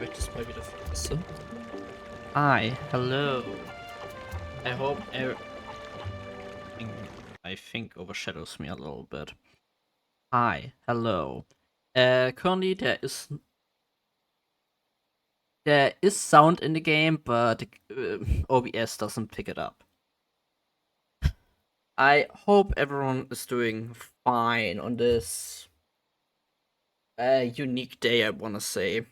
ich das mal wieder vergesse. Hi, hello. I hope everything I think overshadows me a little bit. Hi, hello. Currently there is sound in the game, but OBS doesn't pick it up. I hope everyone is doing fine on this unique day, I wanna say.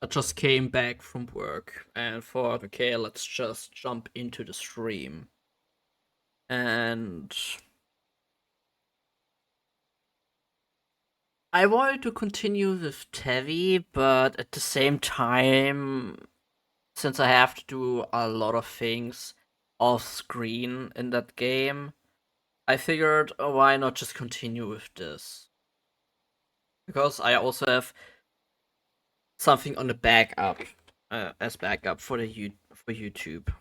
I just came back from work and thought, okay, let's just jump into the stream. And I wanted to continue with Tevi, but at the same time, since I have to do a lot of things off screen in that game, I figured, why not just continue with this? Because I also have something on the backup, as backup for for YouTube.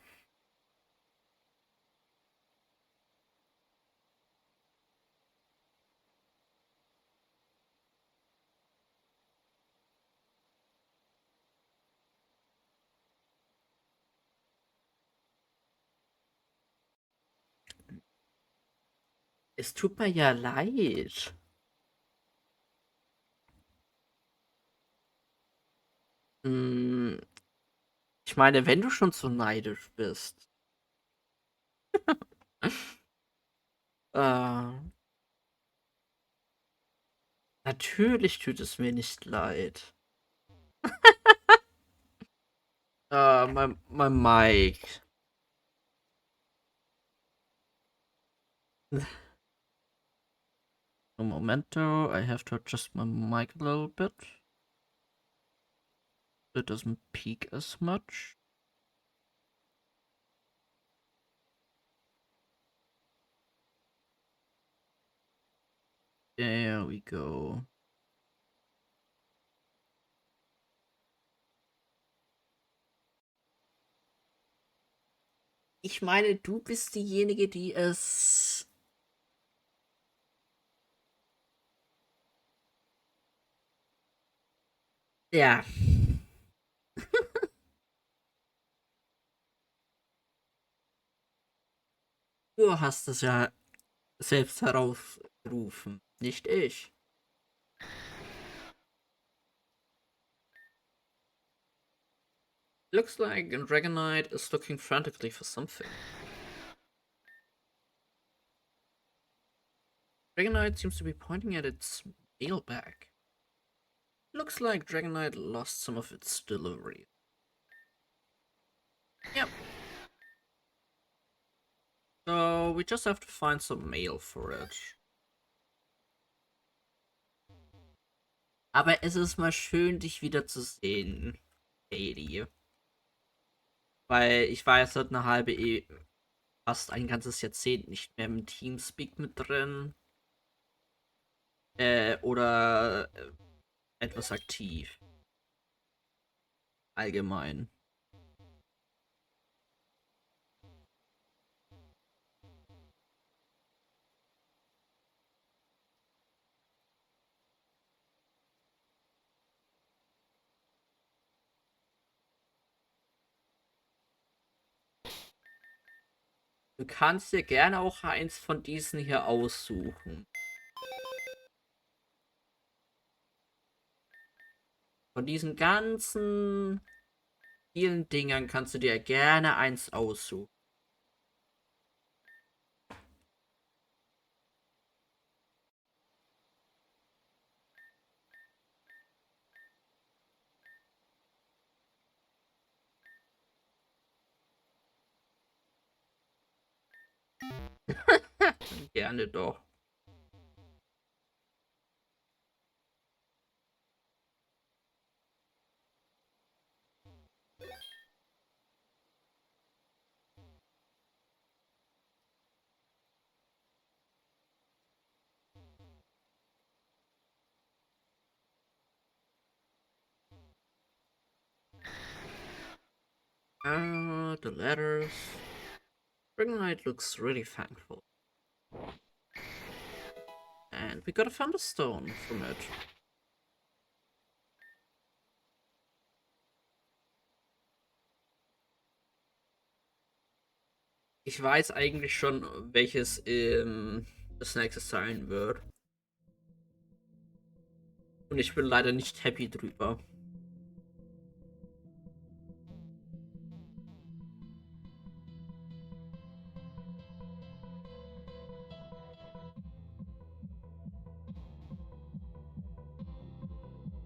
Es tut mir ja leid. Hm, ich meine, wenn du schon so neidisch bist. äh, Natürlich tut es mir nicht leid. My mic. Un momento, I have to adjust my mic a little bit. It doesn't peak as much. There we go. Ich meine, du bist diejenige, die es. Ja. Du hast es ja selbst herausgerufen, nicht ich. Looks like Dragonite is looking frantically for something. Dragonite seems to be pointing at its mailbag. Looks like Dragonite lost some of its delivery. Yep. So we just have to find some mail for it. Aber es ist mal schön, dich wiederzusehen, Katie. Weil ich war jetzt seit einer fast ein ganzes Jahrzehnt nicht mehr im Teamspeak mit drin. Oder etwas aktiv. Allgemein. Du kannst dir gerne auch eins von diesen hier aussuchen. Von diesen ganzen vielen Dingern kannst du dir gerne eins aussuchen. Gerne doch. The letters. Dragonite looks really thankful. And we gotta find a stone from it. Ich weiß eigentlich schon, welches das nächste sein wird. Und ich bin leider nicht happy drüber.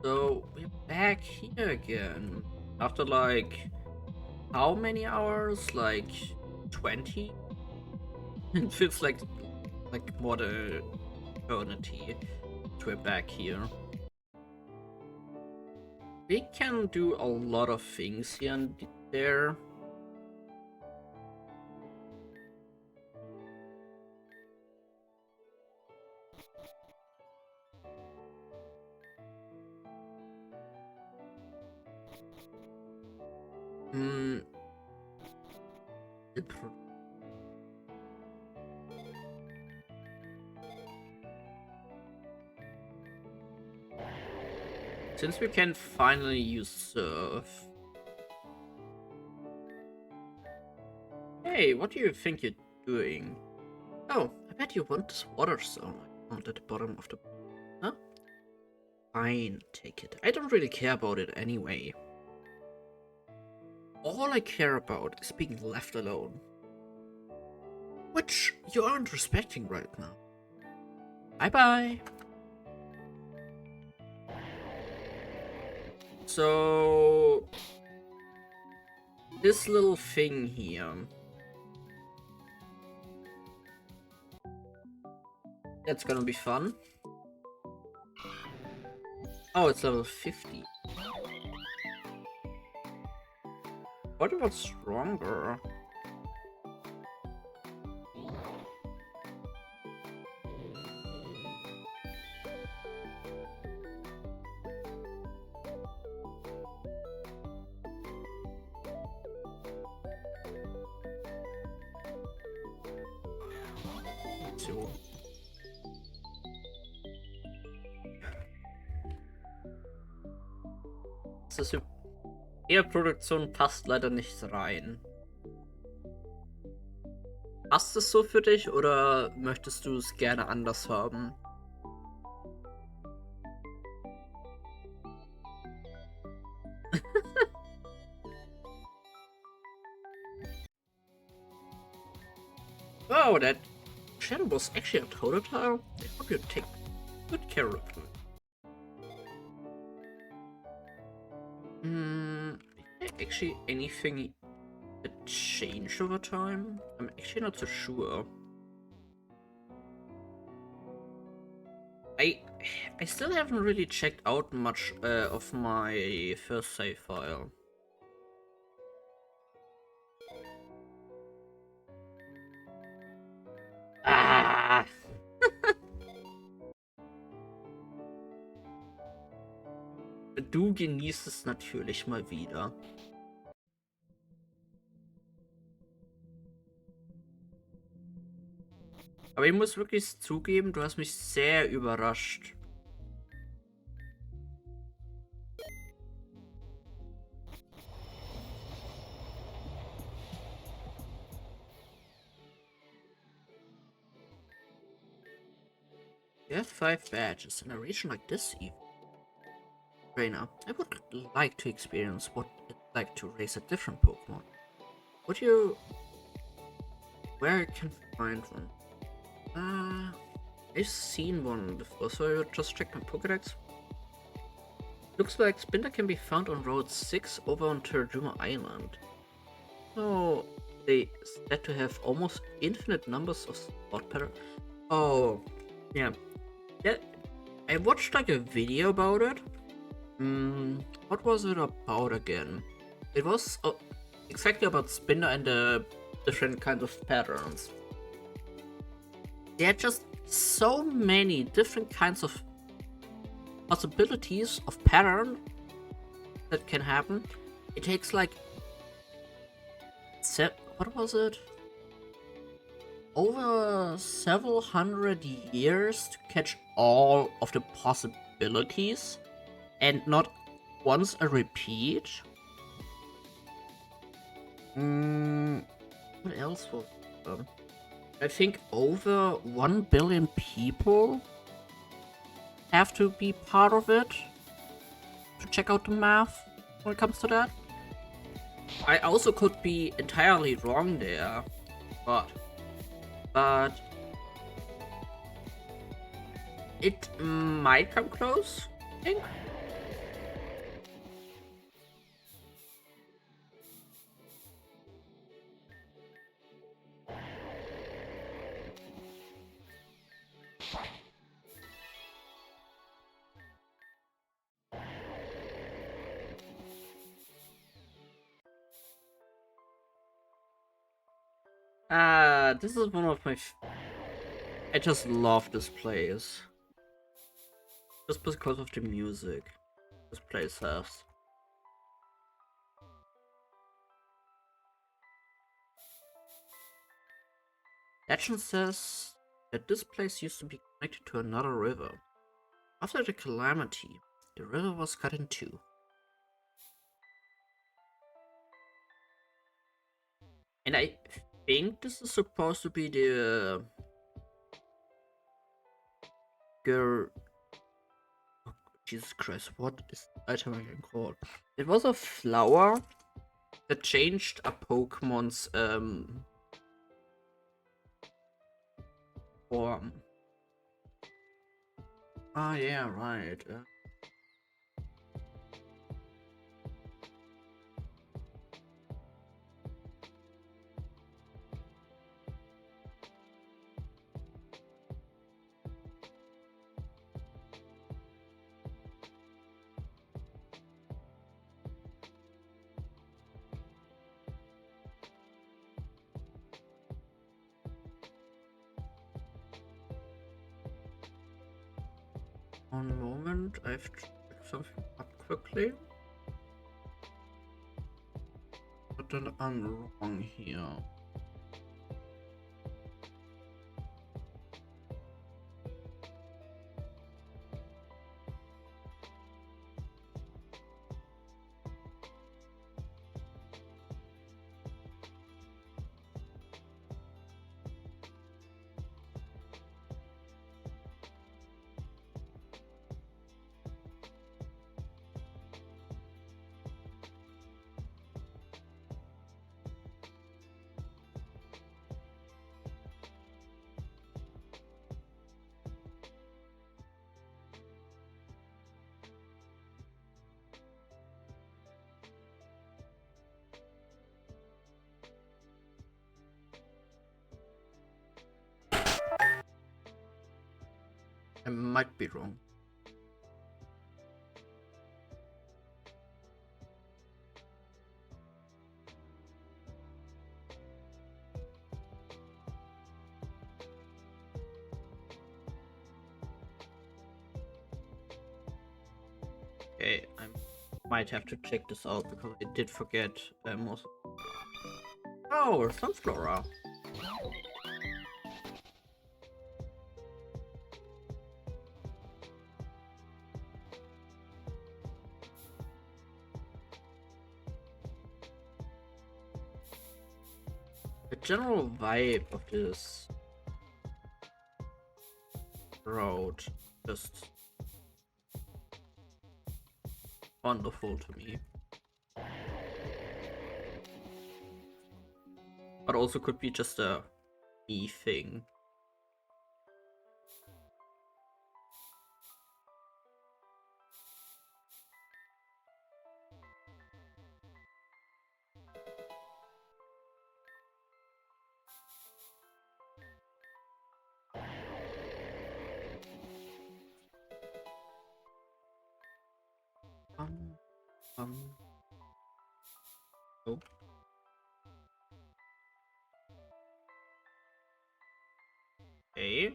So, we're back here again. After like, how many hours? Like 20? It feels like more than eternity. We're back here. We can do a lot of things here and there. Hmm. Since we can finally use surf. Hey, what do you think you're doing? Oh, I bet you want this water stone I found at the bottom of the... Huh? Fine, take it. I don't really care about it anyway. All I care about is being left alone. Which you aren't respecting right now. Bye-bye. So... this little thing here... that's gonna be fun. Oh, it's level 50. What about stronger? So. Das Produktion passt leider nicht rein. Passt es so für dich oder möchtest du es gerne anders haben? Oh, that shadow was actually a Totodile? I hope you take good care of it. Is there actually anything that changed over time? I'm actually not so sure. I still haven't really checked out much of my first save file. Ah! Du genießt es natürlich mal wieder. Aber ich muss wirklich zugeben, du hast mich sehr überrascht. You have 5 badges in a region like this even. Trainer, I would like to experience what it's like to raise a different Pokemon. Would you... where I can find one? I've seen one before, so I will just check my Pokédex. Looks like Spinda can be found on Route 6 over on Terjuma Island. So, they said to have almost infinite numbers of spot patterns. Oh, yeah. I watched like a video about it. What was it about again? It was exactly about Spinda and the different kinds of patterns. There are just so many different kinds of possibilities of pattern that can happen. It takes like what was it? over several hundred years to catch all of the possibilities and not once a repeat. What else was I think over 1 billion people have to be part of it to check out the math when it comes to that. I also could be entirely wrong there, but it might come close, I think. This is one of my. I just love this place. Just because of the music this place has. Legend says that this place used to be connected to another river. After the calamity, the river was cut in two. And I think this is supposed to be the girl. Oh, Jesus Christ, what is the item again called? It was a flower that changed a Pokemon's form. Ah, yeah, right. One moment, I have to check something up quickly. But then I'm wrong here. I might be wrong. Okay, I might have to check this out because I did forget most. Oh, Sunflora. The general vibe of this road just wonderful to me. But also could be just a me thing. Um, um, oh. Okay.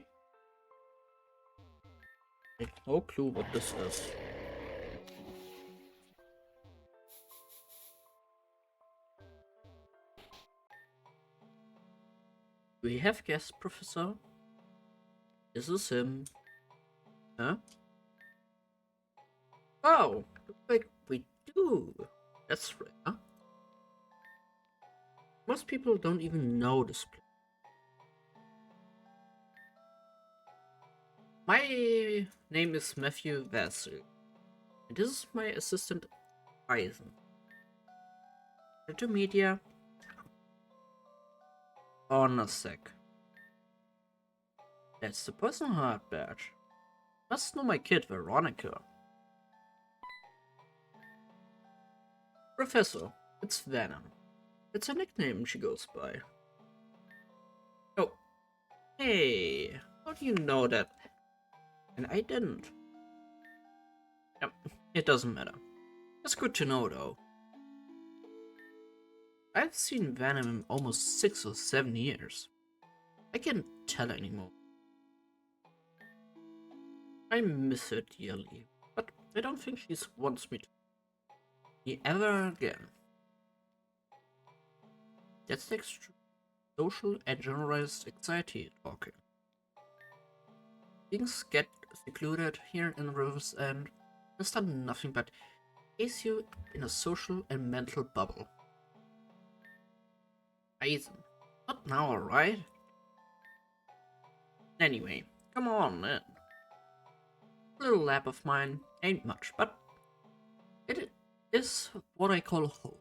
I have no clue what this is. We have guest, Professor. This is him. Huh? Oh, looks like we do. That's rare. Most people don't even know this place. My name is Matthew Vassar. And this is my assistant, Eisen. Intermedia on a sec. That's the personal heart badge. Must know my kid, Veronica. Professor, it's Venom. It's a nickname she goes by. Oh, hey, how do you know that? And I didn't. Yep, it doesn't matter. It's good to know though. I've seen Venom in almost 6 or 7 years. I can't tell anymore. I miss her dearly, but I don't think she wants me to see ever again. That's the extreme social and generalized anxiety talking. Things get secluded here in River's End has done nothing but case you in a social and mental bubble. Eisen, not now, alright? Anyway, come on in. Little lab of mine ain't much, but it is what I call home.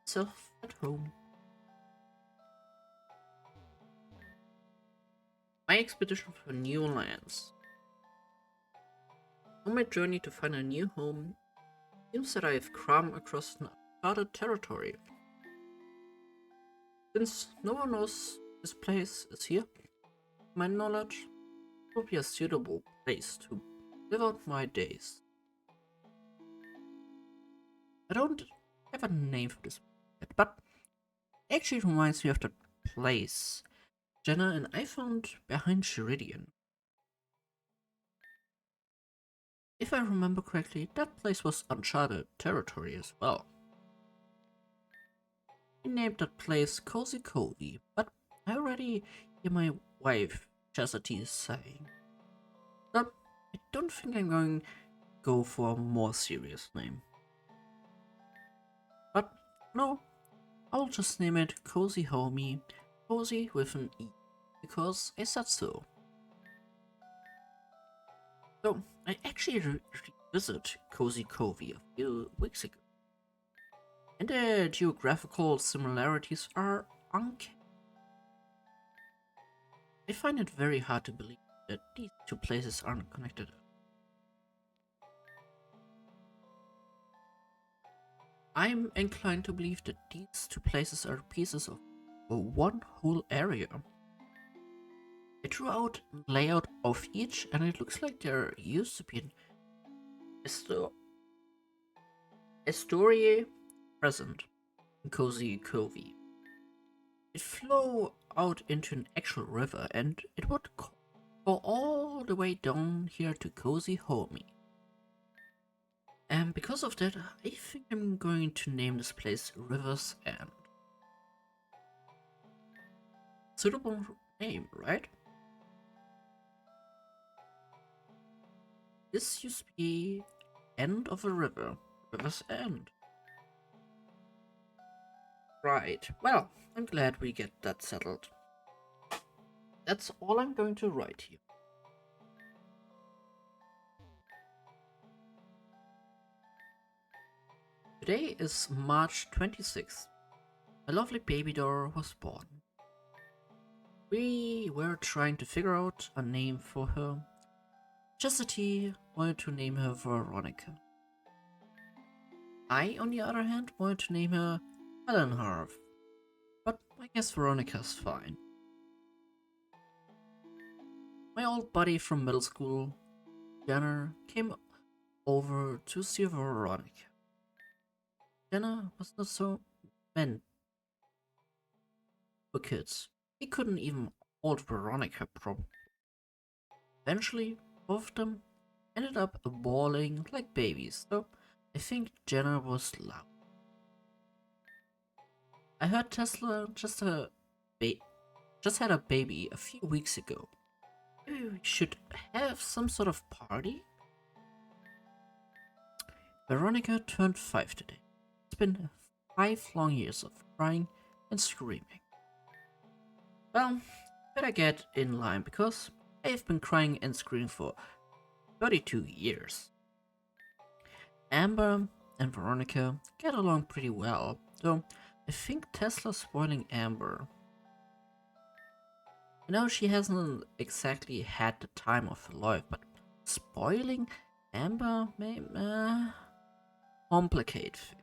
Self at home. My expedition for new lands. On my journey to find a new home, it seems that I have come across an uncharted territory. Since no one knows this place is here, to my knowledge, it would be a suitable place to live out my days. I don't have a name for this yet, but it actually reminds me of the place Jenna and I found behind Sheridian. If I remember correctly, that place was uncharted territory as well. We named that place Cozy Covey, but I already hear my wife Chastity saying that I don't think I'm going to go for a more serious name. But no, I'll just name it Cozy Homie, Cozy with an E, because I said so. So, I actually revisited Cozy Covey a few weeks ago, and the geographical similarities are uncanny. I find it very hard to believe that these two places aren't connected. I'm inclined to believe that these two places are pieces of one whole area. I drew out a layout of each, and it looks like there used to be an Estuary present in Cozy Covey. It flowed out into an actual river, and it would go all the way down here to Cozy Homey. And because of that, I think I'm going to name this place River's End. Suitable name, right? This used to be end of a river, River's End. Right, well, I'm glad we get that settled. That's all I'm going to write here. Today is March 26th. A lovely baby doll was born. We were trying to figure out a name for her. Chastity wanted to name her Veronica. I, on the other hand, wanted to name her Helen Harv, but I guess Veronica's fine. My old buddy from middle school, Jenna, came over to see Veronica. Jenna was not so meant for kids. He couldn't even hold Veronica properly. Eventually, both of them ended up bawling like babies, so I think Jenna was loud. I heard Tesla just had a baby a few weeks ago. Maybe we should have some sort of party? Veronica turned 5 today. It's been 5 long years of crying and screaming. Well, better get in line because I've been crying and screaming for 32 years. Amber and Veronica get along pretty well, though I think Tesla's spoiling Amber. I know she hasn't exactly had the time of her life, but spoiling Amber may complicate things.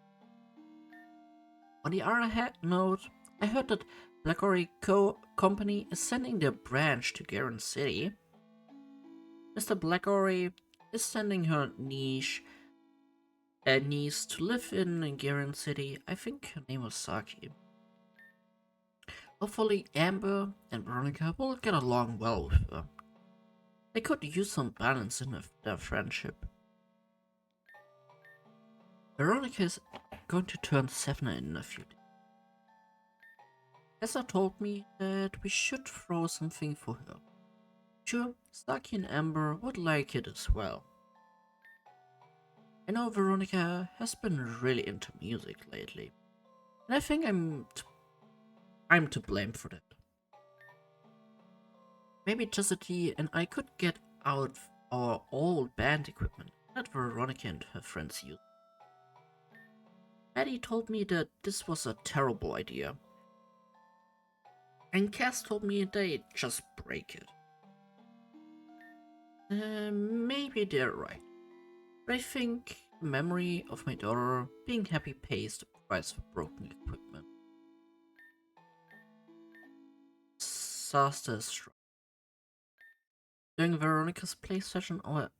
On the other note, I heard that Blackberry Company is sending their branch to Garen City. Mr. Blackberry is sending her niece to live in Garen City. I think her name was Saki. Hopefully Amber and Veronica will get along well with her. They could use some balance in their friendship. Veronica is going to turn 7 in a few days. Tessa told me that we should throw something for her. Sure, Saki and Amber would like it as well. I know Veronica has been really into music lately, and I think I'm to blame for that. Maybe Chastity and I could get out our old band equipment that Veronica and her friends use. Maddie told me that this was a terrible idea, and Cass told me they'd just break it. Maybe they're right, but I think the memory of my daughter being happy pays the price for broken equipment. Disaster struck. During Veronica's play session, our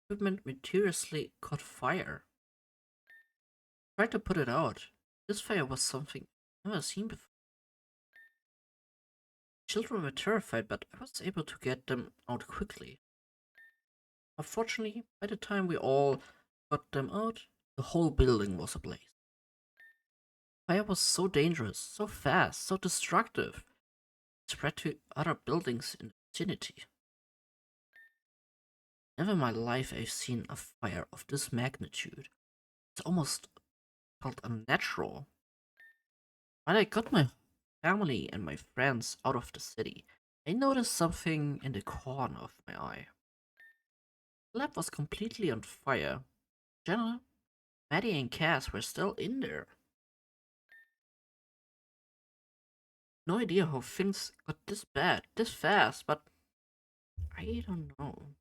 equipment mysteriously caught fire. I tried to put it out. This fire was something I've never seen before. Children were terrified, but I was able to get them out quickly. Unfortunately, by the time we all got them out, the whole building was ablaze. Fire was so dangerous, so fast, so destructive. It spread to other buildings in the vicinity. Never in my life I've seen a fire of this magnitude. It almost felt unnatural. When I got my family and my friends out of the city, I noticed something in the corner of my eye. The lab was completely on fire. Jenna, Maddie, and Cass were still in there. No idea how things got this bad, this fast, but I don't know.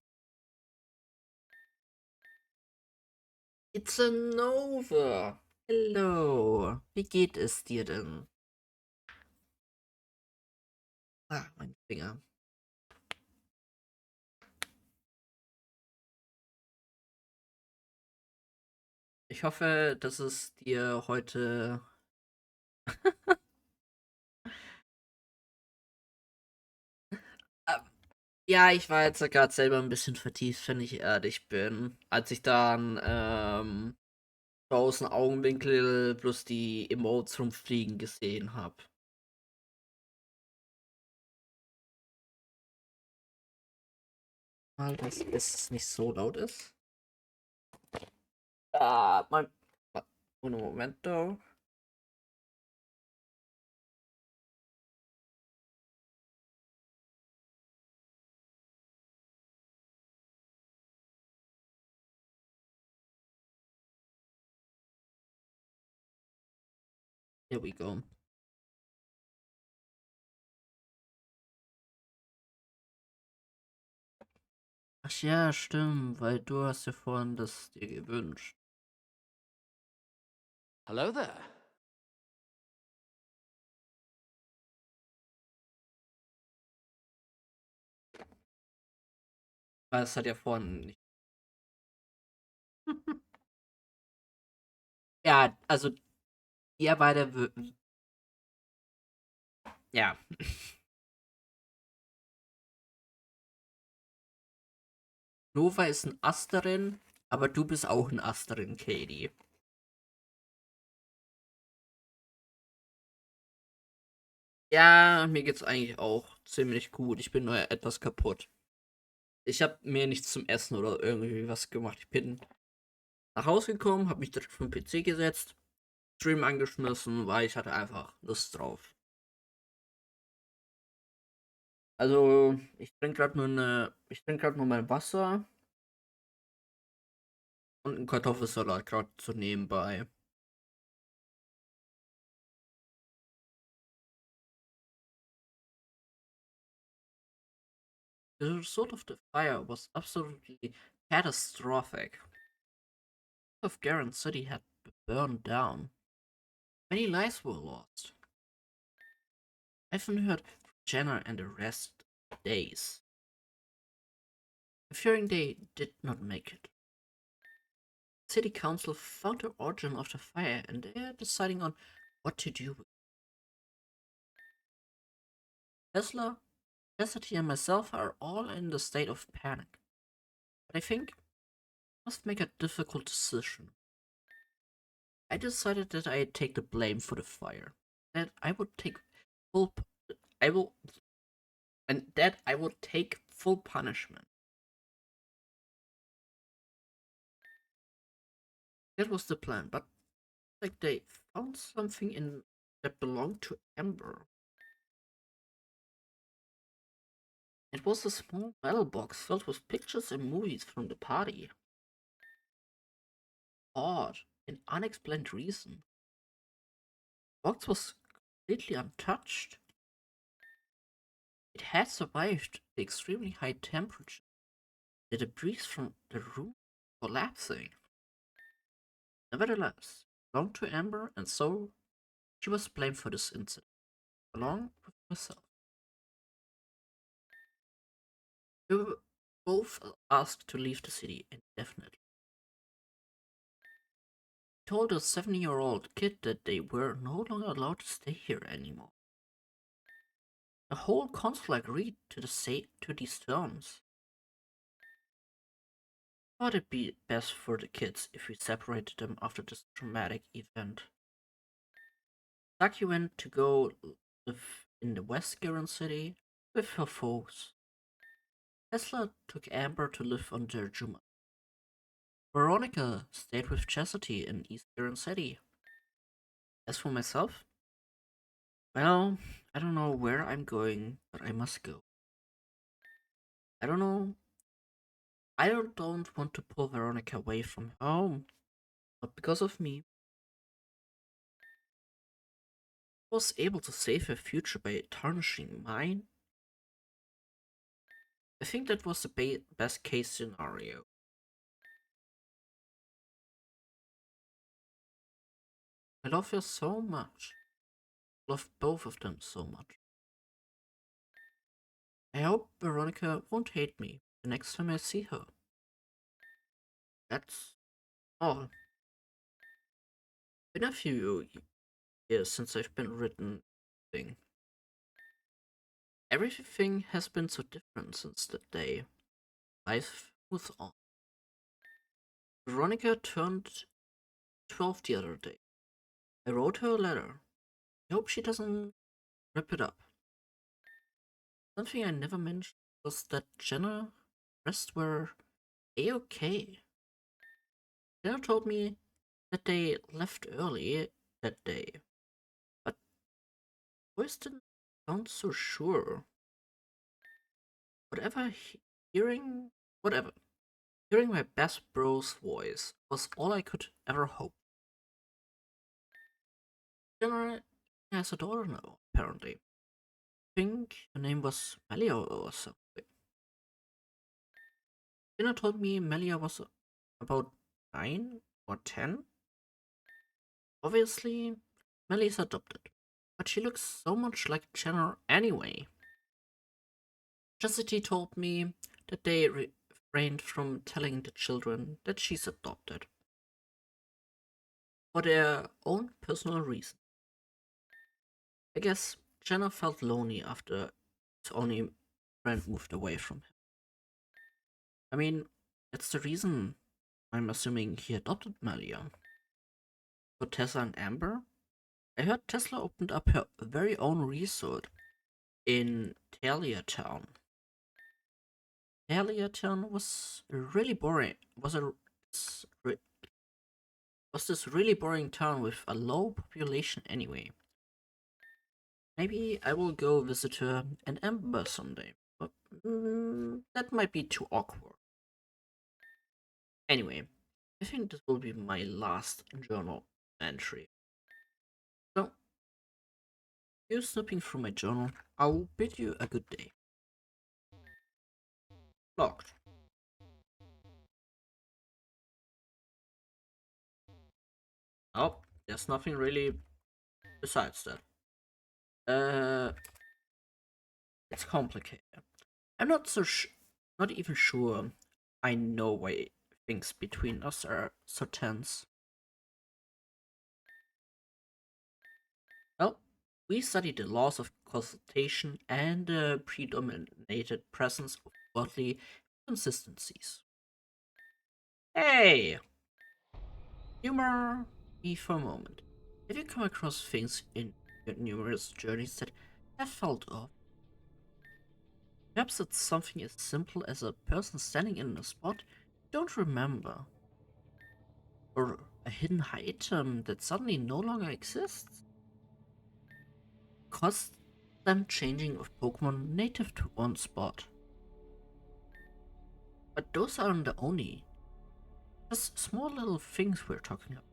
It's a Nova! Hallo, wie geht es dir denn? Ah, mein Finger. Ich hoffe, dass es dir heute. Ah, ja, ich war jetzt gerade selber ein bisschen vertieft, wenn ich ehrlich bin. Als ich dann draußen Augenwinkel plus die Emotes rumfliegen gesehen habe. Mal, dass es nicht so laut ist. Ah, mein. Un momento. Here we go. Ach ja, stimmt, weil du hast ja vorhin das dir gewünscht. Hello there. Aber es hat ja vorhin nicht. Ja, also ihr beide. Ja. Nova ist ein Asterin, aber du bist auch ein Asterin, Katie. Ja, mir geht's eigentlich auch ziemlich gut. Ich bin nur etwas kaputt. Ich habe mir nichts zum Essen oder irgendwie was gemacht. Ich bin nach Hause gekommen, habe mich direkt vom PC gesetzt, Stream angeschmissen, weil ich hatte einfach Lust drauf. Also, ich trinke gerade nur mein Wasser und einen Kartoffelsalat gerade so nebenbei. The result of the fire was absolutely catastrophic. Of Garen City had burned down. Many lives were lost. I haven't heard from Jenna and the rest days. Fearing they did not make it. City Council found the origin of the fire and they are deciding on what to do. Tesla, Cassidy, and myself are all in the state of panic. But I think I must make a difficult decision. I decided that I'd take the blame for the fire. That I would take full I will and that I would take full punishment. That was the plan, but like they found something in that belonged to Amber. It was a small metal box filled with pictures and movies from the party. Odd and unexplained reason. The box was completely untouched. It had survived the extremely high temperature, the debris from the room collapsing. Nevertheless, it belonged to Amber, and so she was blamed for this incident, along with myself. We were both asked to leave the city indefinitely. I told a 7-year-old kid that they were no longer allowed to stay here anymore. The whole council agreed to these terms. I thought it'd be best for the kids if we separated them after this traumatic event. Saki went to go live in the West Garen city with her folks. Tesla took Amber to live on Juma. Veronica stayed with Chastity in East Garen City. As for myself, well, I don't know where I'm going, but I must go. I don't know. I don't want to pull Veronica away from home, but because of me, I was able to save her future by tarnishing mine. I think that was the best case scenario. I love her so much. Love both of them so much. I hope Veronica won't hate me the next time I see her. That's all. Been a few years since I've been written. Everything has been so different since that day. Life moves on. Veronica turned 12 the other day. I wrote her a letter. I hope she doesn't rip it up. Something I never mentioned was that Jenna rest were a-okay. Jenna told me that they left early that day, but voice didn't sound so sure. Whatever hearing whatever. Hearing my best bro's voice was all I could ever hope. Jenna has a daughter now, apparently. I think her name was Melia or something. Jenna told me Melia was about 9 or 10. Obviously, Mellie's adopted, but she looks so much like Jenna anyway. Chastity told me that they refrained from telling the children that she's adopted for their own personal reasons. I guess Jenna felt lonely after his only friend moved away from him. I mean, that's the reason I'm assuming he adopted Melia. For Tessa and Amber, I heard Tesla opened up her very own resort in Town. Town was really boring. Was this really boring town with a low population anyway? Maybe I will go visit her in Amber someday. But that might be too awkward. Anyway, I think this will be my last journal entry. So, you snooping through my journal, I will bid you a good day. Locked. Oh, there's nothing really besides that. Uh, it's complicated. I'm not even sure I know why things between us are so tense. Well, we studied the laws of consultation and the predominated presence of bodily consistencies. Hey, humor me for a moment. Have you come across things in your numerous journeys that have felt off? Perhaps it's something as simple as a person standing in a spot you don't remember, or a hidden item that suddenly no longer exists. Constant changing of Pokemon native to one spot. But those aren't the only, just small little things we're talking about.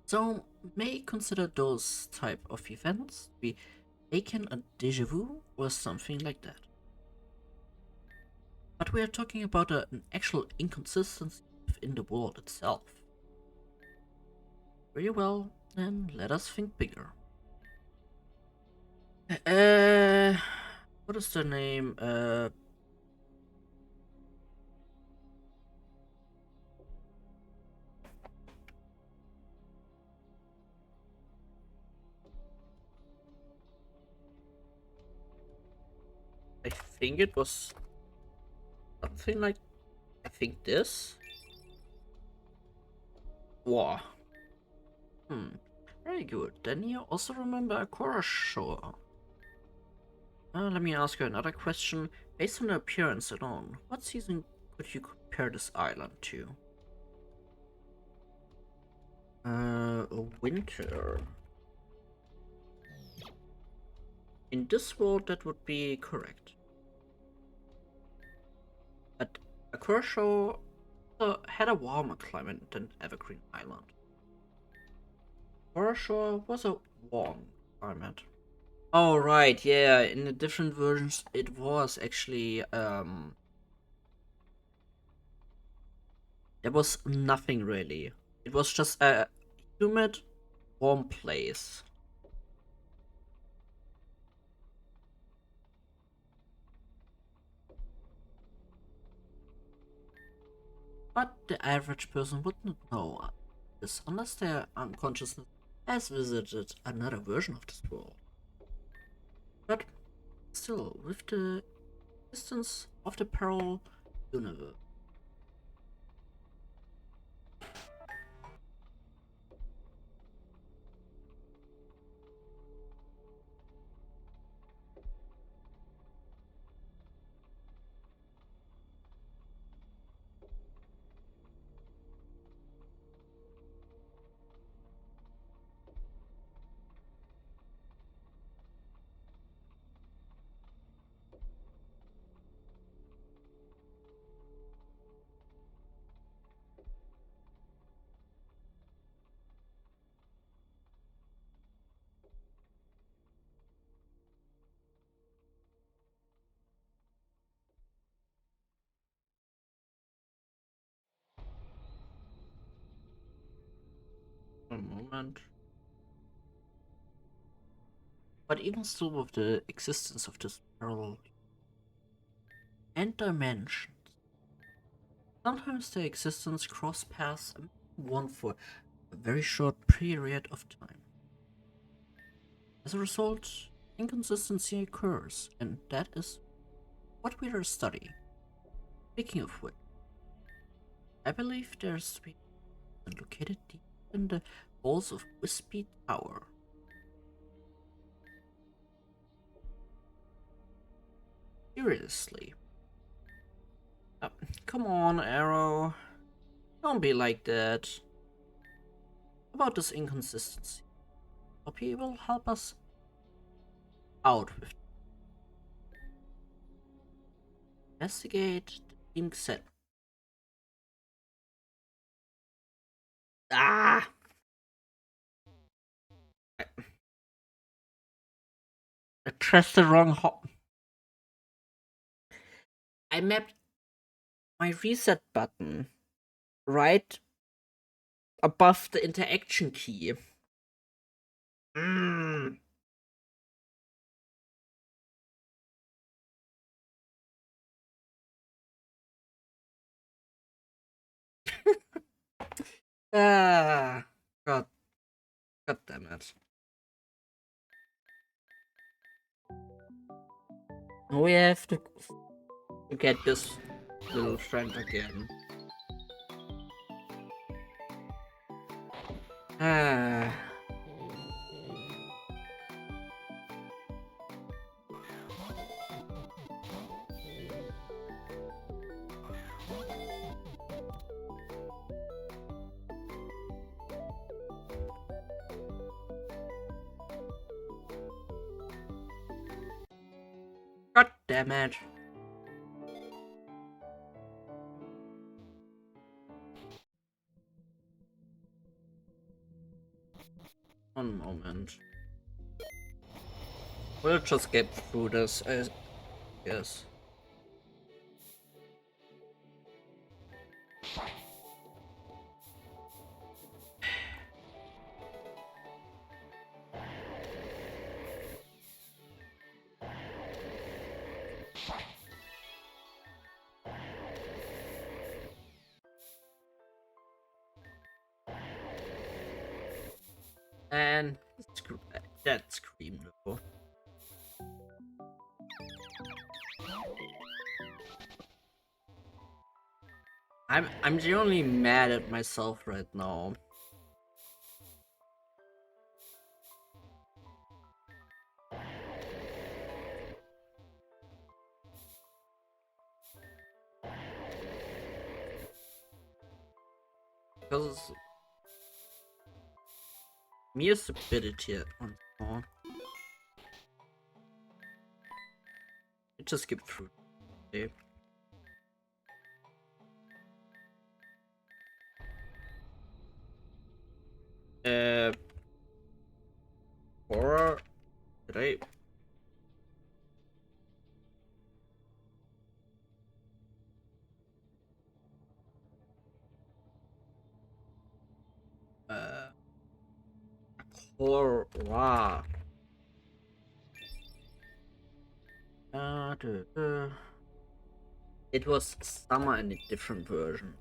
So may consider those type of events to be taken a deja vu or something like that. But we are talking about an actual inconsistency within the world itself. Very well, then let us think bigger. Uh, what is the name? I think it was something like, I think this. Wow. Very good. Then you also remember Akora Shore. Let me ask you another question. Based on the appearance alone, what season could you compare this island to? Winter. In this world, that would be correct. But Akora Shore had a warmer climate than Evergreen Island. Akora Shore was a warm climate. Oh right, yeah. In the different versions, it was actually there was nothing really. It was just a humid, warm place. But the average person wouldn't know this unless their unconsciousness has visited another version of this world. But still, with the distance of the parallel universe. A moment. But even still, with the existence of this parallel and dimensions, sometimes their existence cross paths one for a very short period of time. As a result, inconsistency occurs, and that is what we are studying. Speaking of which, I believe there's to be located deep in the Halls of Wispy Tower. Seriously. Uh, Come on, Arrow. Don't be like that. About this inconsistency. Poppy will help us out with investigate the team set. Ah! I pressed the wrong hop. I mapped my reset button right above the interaction key. Mm. Ah, God, God damn it. We have to get this little friend again. Ah. God damn it. One moment. We'll just get through this, I guess. And that scream though. I'm genuinely mad at myself right now. Because mere stupidity once more. It just skip through. Okay. Horror. Did I? Horror. It was summer in a different version.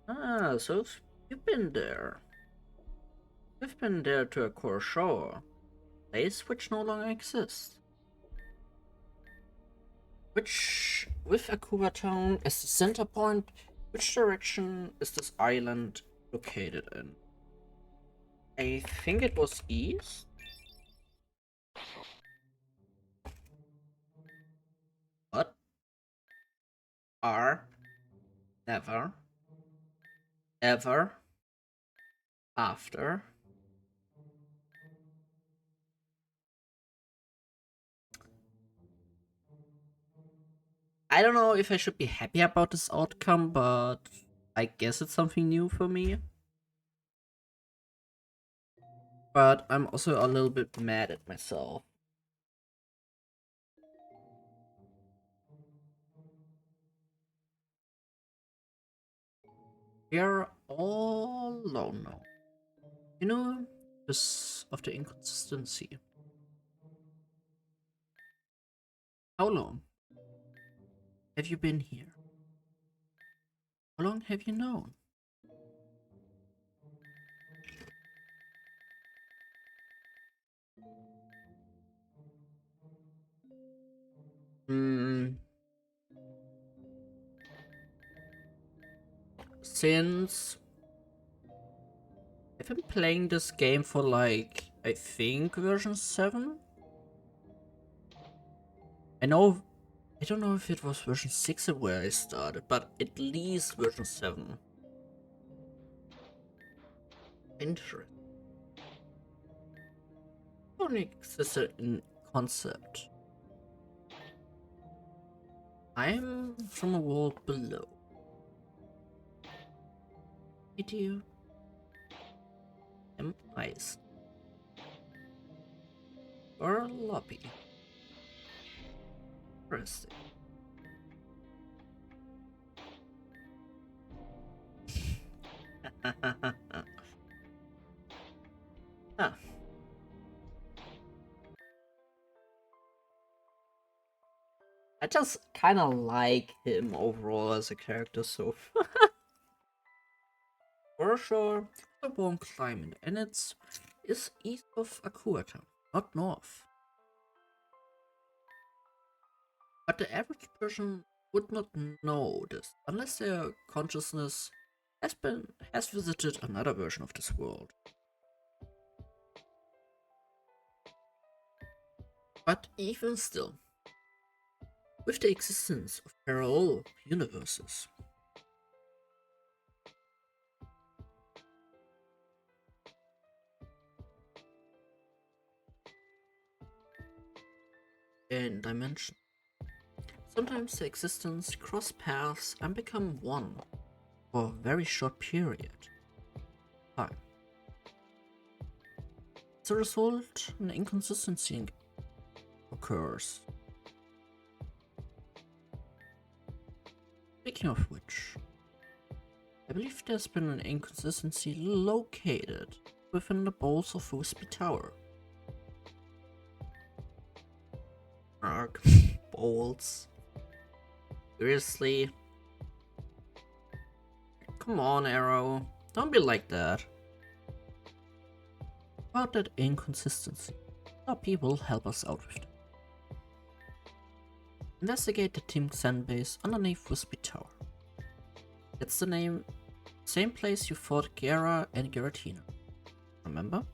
Ah, so you've been there. You've been there to a core shore. Place which no longer exists. Which, with Akuba Town as the center point, which direction is this island located in? I think it was east? But are never, ever, after. I don't know if I should be happy about this outcome, but I guess it's something new for me. But I'm also a little bit mad at myself. We are all alone now. You know, this of the inconsistency. How long have you been here? How long have you known? Hmm. Since been playing this game for like, I think version 7? I know, I don't know if it was version 6 where I started, but at least version 7. Interesting. Only existed in concept. I'm from a world below. Video am ice. Or a lobby. Interesting. Huh. I just kind of like him overall as a character, so for sure, a warm climate, and it's east of Akuata, not north. But the average person would not know this unless their consciousness has visited another version of this world. But even still, with the existence of parallel universes, and dimension, sometimes the existence cross paths and become one for a very short period of time. As a result, an inconsistency occurs. Speaking of which, I believe there's been an inconsistency located within the bolts of Wispy Tower. Arc bolts. Seriously? Come on, Arrow. Don't be like that. About that inconsistency, our people help us out with it. Investigate the Team Xen base underneath Wispy Tower. That's the same place you fought Gera and Giratina. Remember?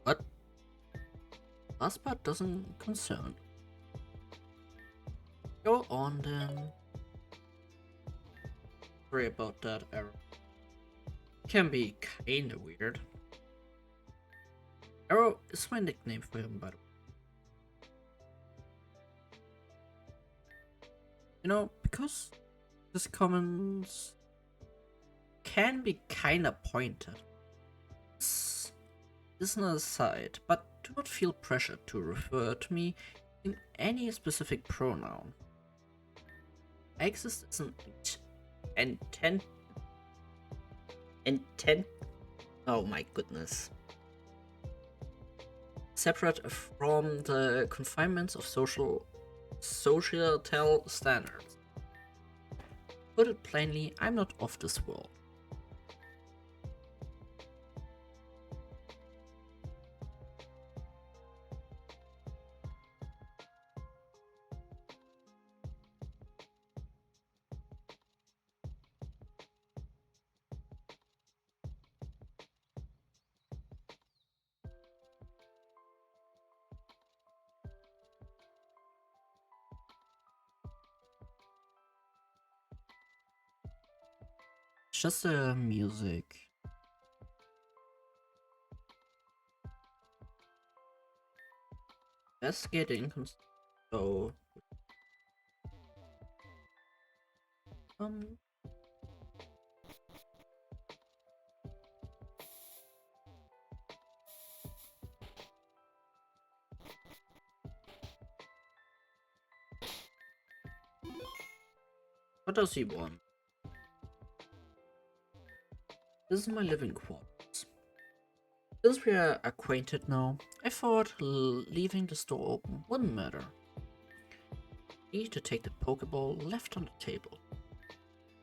What? Last part doesn't concern. Go on then. Sorry about that, Arrow. Can be kinda weird. Arrow is my nickname for him, by the way. You know, because his comments can be kinda pointed. This is an aside, but do not feel pressured to refer to me in any specific pronoun. I exist as an intent. Oh my goodness. Separate from the confinements of societal standards. Put it plainly, I'm not of this world. It's just the music. Investigating so um what does he want? This is my living quarters. Since we are acquainted now, I thought leaving the store open wouldn't matter. Need to take the Pokeball left on the table.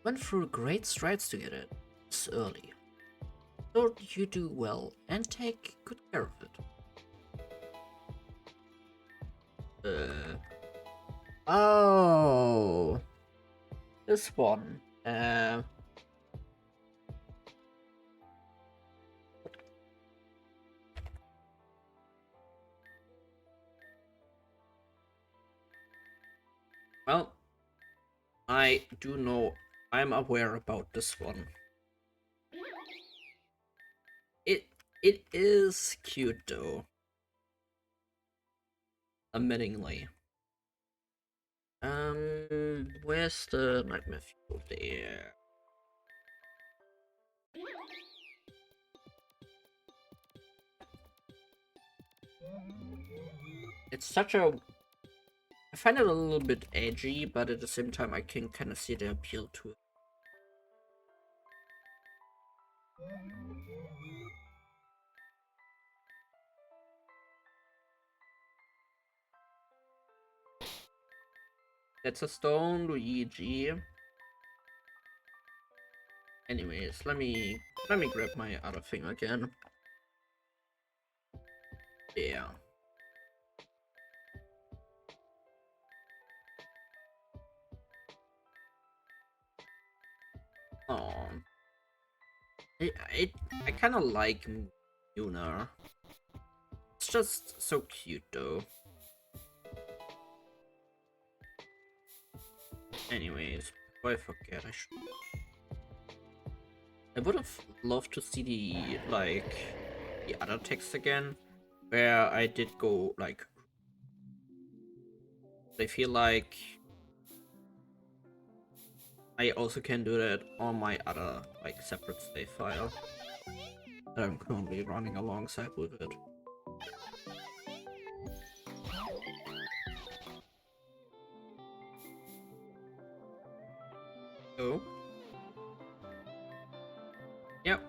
Went through great strides to get it this early. So you do well and take good care of it. Oh, this one. I do know. I'm aware about this one. It it is cute though, admittingly. Where's the nightmare fuel there? It's such a. I find it a little bit edgy, but at the same time, I can kind of see the appeal to it. That's a stone, Luigi. Anyways, let me grab my other thing again. Yeah. Oh, I kind of like Yuna. It's just so cute though. Anyways, before I forget, I would have loved to see the other text again, where I did go like. I feel like I also can do that on my other like separate save file that I'm currently running alongside with it. Oh, yep.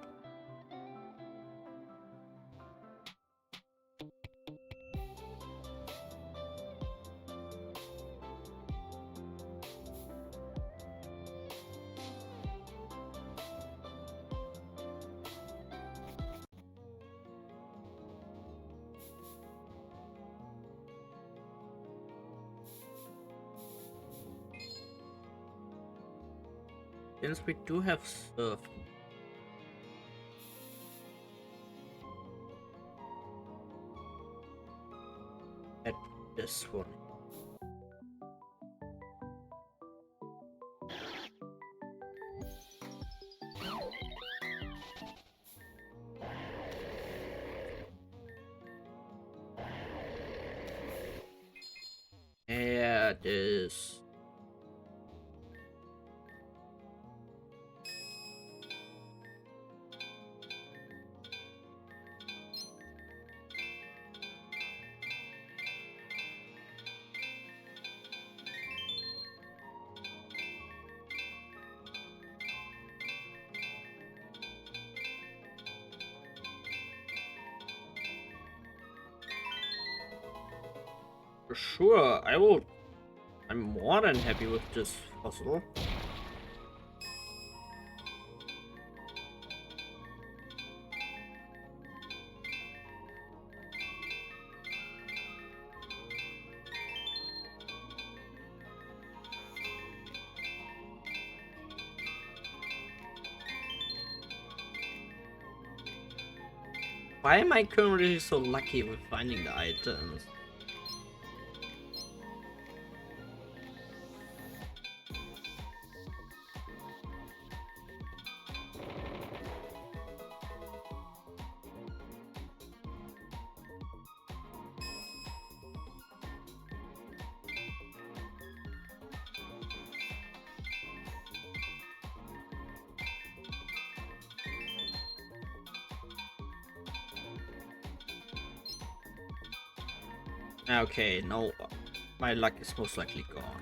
Since we do have stuff, at this one. Yeah, it is. For sure, I will. I'm more than happy with this puzzle. Why am I currently so lucky with finding the items? Okay, no, my luck is most likely gone.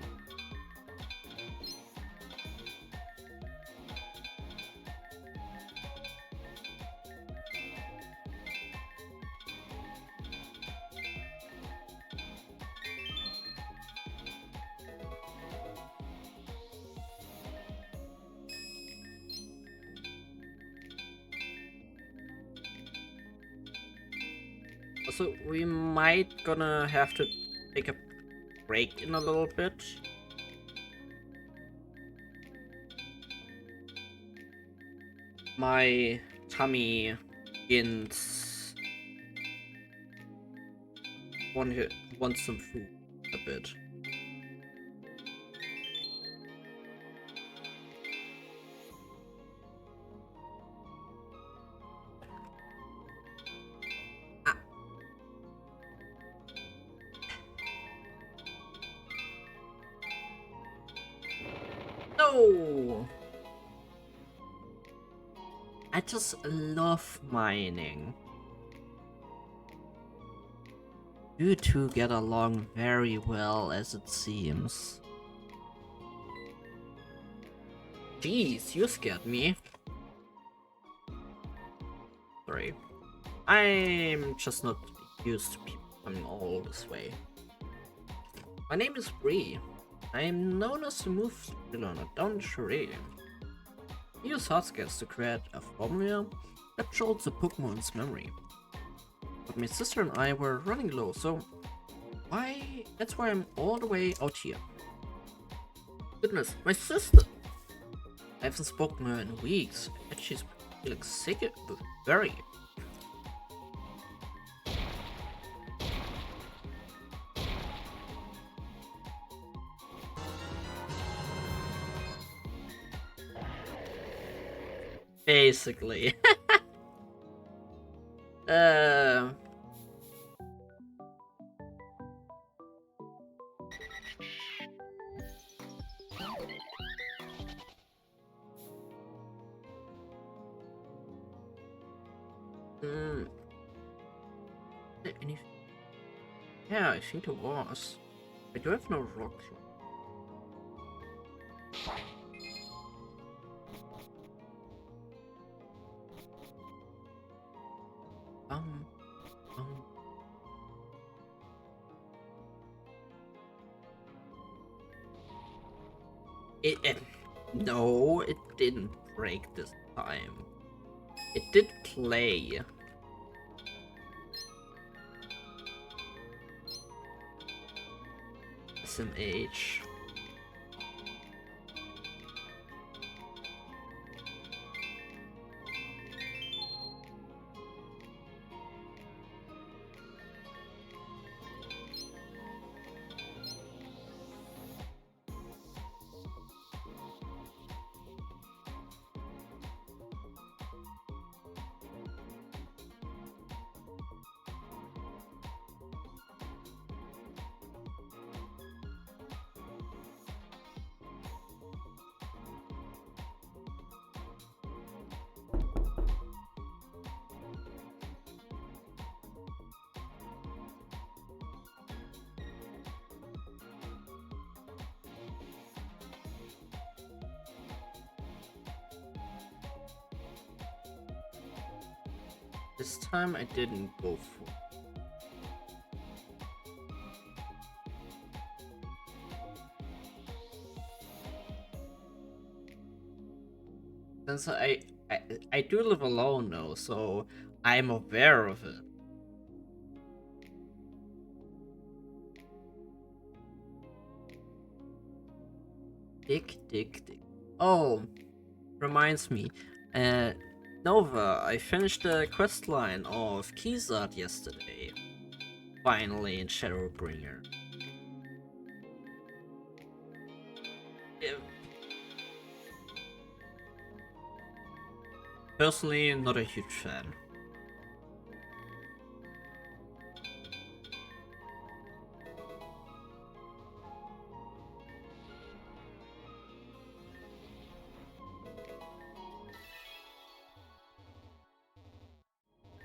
Also, we might gonna have to take a break in a little bit. My tummy begins want some food a bit. No! I just love mining. You two get along very well, as it seems. Jeez, you scared me. Sorry. I'm just not used to people coming all this way. My name is Bree. I am known as the move learner down the charade. We use hotskins to create a formula that jolt the Pokemon's memory. But my sister and I were running low, so that's why I'm all the way out here. Goodness, my sister! I haven't spoken to her in weeks, and she's feeling sick, very. Basically. Anything? Yeah, I think it was. I do have no rock. Um, um. No, it didn't break this time. It did play. SMH. This time I didn't go for. Since I do live alone though, so I'm aware of it. Dick. Oh, reminds me. Nova, I finished the quest line of Kizart yesterday. Finally in Shadowbringer. Personally, not a huge fan.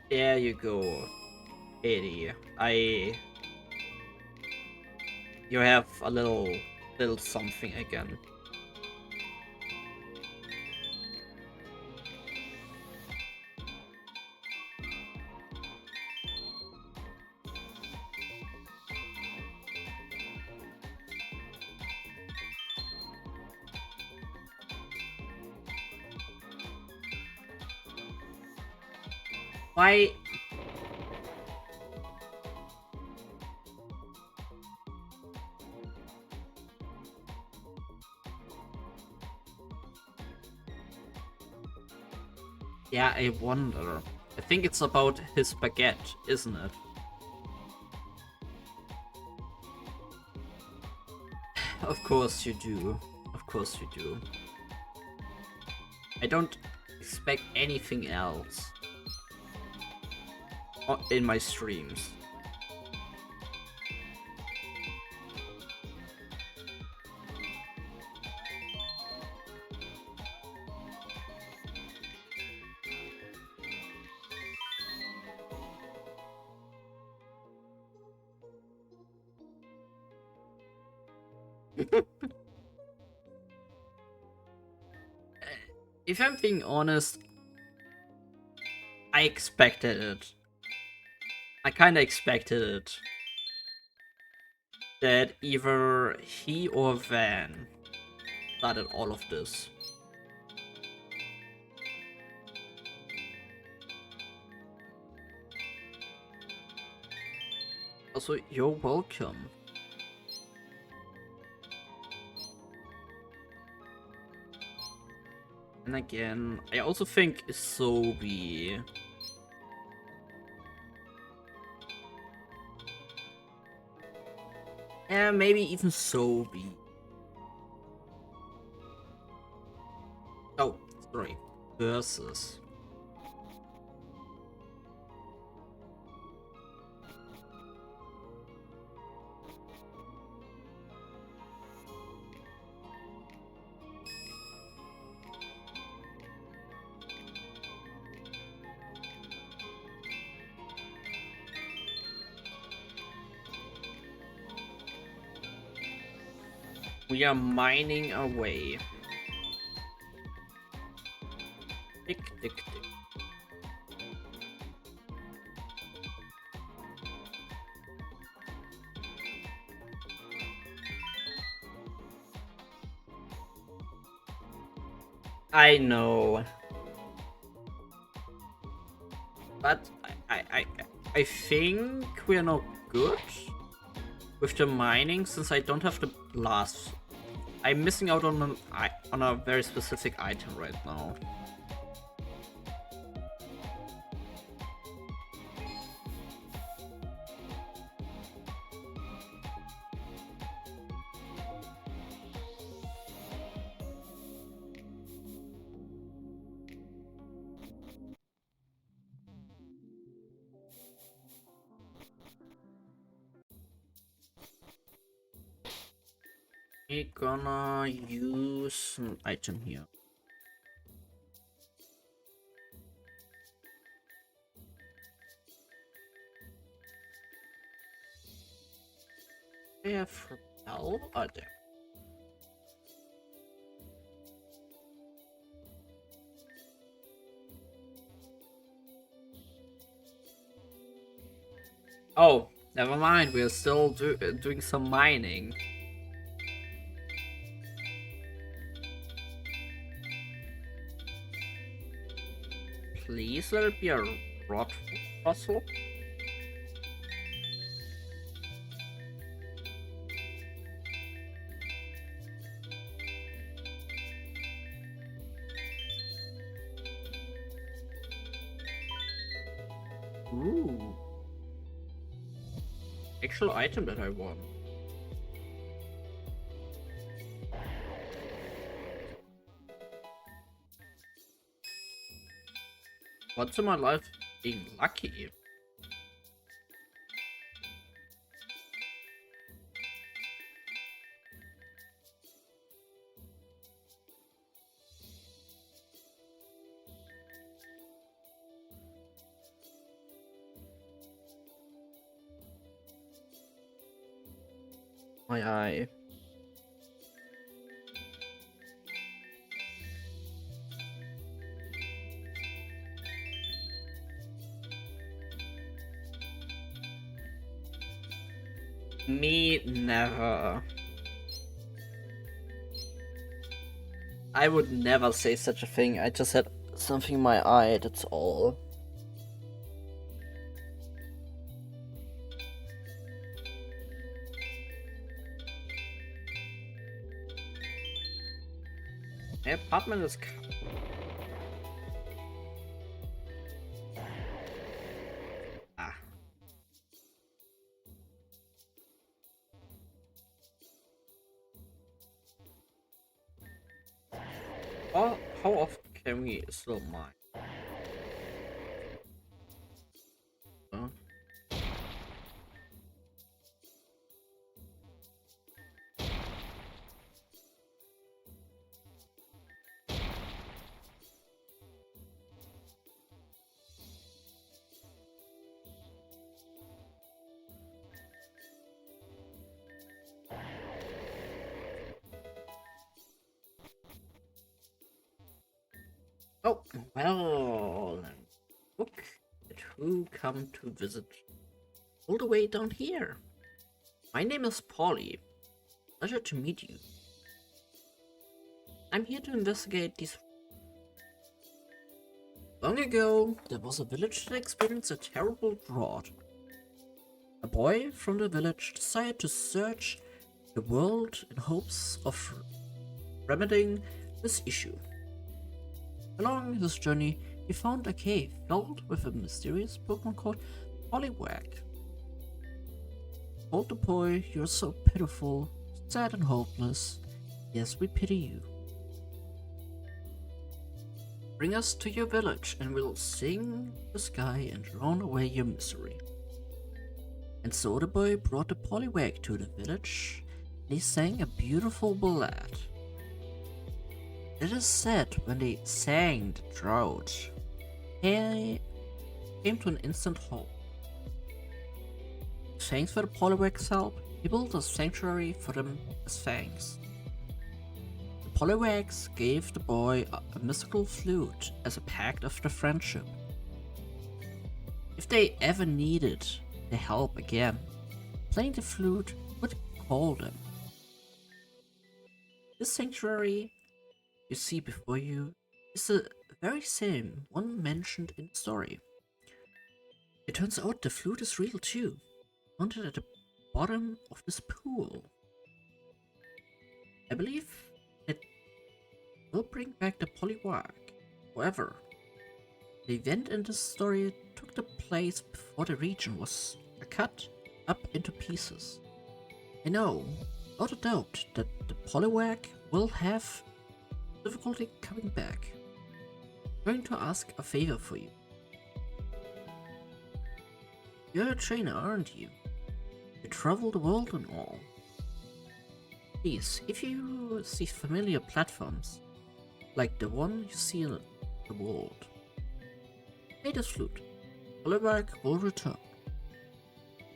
There you go, Eddie. You have a little something again. Why? Yeah, I wonder. I think it's about his baguette, isn't it? Of course you do. Of course you do. I don't expect anything else in my streams. If I'm being honest, I expected it. I kinda expected it. That either he or Van started all of this. Also, you're welcome. And again, I also think Isobi. Yeah, maybe even Sobi. Oh, sorry. Versus. We are mining away. Tick, tick, tick. I know. But I think we're not good with the mining since I don't have the blast. I'm missing out on a very specific item right now. We're gonna use an item here. They have repel? Oh, there. Oh, never mind. We're still doing some mining. Please let it be a rot fossil. Ooh. Actual item that I want. What's in my life being lucky? My eye. Me never. I would never say such a thing. I just had something in my eye, that's all. My apartment is. Ah. How often can we still mine? Huh? Oh, well, look at who come to visit all the way down here. My name is Polly. Pleasure to meet you. I'm here to investigate these. Long ago, there was a village that experienced a terrible drought. A boy from the village decided to search the world in hopes of remedying this issue. Along his journey, he found a cave filled with a mysterious Pokemon called Poliwag. Told the boy, "You're so pitiful, sad and hopeless. Yes, we pity you. Bring us to your village and we'll sing the sky and drown away your misery." And so the boy brought the Poliwag to the village and he sang a beautiful ballad. It is said when they sang the drought, he came to an instant halt. Thanks for the Poliwag's help, he built a sanctuary for them as thanks. The Poliwags gave the boy a mystical flute as a pact of their friendship. If they ever needed their help again, playing the flute would call them. This sanctuary you see before you is the very same one mentioned in the story. It turns out the flute is real too, mounted at the bottom of this pool. I believe it will bring back the Poliwag. However, the event in this story took the place before the region was cut up into pieces. I know, without a doubt, that the Poliwag will have difficulty coming back. I'm going to ask a favor for you. You're a trainer, aren't you? You travel the world and all. Please, if you see familiar platforms, like the one you see in the world, play this flute. Poliwag will return.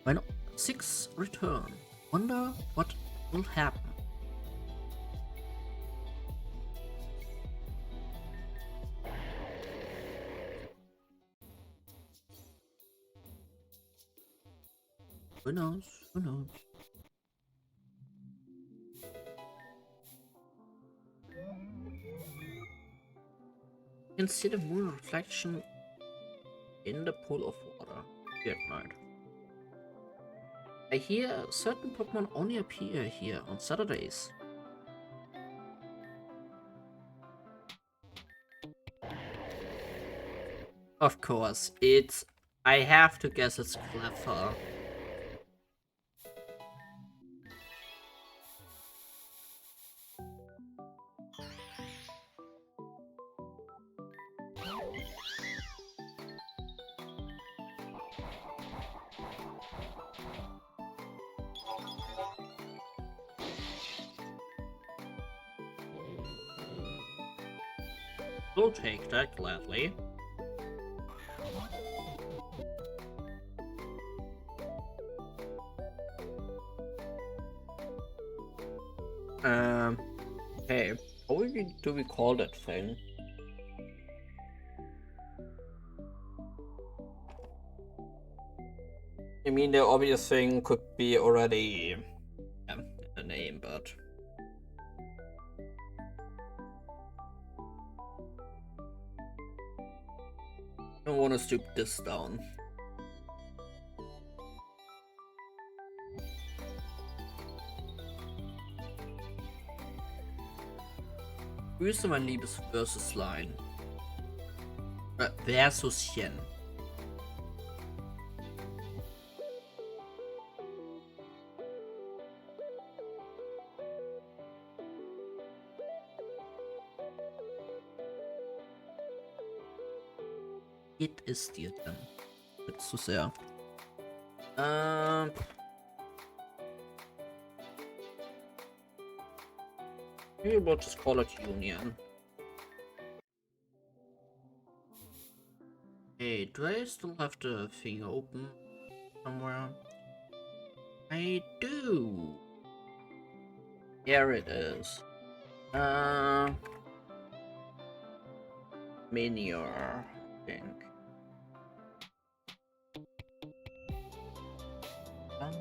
When 6 return, wonder what will happen. Who knows? Who knows? You can see the moon reflection in the pool of water here at night. I hear certain Pokemon only appear here on Saturdays. Of course, I have to guess it's Cleffa. We'll take that gladly. Hey, how do we call that thing? I mean, the obvious thing could be already the name, but I don't want to stoop this down. Grüße, mein liebes Versus-Line. Versuschen. Geht es dir denn? Bitte zu sehr. Maybe we'll just call it Union. Hey, do I still have the thing open somewhere? I do. Here it is. Minior, I think. Um,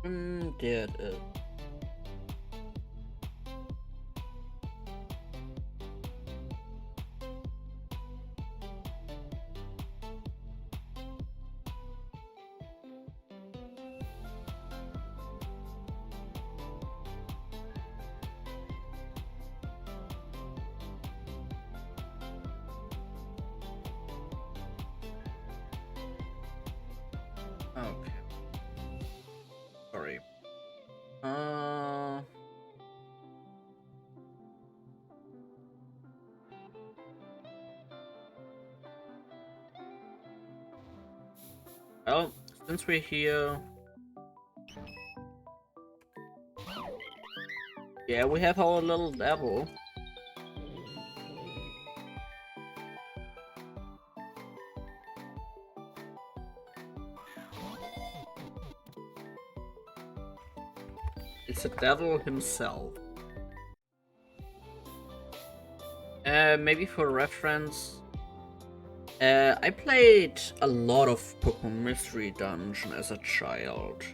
um, there it is. Okay, sorry. Uh, well, since we're here, yeah, we have our little devil. It's a devil himself. Maybe for reference, I played a lot of Pokemon Mystery Dungeon as a child.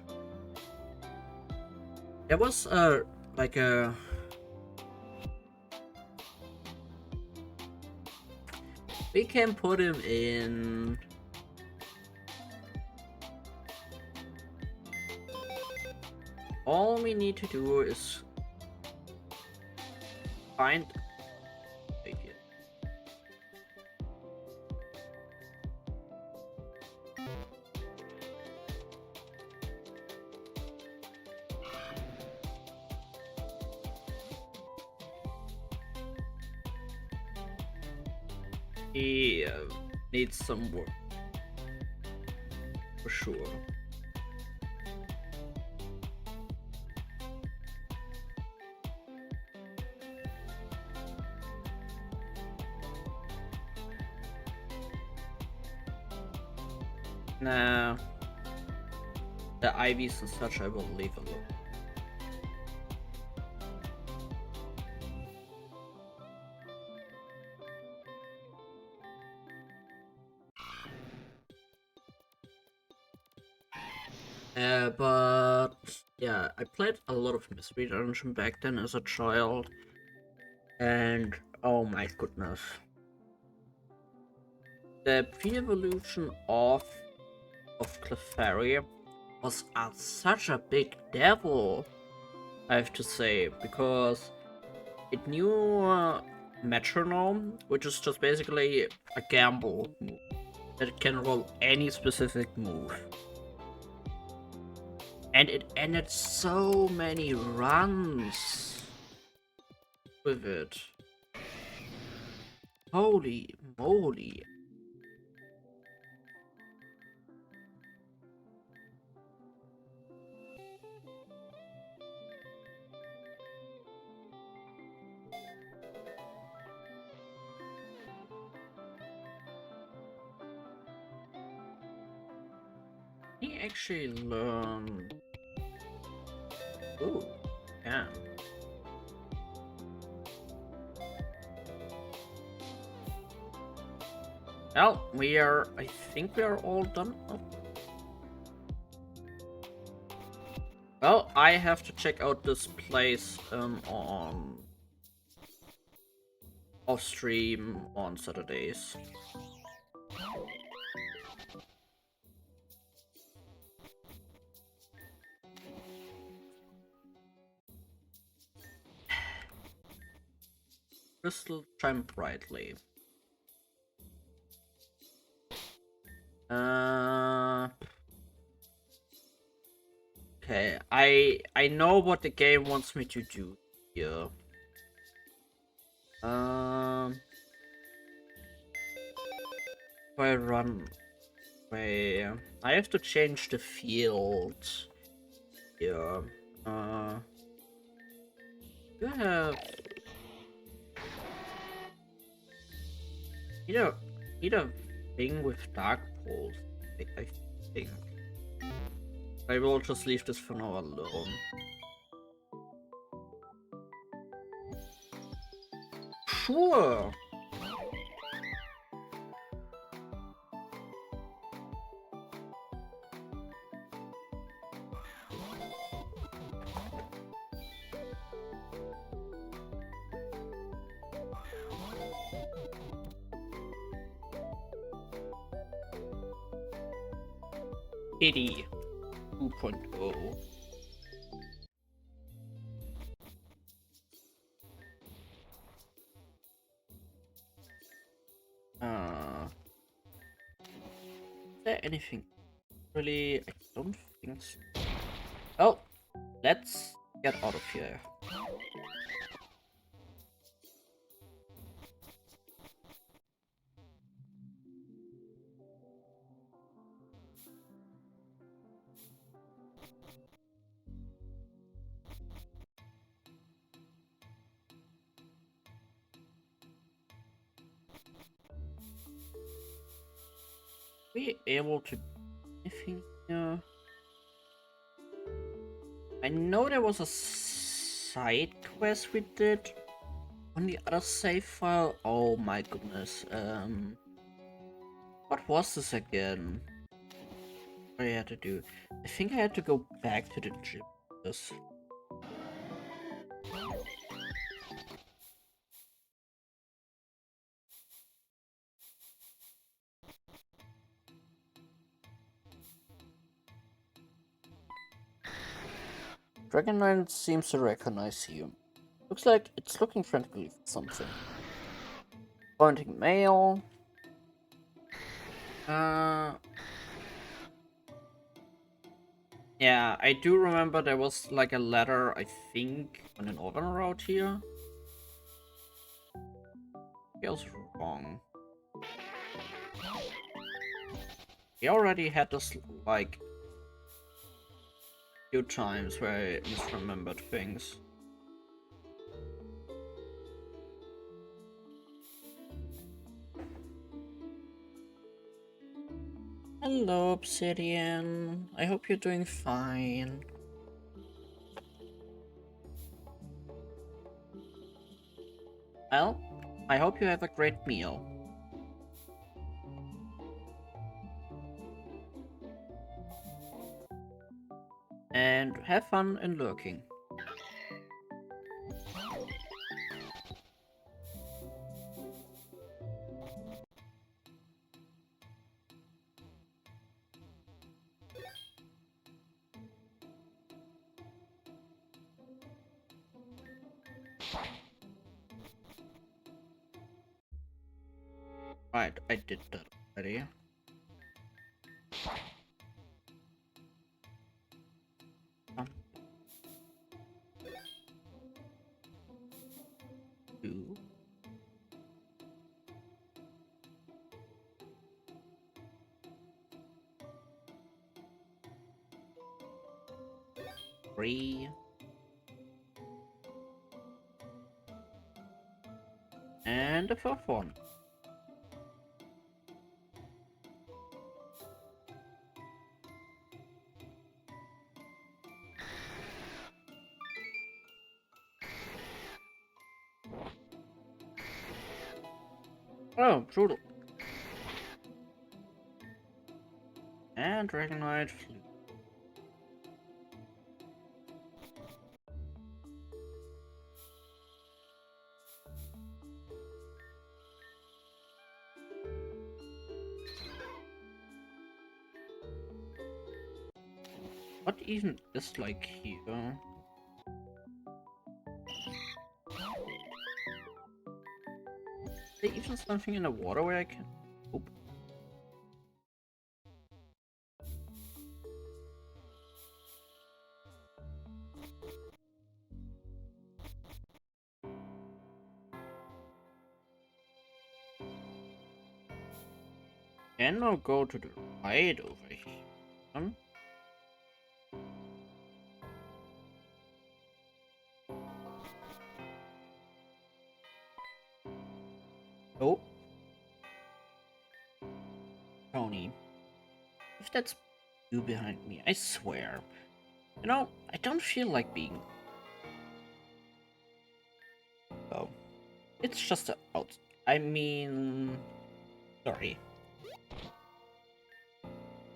There was like a we can put him in. All we need to do is find. Take it. He needs some work for sure. Nah, the IVs and such I will leave alone. But yeah, I played a lot of Mystery Dungeon back then as a child, and oh my goodness, the pre-evolution of Clefairy was such a big devil, I have to say, because it knew Metronome, which is just basically a gamble move that can roll any specific move. And it ended so many runs with it. Holy moly. He actually learned. Ooh, yeah. Well, I think we are all done. Oh. Well, I have to check out this place on off stream on Saturdays. Crystal shine brightly. Uh, okay. I know what the game wants me to do here. Um, if I run away, I have to change the field here. Uh, you have either either thing with dark pulse. I think I will just leave this for now alone. Sure. Pity 2.0. Is there anything really? I don't think so. Oh, let's get out of here. We able to do anything here? I know there was a side quest we did on the other save file. Oh my goodness. What was this again? What I had to do? I think I had to go back to the gym. Yes. Dragonite seems to recognize you. Looks like it's looking frantically for something. Pointing mail. Uh, yeah, I do remember there was like a letter, I think, on an northern route here. Feels wrong. We already had this like few times where I misremembered things. Hello, Obsidian. I hope you're doing fine. Well, I hope you have a great meal. And have fun in lurking. Right, I did that already. Two. 3. And the fourth one. Oh, brutal. And Dragonite flew. What even is like here? Is there even something in the water where I can... Oop. And I'll go to the right over here. Oh, Tony. If that's you behind me, I swear. You know, I don't feel like being. Oh, it's just a out. I mean, sorry.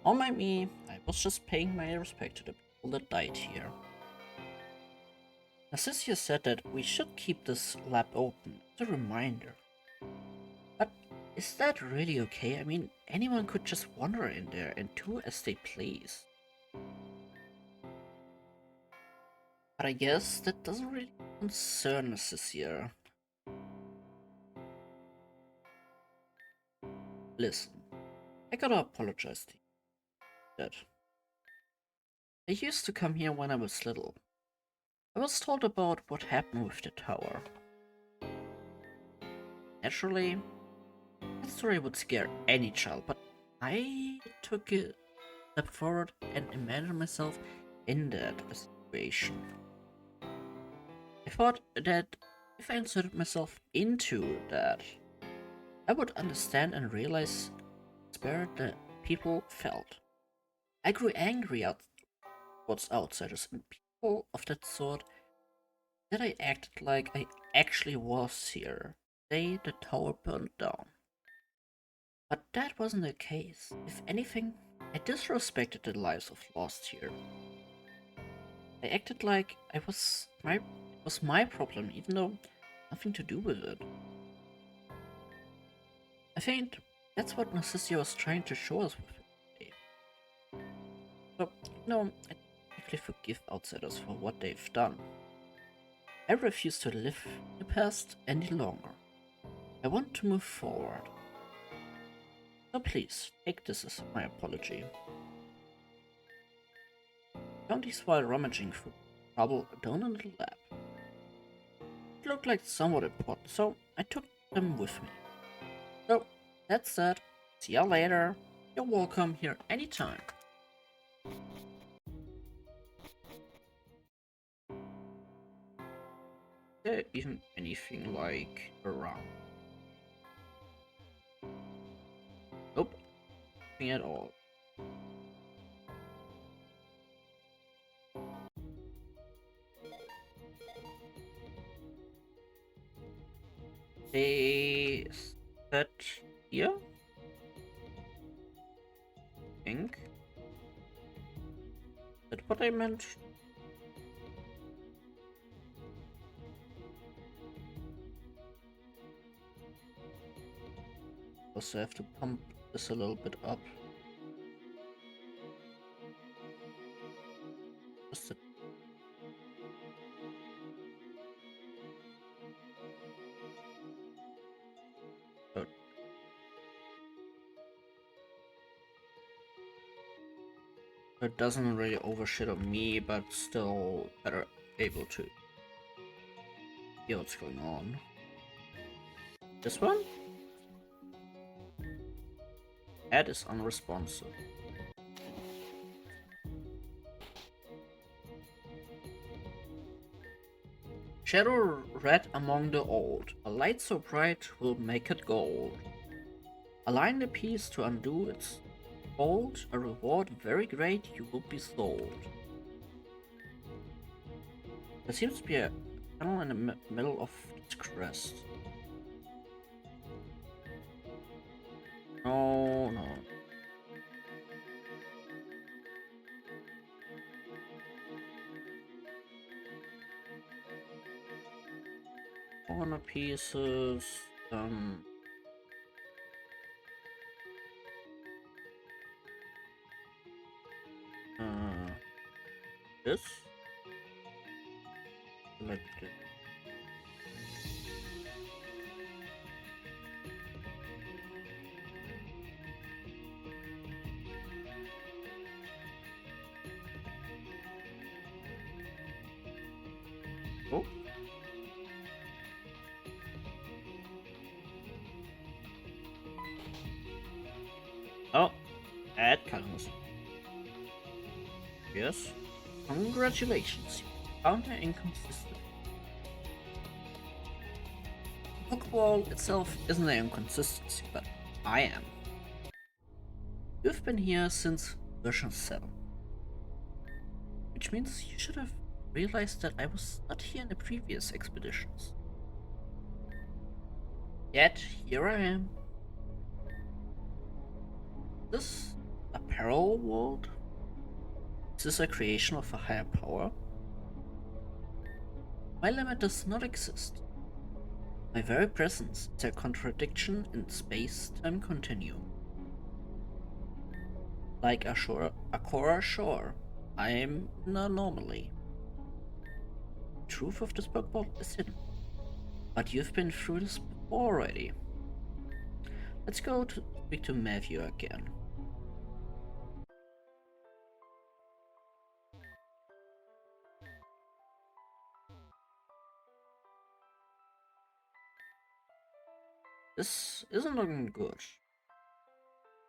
Don't mind me. I was just paying my respect to the people that died here. Narcissia said that we should keep this lab open as a reminder. But is that really okay? I mean, anyone could just wander in there and do as they please. But I guess that doesn't really concern us this year. Listen, I gotta apologize to you. That I used to come here when I was little. I was told about what happened with the tower. Naturally, that story would scare any child, but I took a step forward and imagined myself in that situation. I thought that if I inserted myself into that, I would understand and realize the spirit that people felt. I grew angry at towards outsiders and people of that sort that I acted like I actually was here the day the tower burned down. But that wasn't the case. If anything, I disrespected the lives of lost here. I acted like it was my problem, even though nothing to do with it. I think that's what Narcissia was trying to show us with it today. So, I deeply forgive outsiders for what they've done. I refuse to live in the past any longer. I want to move forward. So please, take this as my apology. Found these while rummaging through trouble down in the lab. It looked like somewhat important, so I took them with me. So, that's that. See ya later. You're welcome here anytime. Is there even anything like around? Nope, nothing at all. They set here? I think. Is that what I meant? Also have to pump this a little bit up. Just a oh. It doesn't really overshit on me, but still better able to see what's going on. This one? Head is unresponsive. Shadow red among the old. A light so bright will make it gold. Align the piece to undo its fold. A reward very great, you will be sold. There seems to be a tunnel in the middle of its crest. No, no. Corner pieces, this, like this. Oh. Oh, that counts. Yes. Congratulations. You found an inconsistency. The Pokeball itself isn't an inconsistency, but I am. You've been here since version 7. Which means you should have realized that I was not here in the previous expeditions. Yet, here I am. This a parallel world? Is this a creation of a higher power? My limit does not exist. My very presence is a contradiction in space-time continuum. Like a core shore, I am an anomaly. The truth of this Pokeball is hidden. But you've been through this before already. Let's go to speak to Matthew again. This isn't looking good.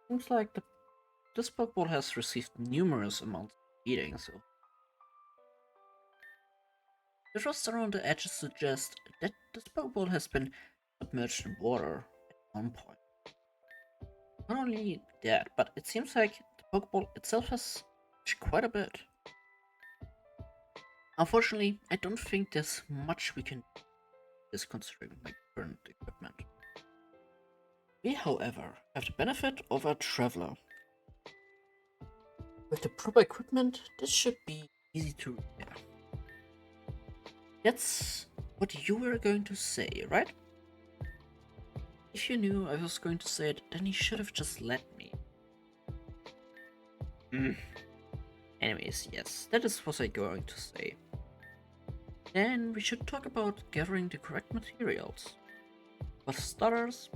Seems like this Pokeball has received numerous amounts of heating, so the rust around the edges suggests that this Pokeball has been submerged in water at one point. Not only that, but it seems like the Pokeball itself has changed quite a bit. Unfortunately, I don't think there's much we can do this considering my current equipment. We, however, have the benefit of a traveler. With the proper equipment, this should be easy to repair. That's what you were going to say, right? If you knew I was going to say it, then you should have just let me. Anyways, yes, that is what I'm going to say. Then we should talk about gathering the correct materials. For starters,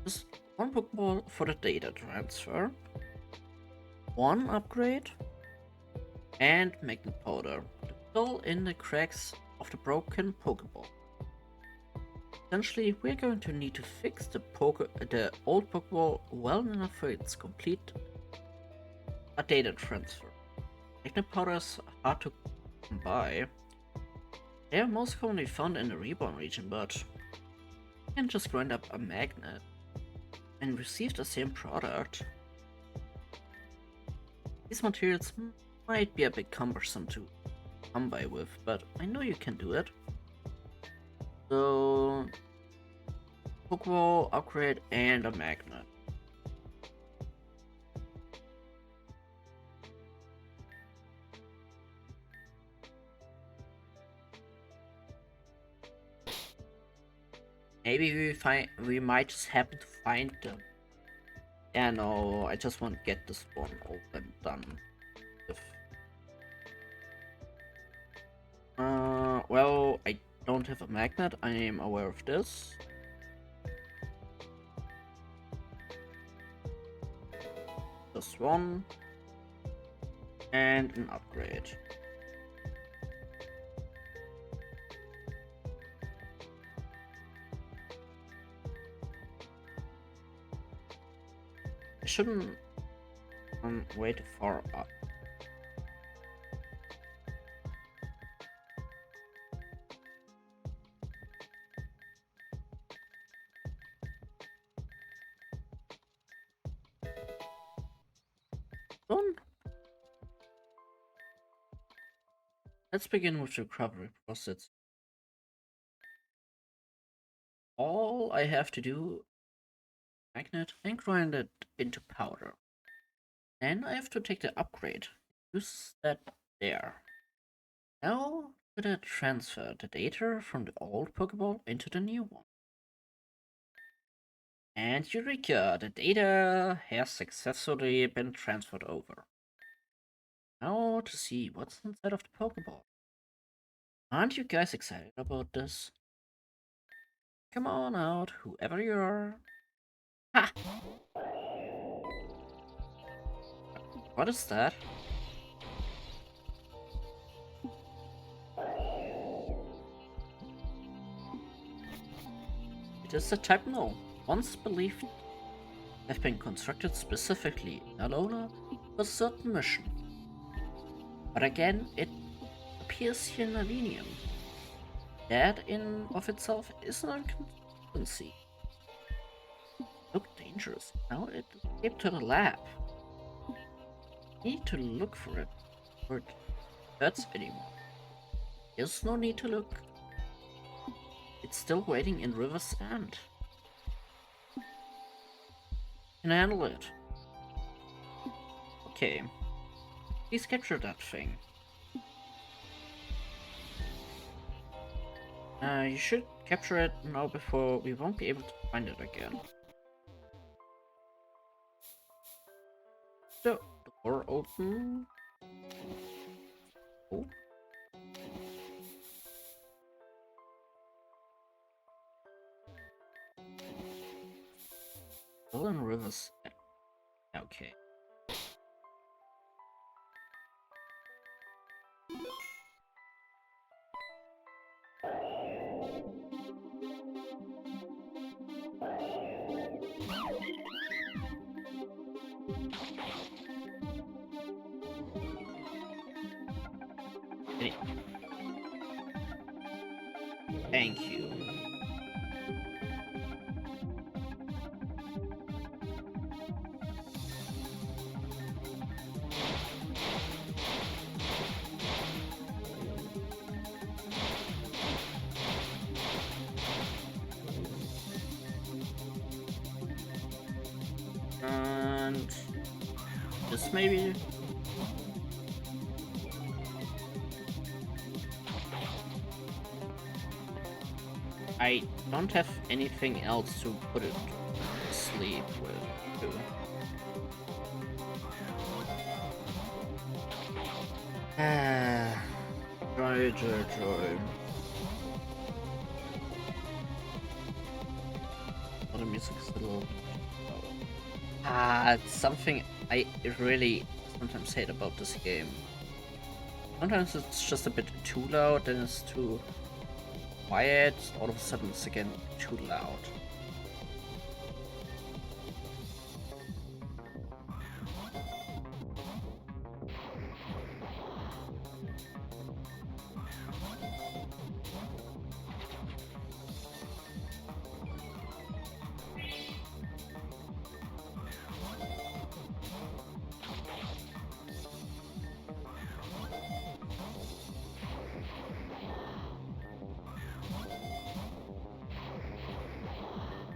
just one Pokeball for the data transfer, one upgrade, and magnet powder to fill in the cracks of the broken Pokeball. Essentially, we're going to need to fix the old Pokeball well enough for its complete data transfer. Magnet powders are hard to come by. They are most commonly found in the Reborn region, but you can just grind up a magnet and receive the same product. These materials might be a bit cumbersome to come by with, but I know you can do it. So, Pokeball, upgrade, and a magnet. Maybe we might just happen to find them. Yeah, no, I just want to get this one over and done with. Well, I don't have a magnet, I am aware of this. Just one. And an upgrade. I shouldn't way too far up. Done. Let's begin with the recovery process. All I have to do magnet and grind it into powder. Then I have to take the upgrade. Use that there. Now I'm gonna transfer the data from the old Pokeball into the new one. And Eureka! The data has successfully been transferred over. Now to see what's inside of the Pokeball. Aren't you guys excited about this? Come on out, whoever you are. Ha! What is that? It is a type no. Once believed have been constructed specifically, not only for a certain mission. But again, it appears here nonlinear. That in of itself is an inconsistency. Looked dangerous. Now it escaped to the lab. Need to look for it. Or it hurts anymore. There's no need to look. It's still waiting in River's End. Can handle it. Okay. Please capture that thing. You should capture it now before we won't be able to find it again. So, door open. Oh. Golden Rivers. Okay. Thank you. And this maybe. I don't have anything else to put it to sleep with, too. Joy. Oh, the music is a little... it's something I really sometimes hate about this game. Sometimes it's just a bit too loud, then it's too quiet, all of a sudden it's again too loud.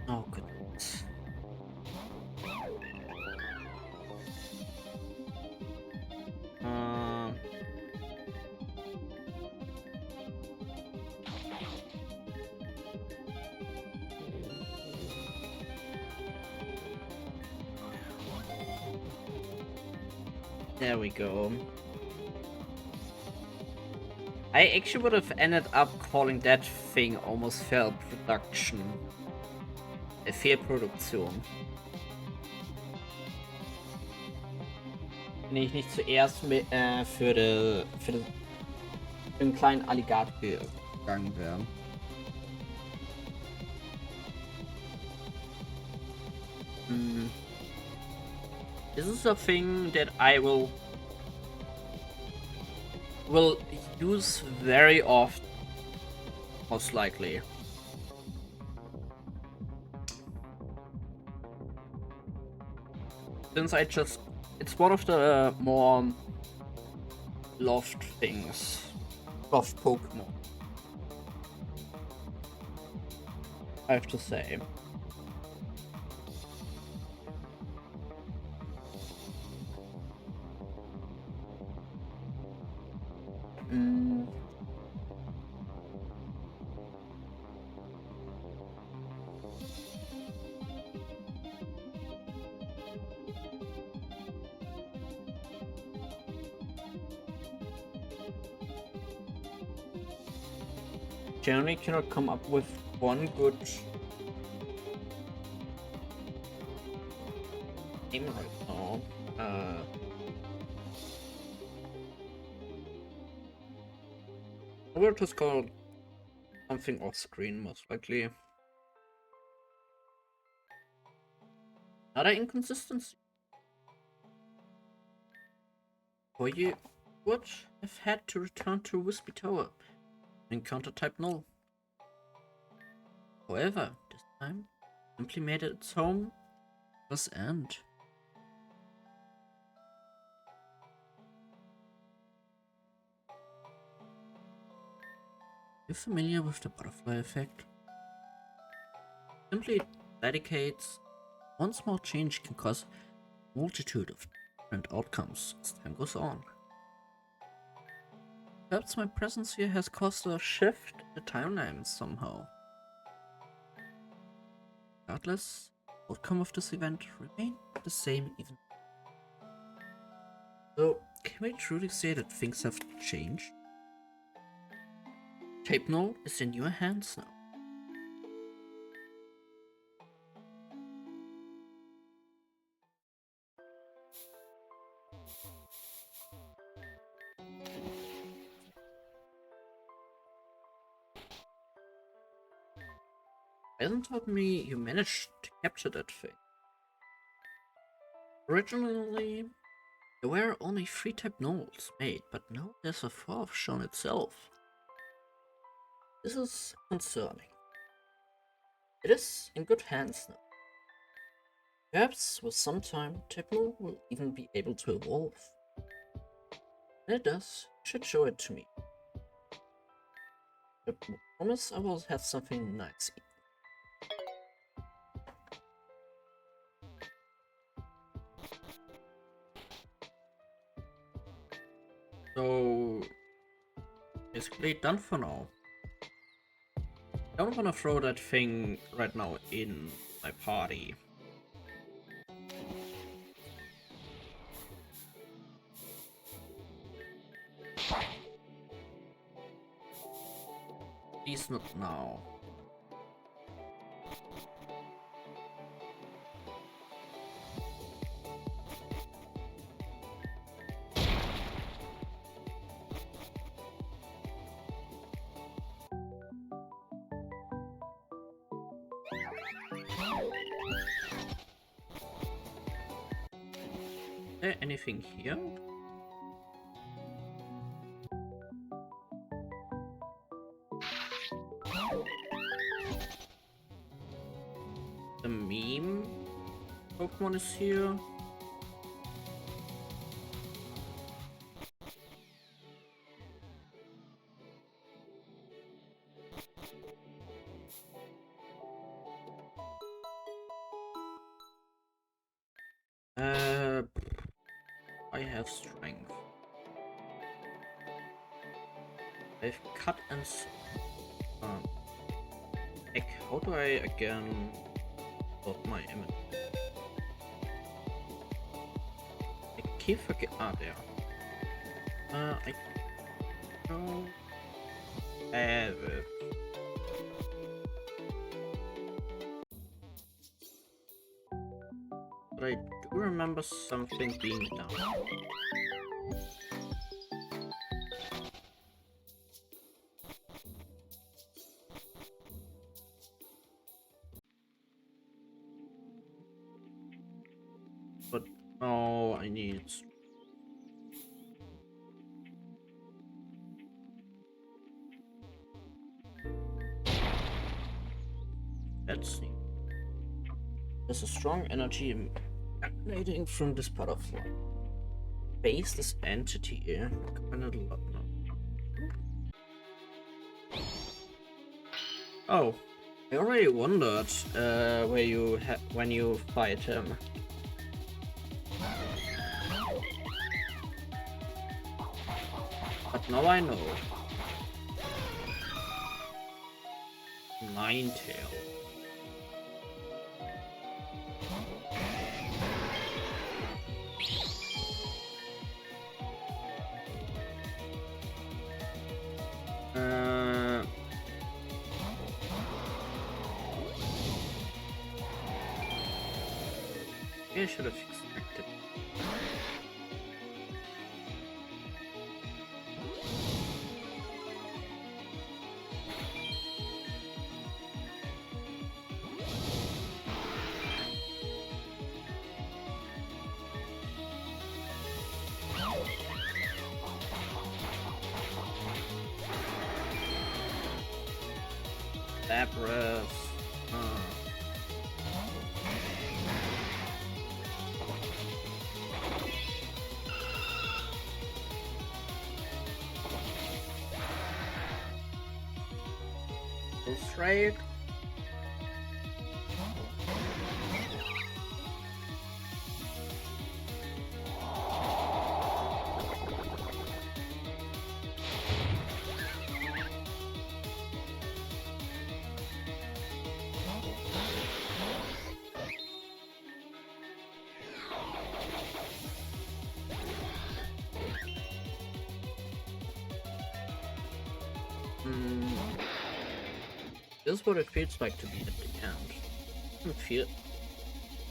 Oh, goodness. There we go. I actually would have ended up calling that thing almost failed production. Fehlproduktion. Wenn ich nicht zuerst für den kleinen Alligator gegangen wäre. This is a thing that I will use very often, most likely. Since it's one of the more loved things of Pokemon, I have to say. Generally cannot come up with one good name right now. I will just call something off screen, most likely. Another inconsistency. For you would have had to return to Wispy Tower and encounter type null. However, this time, simply made it its home was end. You're familiar with the butterfly effect? Simply dedicates one small change can cause a multitude of different outcomes as time goes on. Perhaps my presence here has caused a shift in the timeline somehow. Regardless, the outcome of this event remained the same even. So, can we truly say that things have changed? Tape Null is in your hands now. Hasn't told me you managed to capture that thing. Originally, there were only 3 type nulls made, but now there's a 4th shown itself. This is concerning. It is in good hands now. Perhaps with some time, type null will even be able to evolve. When it does, you should show it to me. I promise I will have something nice. So, basically done for now. I don't want to throw that thing right now in my party. Please not now. Is there anything here? The meme Pokemon is here. I have strength. I have cut and like, how do I again sort my image? I keep forgetting. Ah, there. I don't have it. But I do remember something being done. But oh, I need. Let's see. There's a strong energy emanating from this butterfly. Face this entity here. Kinda lot now. Oh, I already wondered when you fight him. But now I know. Ninetale. I should have expected. Lapras. Go straight. This is what it feels like to be at the end. I can feel,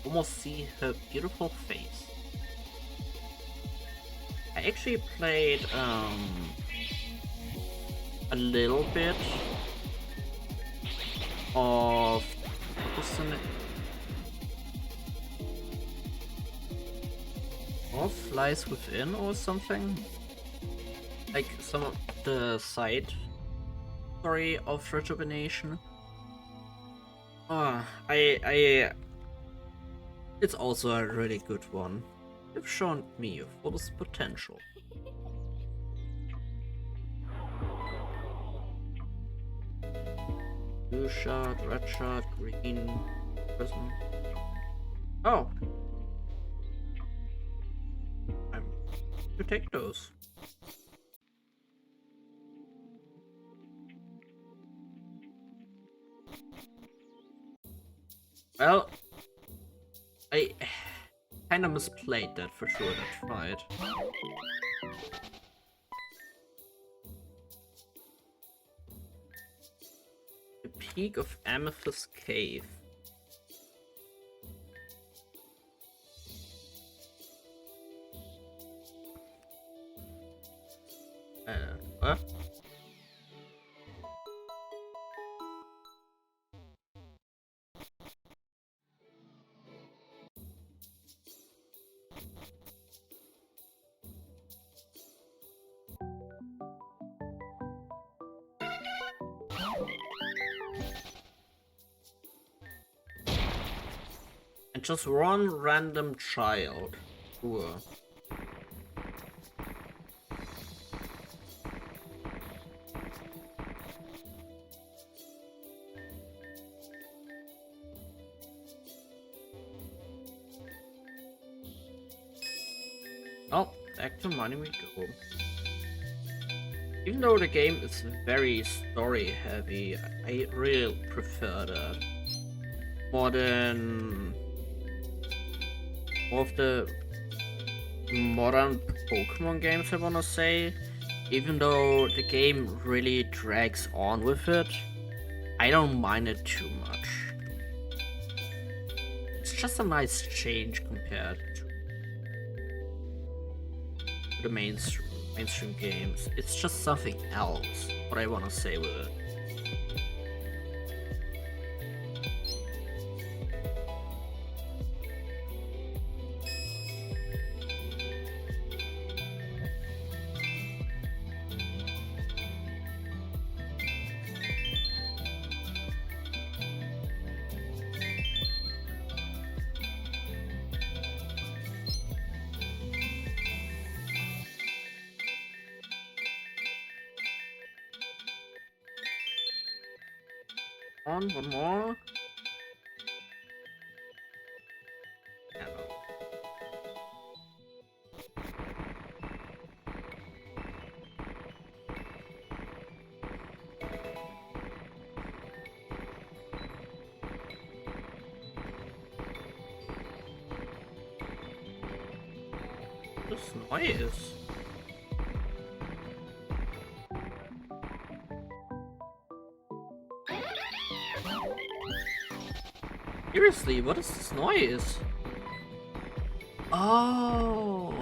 almost see her beautiful face. I actually played a little bit of what's the name? Of Lies Within or something, like some of the side story of Rejuvenation. It's also a really good one. You've shown me full potential. Blue shot, red shot, green prism. Oh, I'm to take those. Well, I kinda misplayed that for sure, that's right. The peak of Amethyst Cave. What? And just one random child. Sure. Oh, back to money we go. Even though the game is very story heavy, I really prefer that. More than more of the modern Pokemon games, I wanna say. Even though the game really drags on with it, I don't mind it too much. It's just a nice change compared to the mainstream games. It's just something else, what I wanna say with it. One more. Yeah, no. This noise. Seriously, what is this noise? Oh.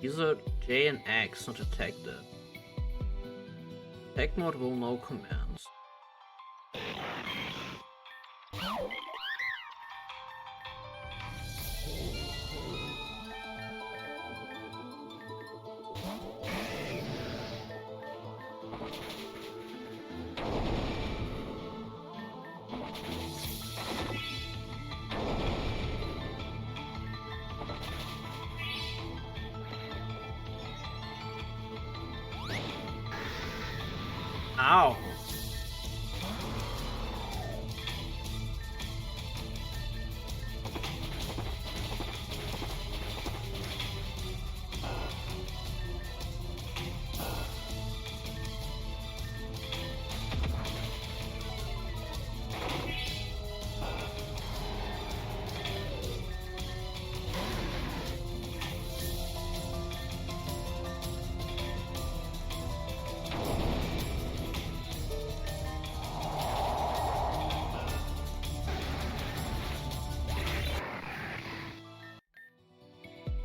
These are J and X, not detected. Attack mode will no commands.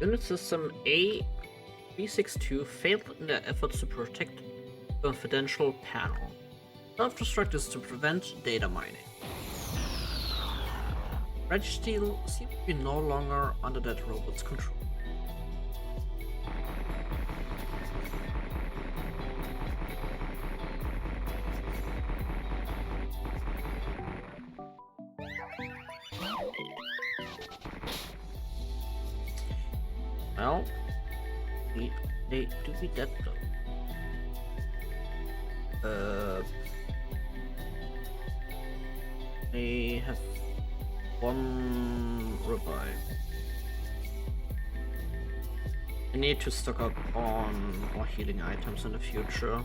Unit System A362 failed in their efforts to protect the confidential panel. Self-destruct is to prevent data mining. Registeel seems to be no longer under that robot's control. Well, they do be dead though. They have one revive. I need to stock up on more healing items in the future.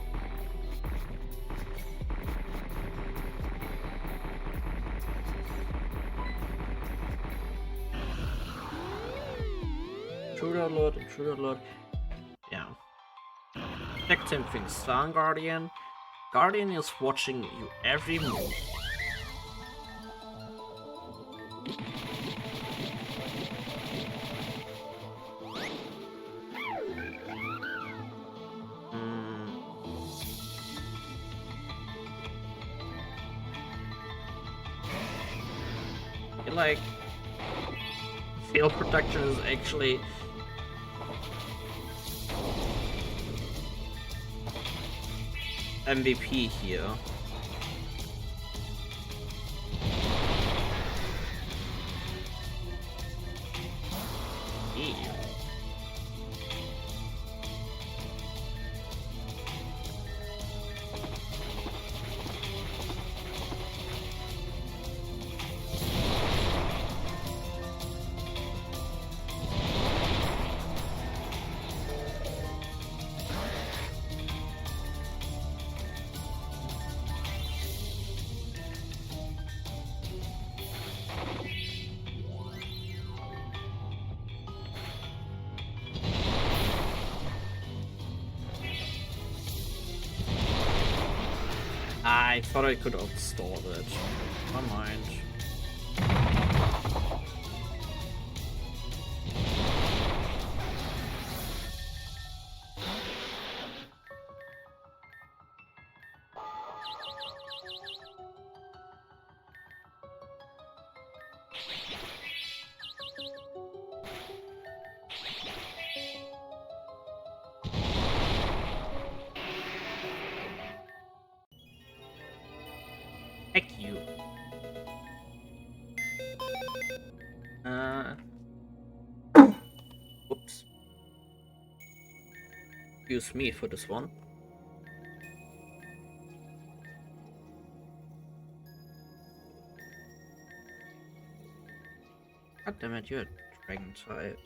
Intruder alert. Yeah. Detecting things. Sun Guardian. Guardian is watching you every move. Like, field protection is actually MVP here. Ew. I thought I could have stalled it. Never mind. Heck you. Whoops. Excuse me for this one. God damn it, you're a dragon type.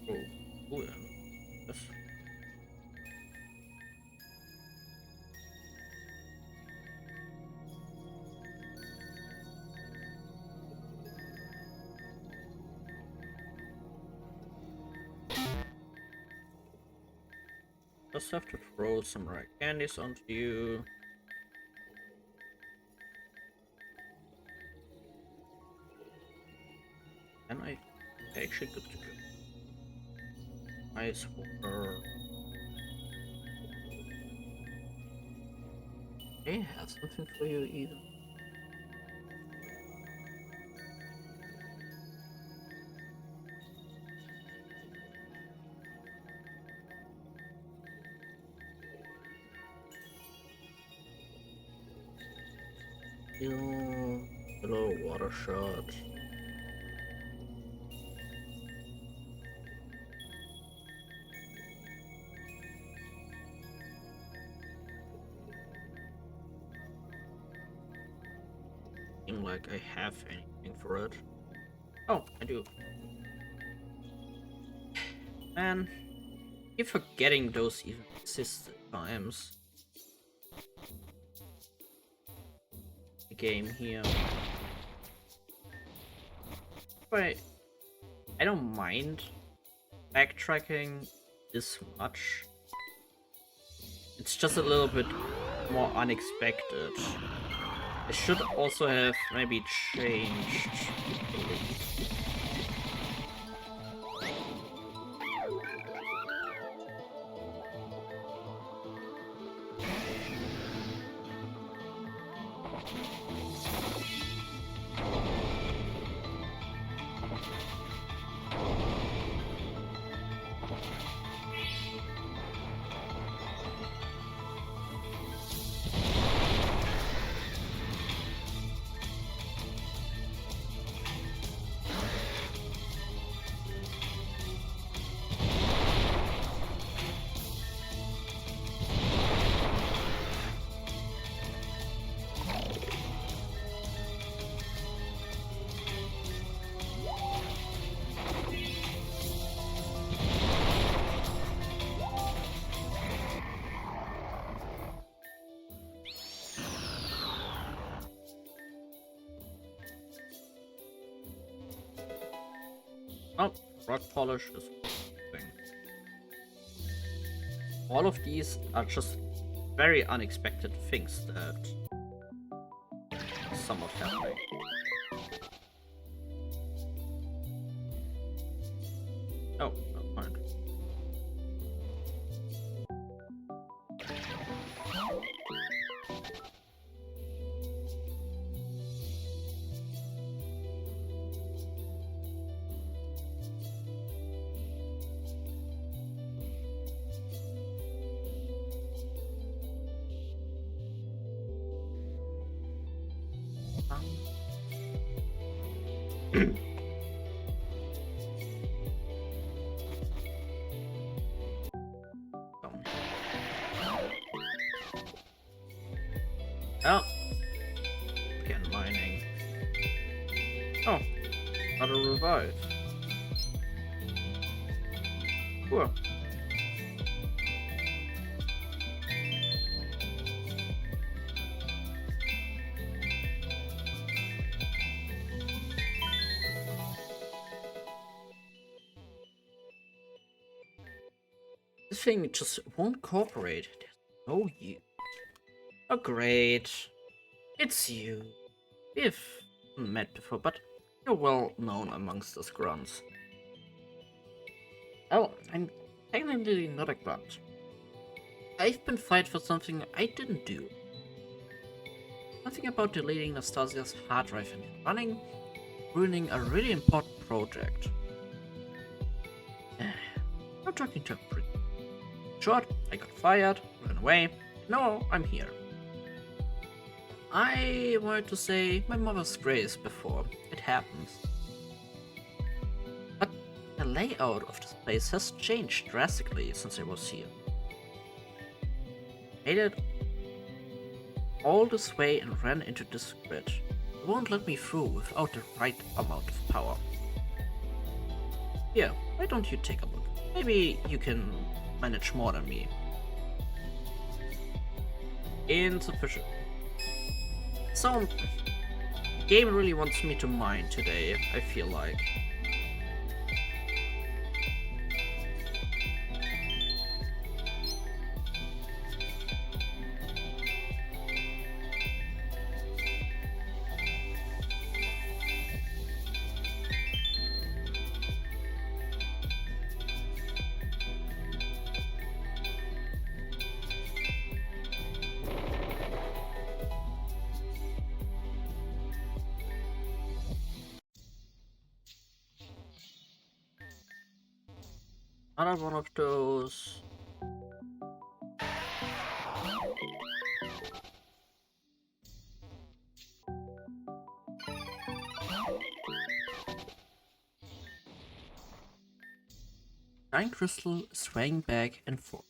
Oh, yeah. Yes. Just have to throw some rare candies onto you. And I actually good to go. Ice water. They have something for you either. Hello, water shot. Seem like I have anything for it. Oh, I do. Man, keep forgetting those even exist at times. The game here. But I don't mind backtracking this much. It's just a little bit more unexpected. I should also have maybe changed the lead. Oh, rock polish is thing. All of these are just very unexpected things that are somewhat happening. Oh, no, mind. Oh, again mining. Oh, another revive. Cool. This thing just won't cooperate. There's no use. Oh, great. It's you. We've met before, but you're well known amongst us grunts. Oh, I'm technically not a grunt. I've been fired for something I didn't do. Nothing about deleting Nastasia's hard drive and running, ruining a really important project. I'm talking to a prick. Short, I got fired, ran away. No, I'm here. I wanted to say my mother's grace before it happens. But the layout of this place has changed drastically since I was here. Made it all this way and ran into this grid. It won't let me through without the right amount of power. Here, why don't you take a look? Maybe you can manage more than me. Insufficient. So, the game really wants me to mine today, I feel like. Another one of those. Giant crystal swaying back and forth.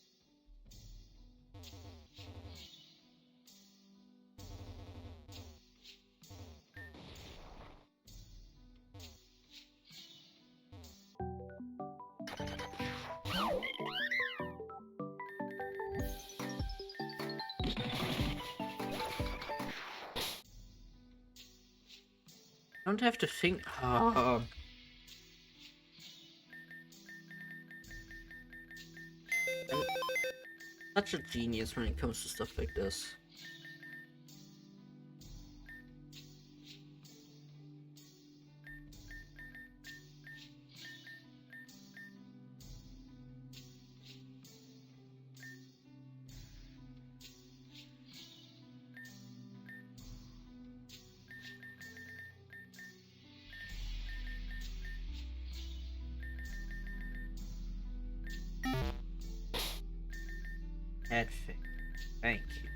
Don't have to think. I'm such a genius when it comes to stuff like this. head thing. Thank you.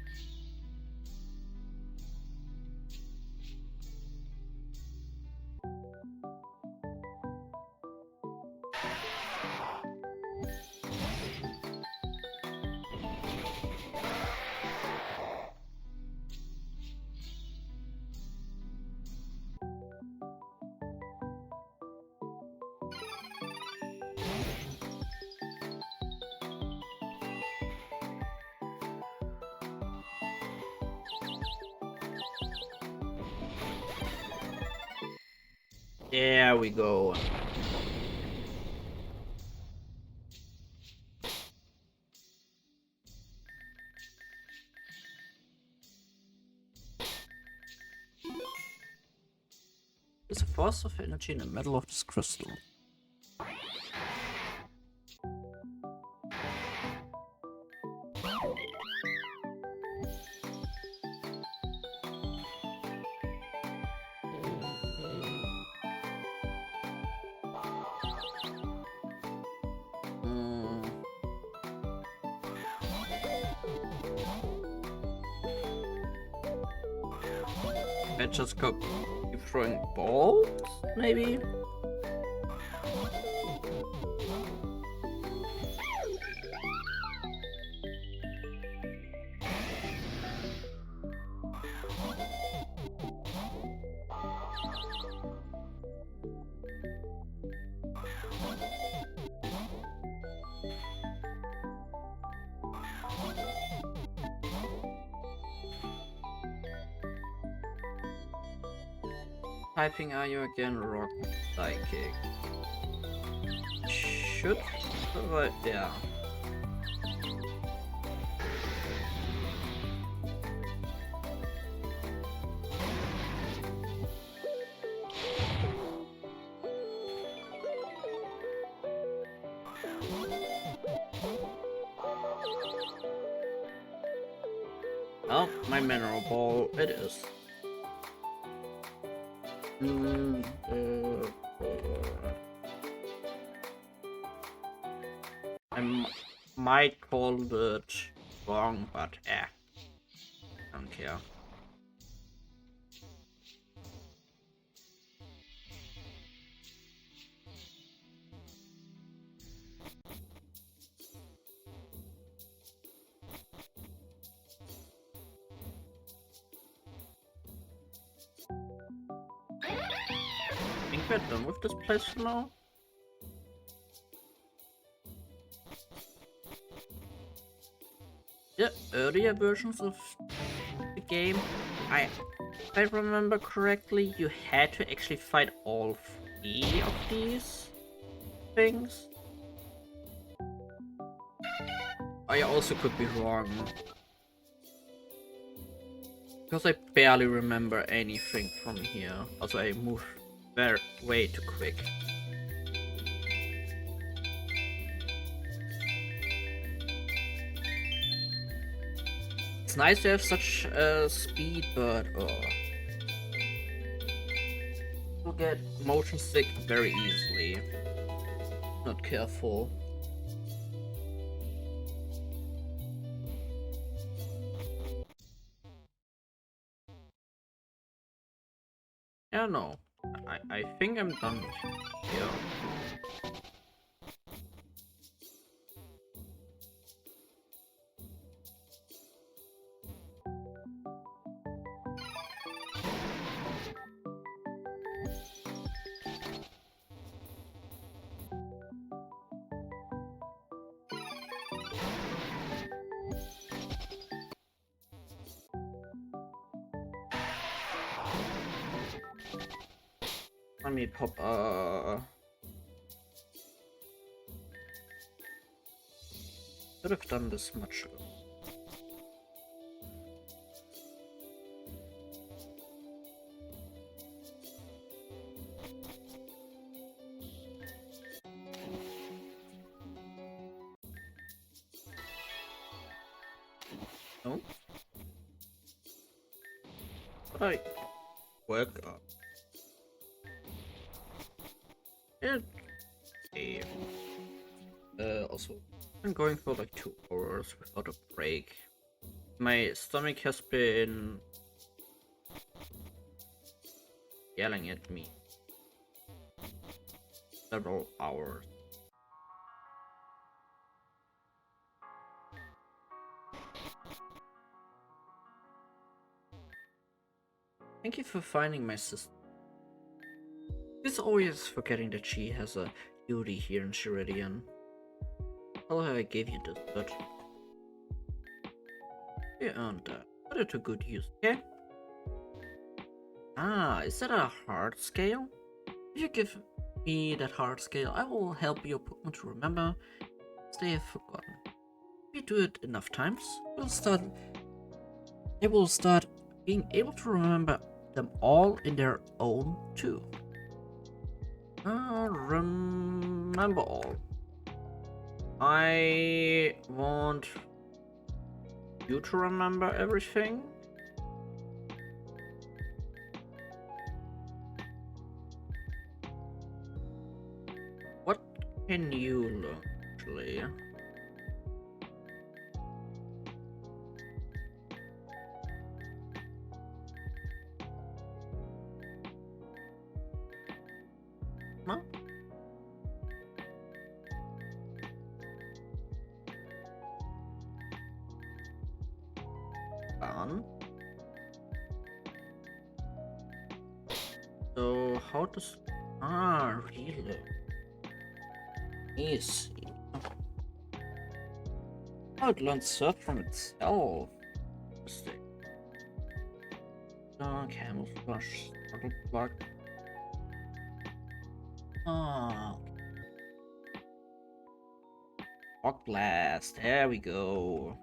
There we go. There's a force of energy in the middle of this crystal. I just keep throwing balls, maybe? Typing are you again? Rock psychic. Should yeah. Oh, my mineral ball, it is. I might call it wrong, but I don't care. I think we're done with this place for now. Yeah, earlier versions of the game, if I remember correctly, you had to actually fight all 3 of these things. I also could be wrong. Because I barely remember anything from here. Also, I moved way too quick. It's nice to have such speed, but you'll get motion sick very easily. Not careful. Yeah, no. I think I'm done here. Let me pop could have done this much. No? But I work up. Yeah. Okay. Also I'm going for like 2 hours without a break. My stomach has been yelling at me several hours. Thank you for finding my sister. She's always forgetting that she has a duty here in Sheridian. Tell her I gave you this, but you earned that. Put it to good use, okay? Ah, is that a heart scale? If you give me that heart scale, I will help your Pokemon to remember as they have forgotten. If you do it enough times, they will start being able to remember them all in their own too. Remember all. I want you to remember everything. What can you learn, actually? Huh? Fun. So how does reload? Easy. Oh, it learns search from itself. Interesting. Camouflage, startle plug. Ah, Fog blast. There we go.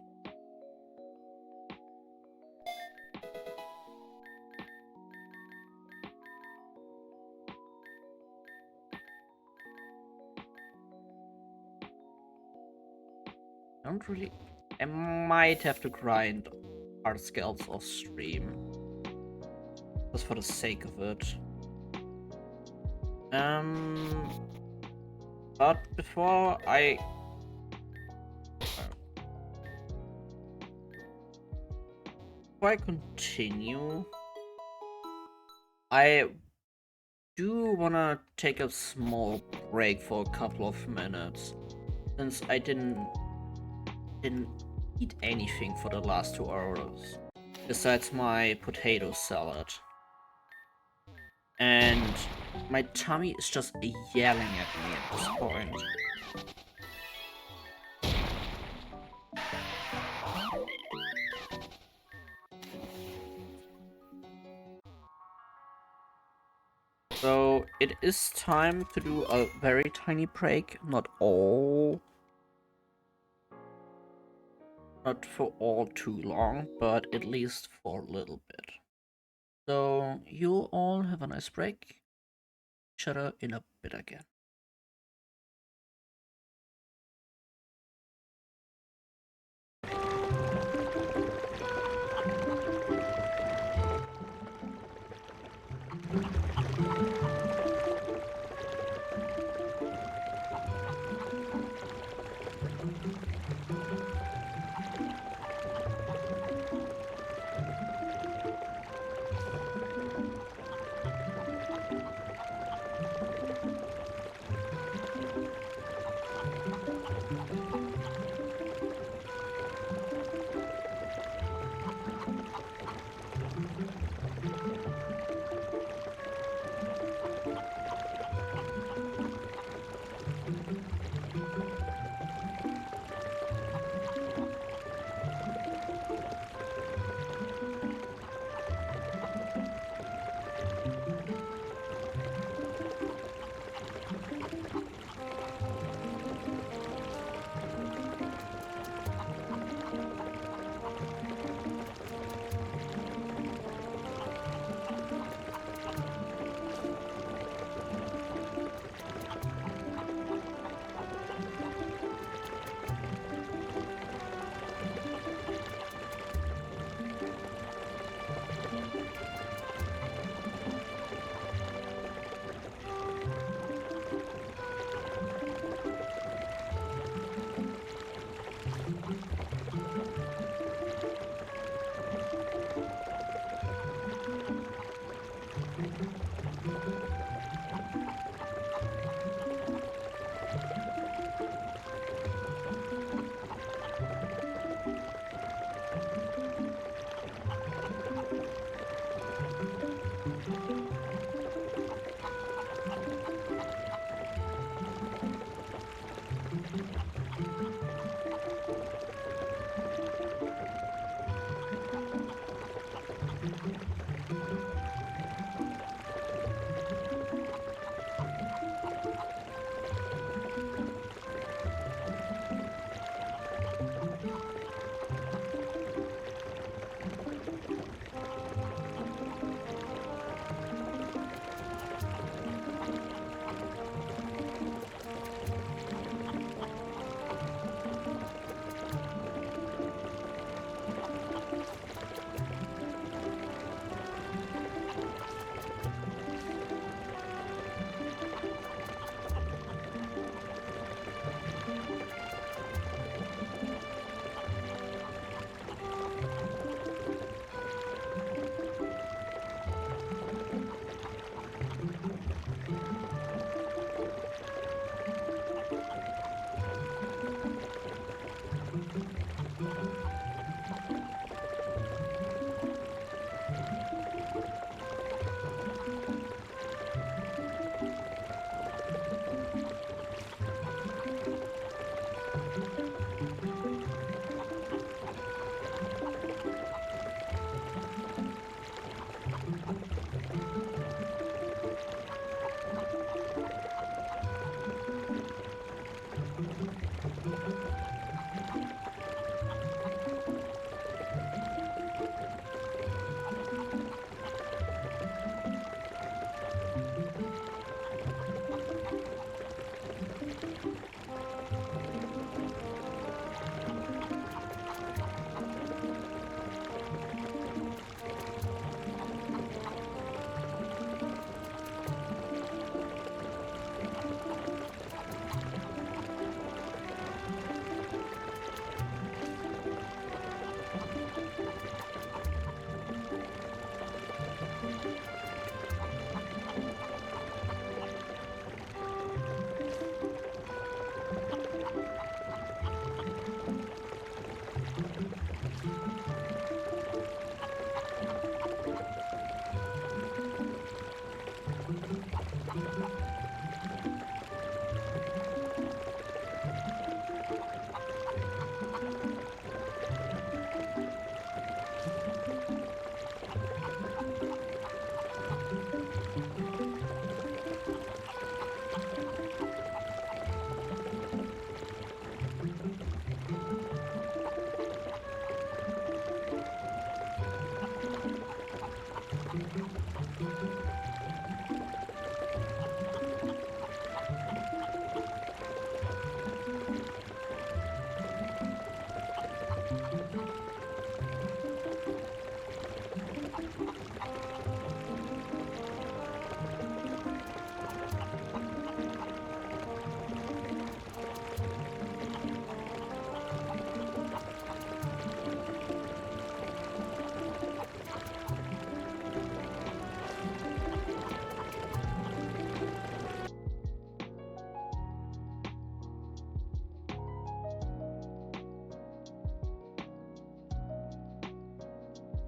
Don't really. I might have to grind hard scales off stream, just for the sake of it. But before I continue, I do wanna take a small break for a couple of minutes, since I didn't eat anything for the last 2 hours, besides my potato salad. And my tummy is just yelling at me at this point. So it is time to do a very tiny break, not for all too long, but at least for a little bit. So you all have a nice break. Shut up in a bit again.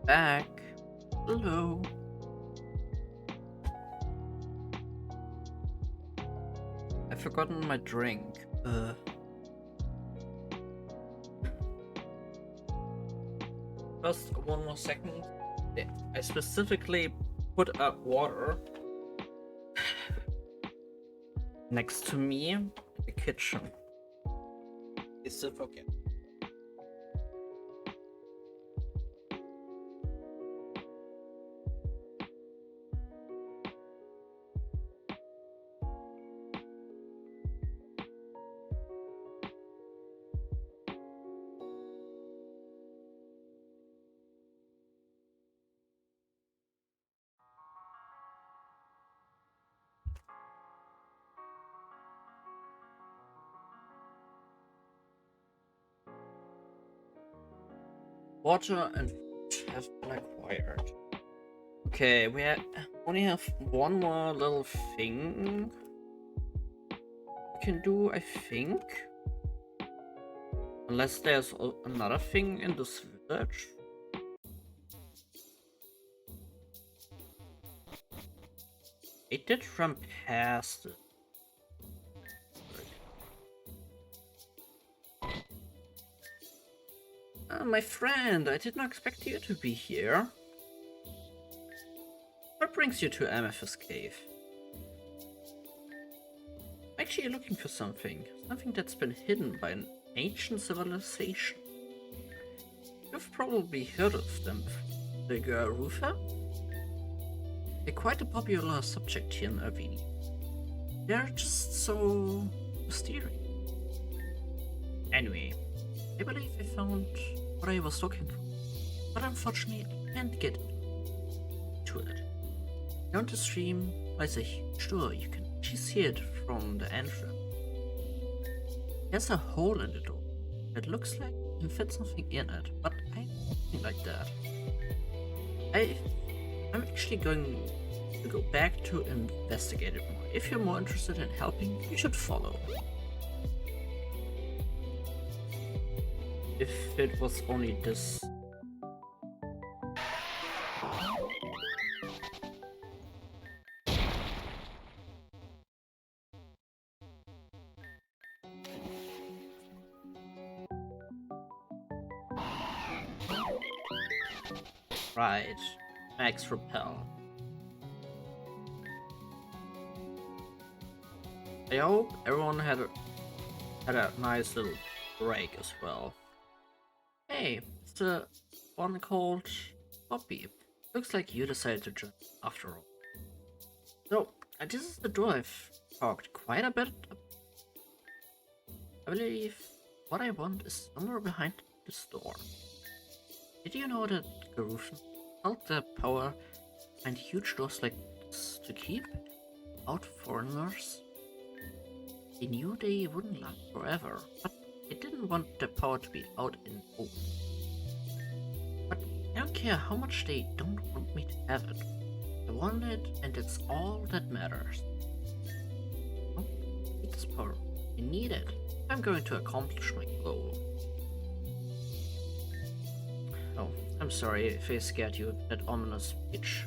Back. Hello. I've forgotten my drink. Just one more second. I specifically put up water next to me in the kitchen. Is it okay? Water and food have been acquired. Okay, only have one more little thing we can do, I think. Unless there's another thing in this village. It did run past it. My friend, I did not expect you to be here. What brings you to Amethyst Cave? I'm actually looking for something. Something that's been hidden by an ancient civilization. You've probably heard of them. The Garufa? They're quite a popular subject here in Irvine. They're just so mysterious. Anyway, I believe I found what I was looking for. but unfortunately I can't get to it. Down the stream lies a huge door. You can actually see it from the entrance. There's a hole in the door. It looks like you can fit something in it, but I don't think like that. I'm actually going to go back to investigate it more. If you're more interested in helping, you should follow. If it was only this. Right, max repel. I hope everyone had a nice little break as well. Hey, it's the one called Poppy. Looks like you decided to join after all. So, this is the door I've talked quite a bit. I believe what I want is somewhere behind this door. Did you know that Garufan held the power behind huge doors like this to keep out foreigners? They knew they wouldn't last forever, but they didn't want the power to be out in open. But I don't care how much they don't want me to have it. I want it, and it's all that matters. I don't need this power. I need it. I'm going to accomplish my goal. Oh, I'm sorry if I scared you with that ominous speech.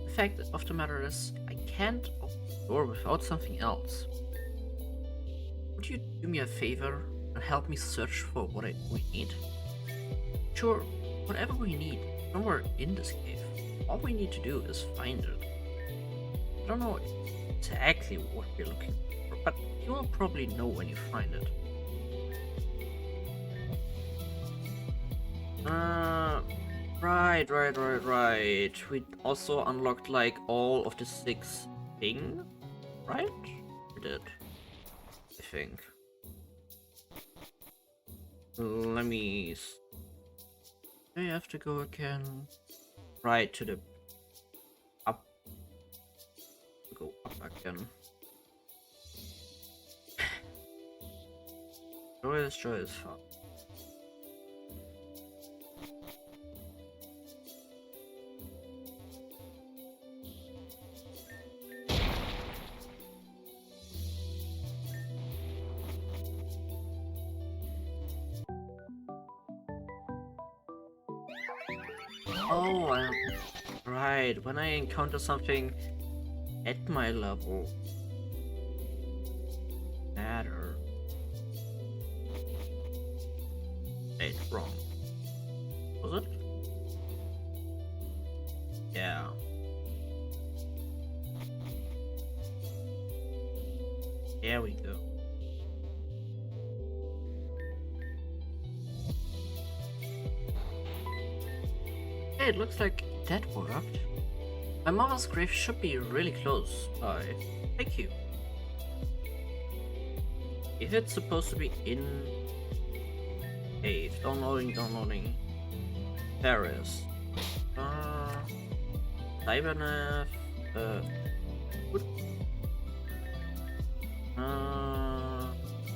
The fact of the matter is, I can't open the door without something else. Would you do me a favor and help me search for what we need? Sure, whatever we need, somewhere in this cave. All we need to do is find it. I don't know exactly what we're looking for, but you will probably know when you find it. Right. We also unlocked like all of the 6 things, right? We did, I think. Let me. I have to go again. Right to the up. Go up again. Joy is fun. Oh, right. When I encounter something at my level, matter. Wait, wrong. Was it? Yeah. There we go. Hey, it looks like that worked. My mother's grave should be really close by. Thank you. If it's supposed to be in cave, downloading. Paris. Cybernev. What?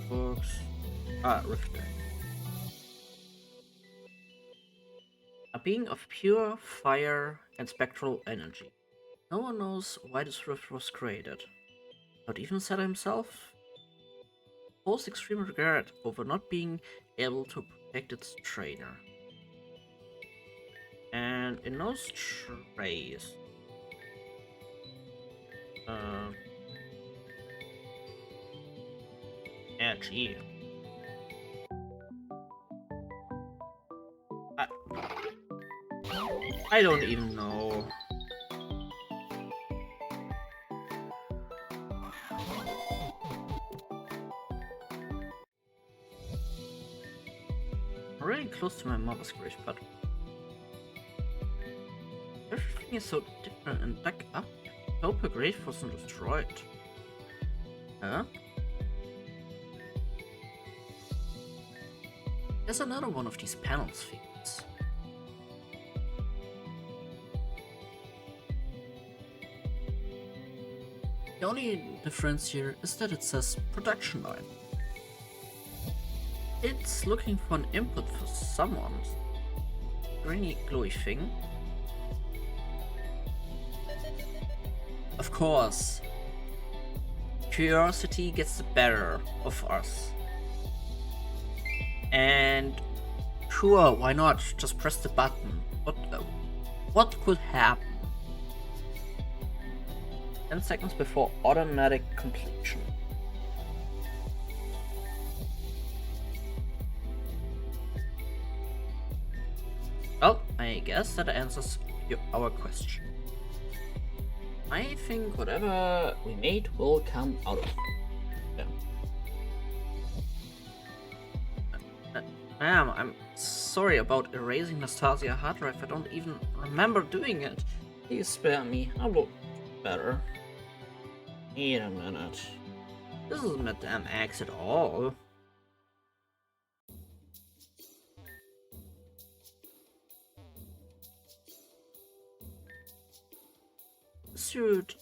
Books. Rift. A being of pure fire and spectral energy. No one knows why this rift was created. Not even Seta himself. Holds extreme regret over not being able to protect its trainer. And in those trays, yeah, gee. I don't even know. I'm really close to my mother's grave, but everything is so different and dug up. I hope her grave wasn't destroyed. Huh? There's another one of these panels things. The only difference here is that it says production line. It's looking for an input for someone. Greeny glowy thing. Of course, curiosity gets the better of us. And sure, why not? Just press the button. What could happen? 10 seconds before automatic completion. Well, I guess that answers our question. I think whatever we made will come out of it. Ma'am, I'm sorry about erasing Nastasia hard drive. I don't even remember doing it. Please spare me. I will do better. Wait a minute. This isn't Madame X at all. The suit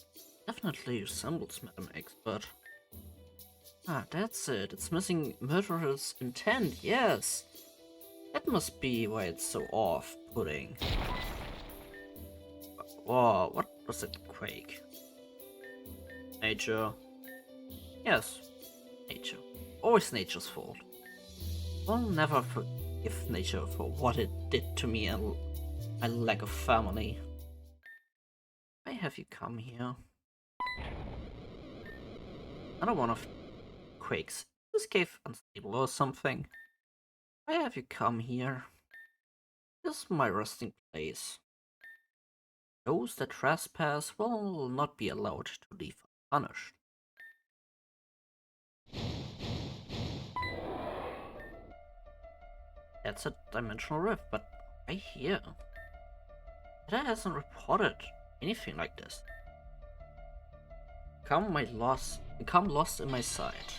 definitely resembles Madame X, but... Ah, that's it. It's missing murderous intent, yes. That must be why it's so off-putting. Whoa, what was that quake? Nature. Yes, nature. Always nature's fault. I'll never forgive nature for what it did to me and my lack of family. Why have you come here? Another one of quakes. This cave unstable or something. Why have you come here? This is my resting place. Those that trespass will not be allowed to leave unpunished. That's a dimensional rift, but right here. That hasn't reported anything like this. Become lost in my sight.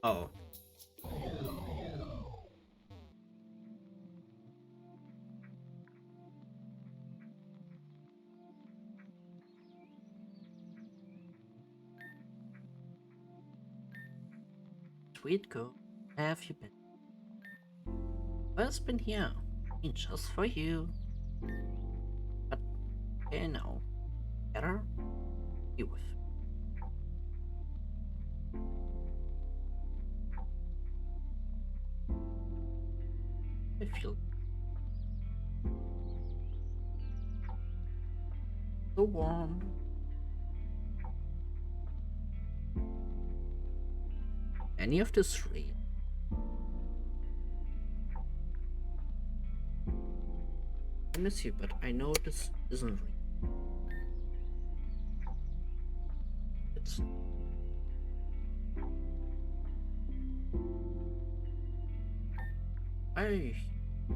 Oh. Sweet girl, where have you been? Where's been here? Just for you. But okay now. Better be with me. I feel so warm. Any of this real? I miss you, but I know this isn't real. It's...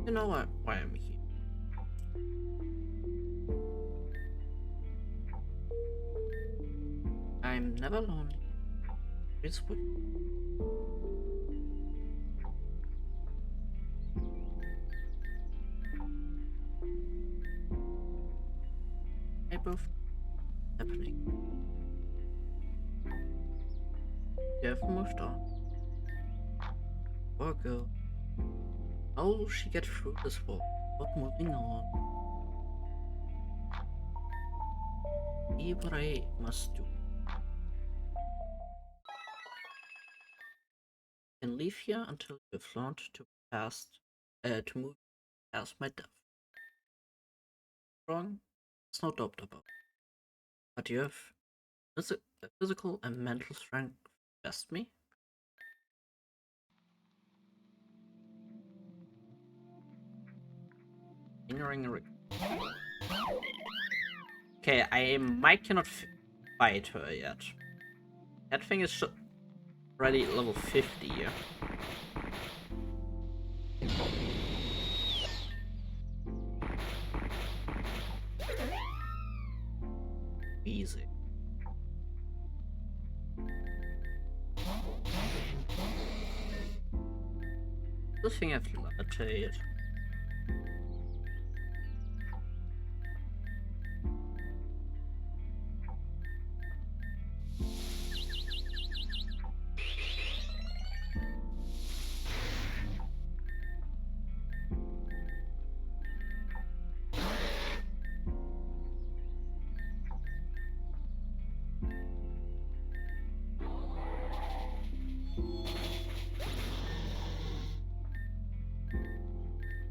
You know why I'm here. I'm never lonely. It's with I both happening. You have moved on. Poor girl. How will she get through this war without moving on? See what I must do. I can leave here until you have learned to move past my death. Wrong? It's no doubt about it. But you have physical and mental strength to best me? Okay, I might cannot fight her yet. That thing is already level 50. Easy. This thing has levitate.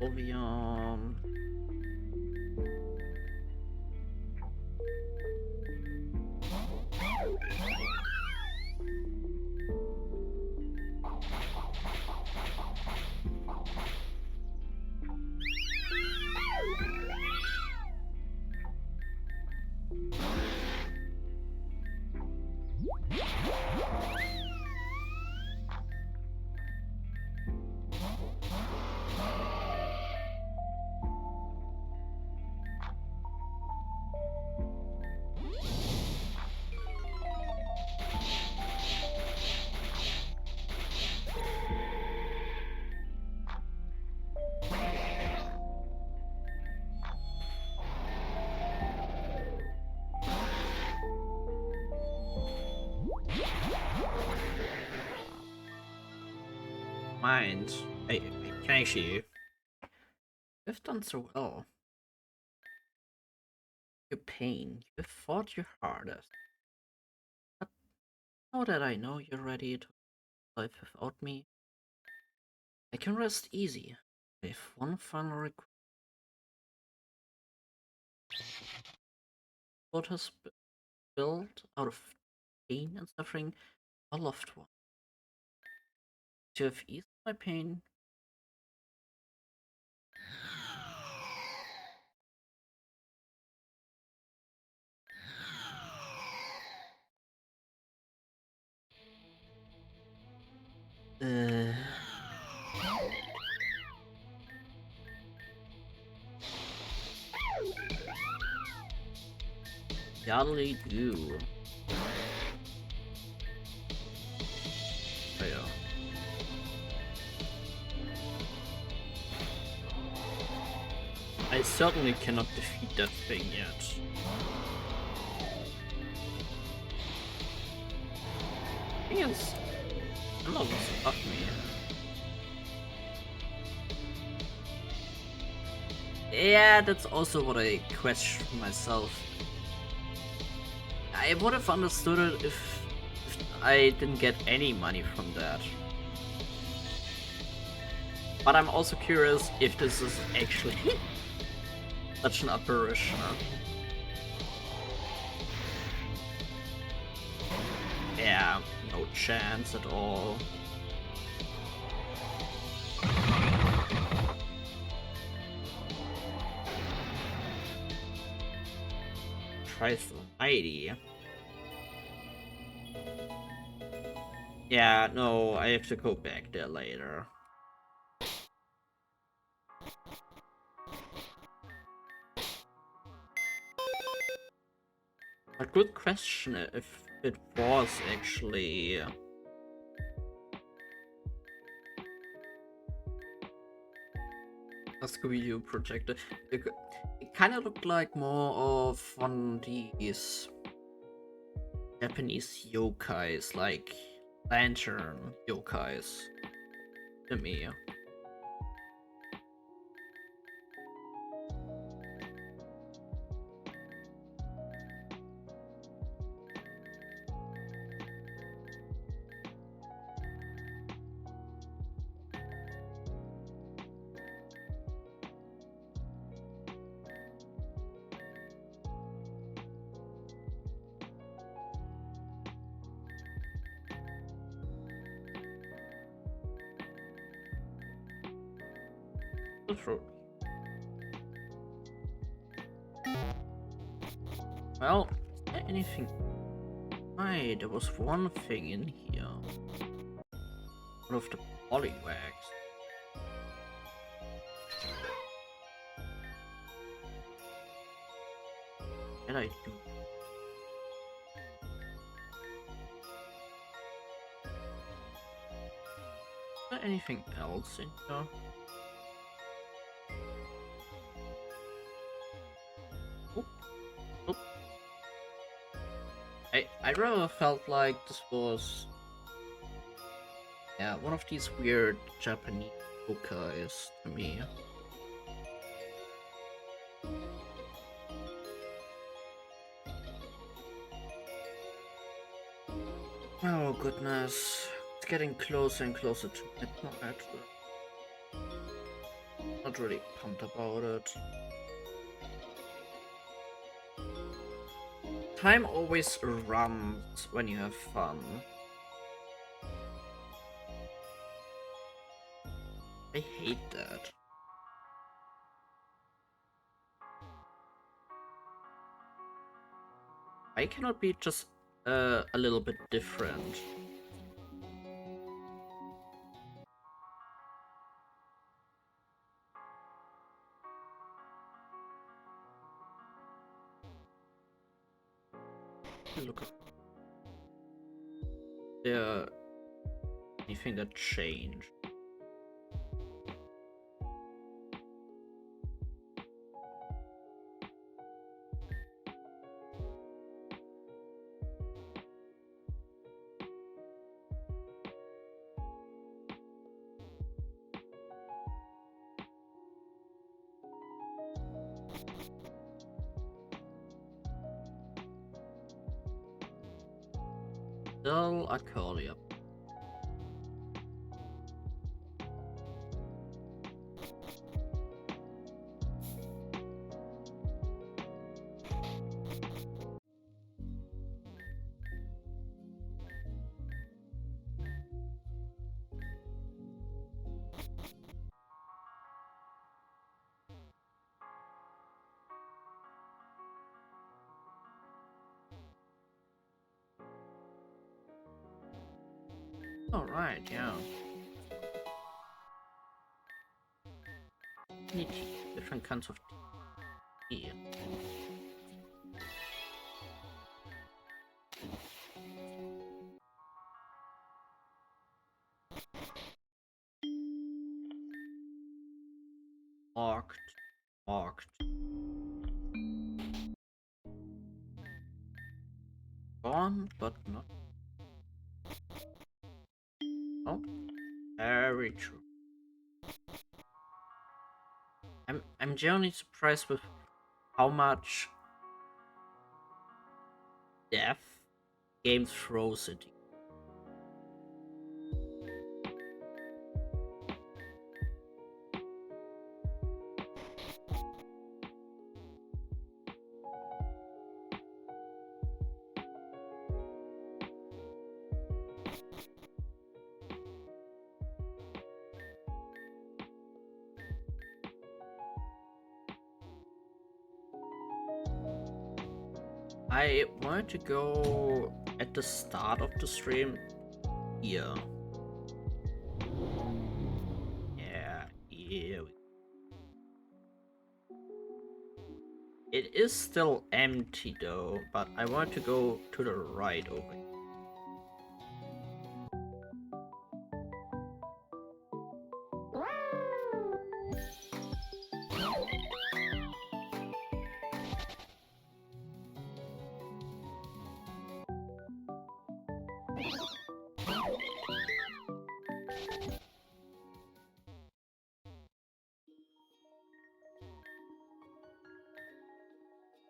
Sylveon. Mind. Can I see? You've done so well. Your pain. You fought your hardest. But now that I know you're ready to live without me, I can rest easy. I have one final request. What has built out of pain and suffering a loved one. To have eased my pain. Uh, Godly do. Oh, yeah. I certainly cannot defeat that thing yet. Thing is, I'm almost above me. Yeah, that's also what I question myself. I would have understood it if I didn't get any money from that. But I'm also curious if this is actually such an apparition. Yeah, no chance at all. Thrice Almighty. Yeah, no, I have to go back there later. A good question if it was actually a Scooby-Doo projector. It kind of looked like more of one of these Japanese yokais, like lantern yokais, to me. True. Well, is there anything? Right, there was one thing in here. One of the polywags. What did I do? Is there anything else in here? Oop, oop. I rather felt like this was, yeah, one of these weird Japanese yokais to me. Oh goodness, it's getting closer and closer to midnight. Not really pumped about it. Time always runs when you have fun. I hate that. I cannot be just a little bit different. Look at there. Anything that changed? Still a Corlia. Alright, yeah. Need different kinds of tea. Marked. Gone, but not. Oh, very true. I'm genuinely surprised with how much death game throws at you. I wanted to go at the start of the stream here. Yeah, here. It is still empty though, but I want to go to the right over here.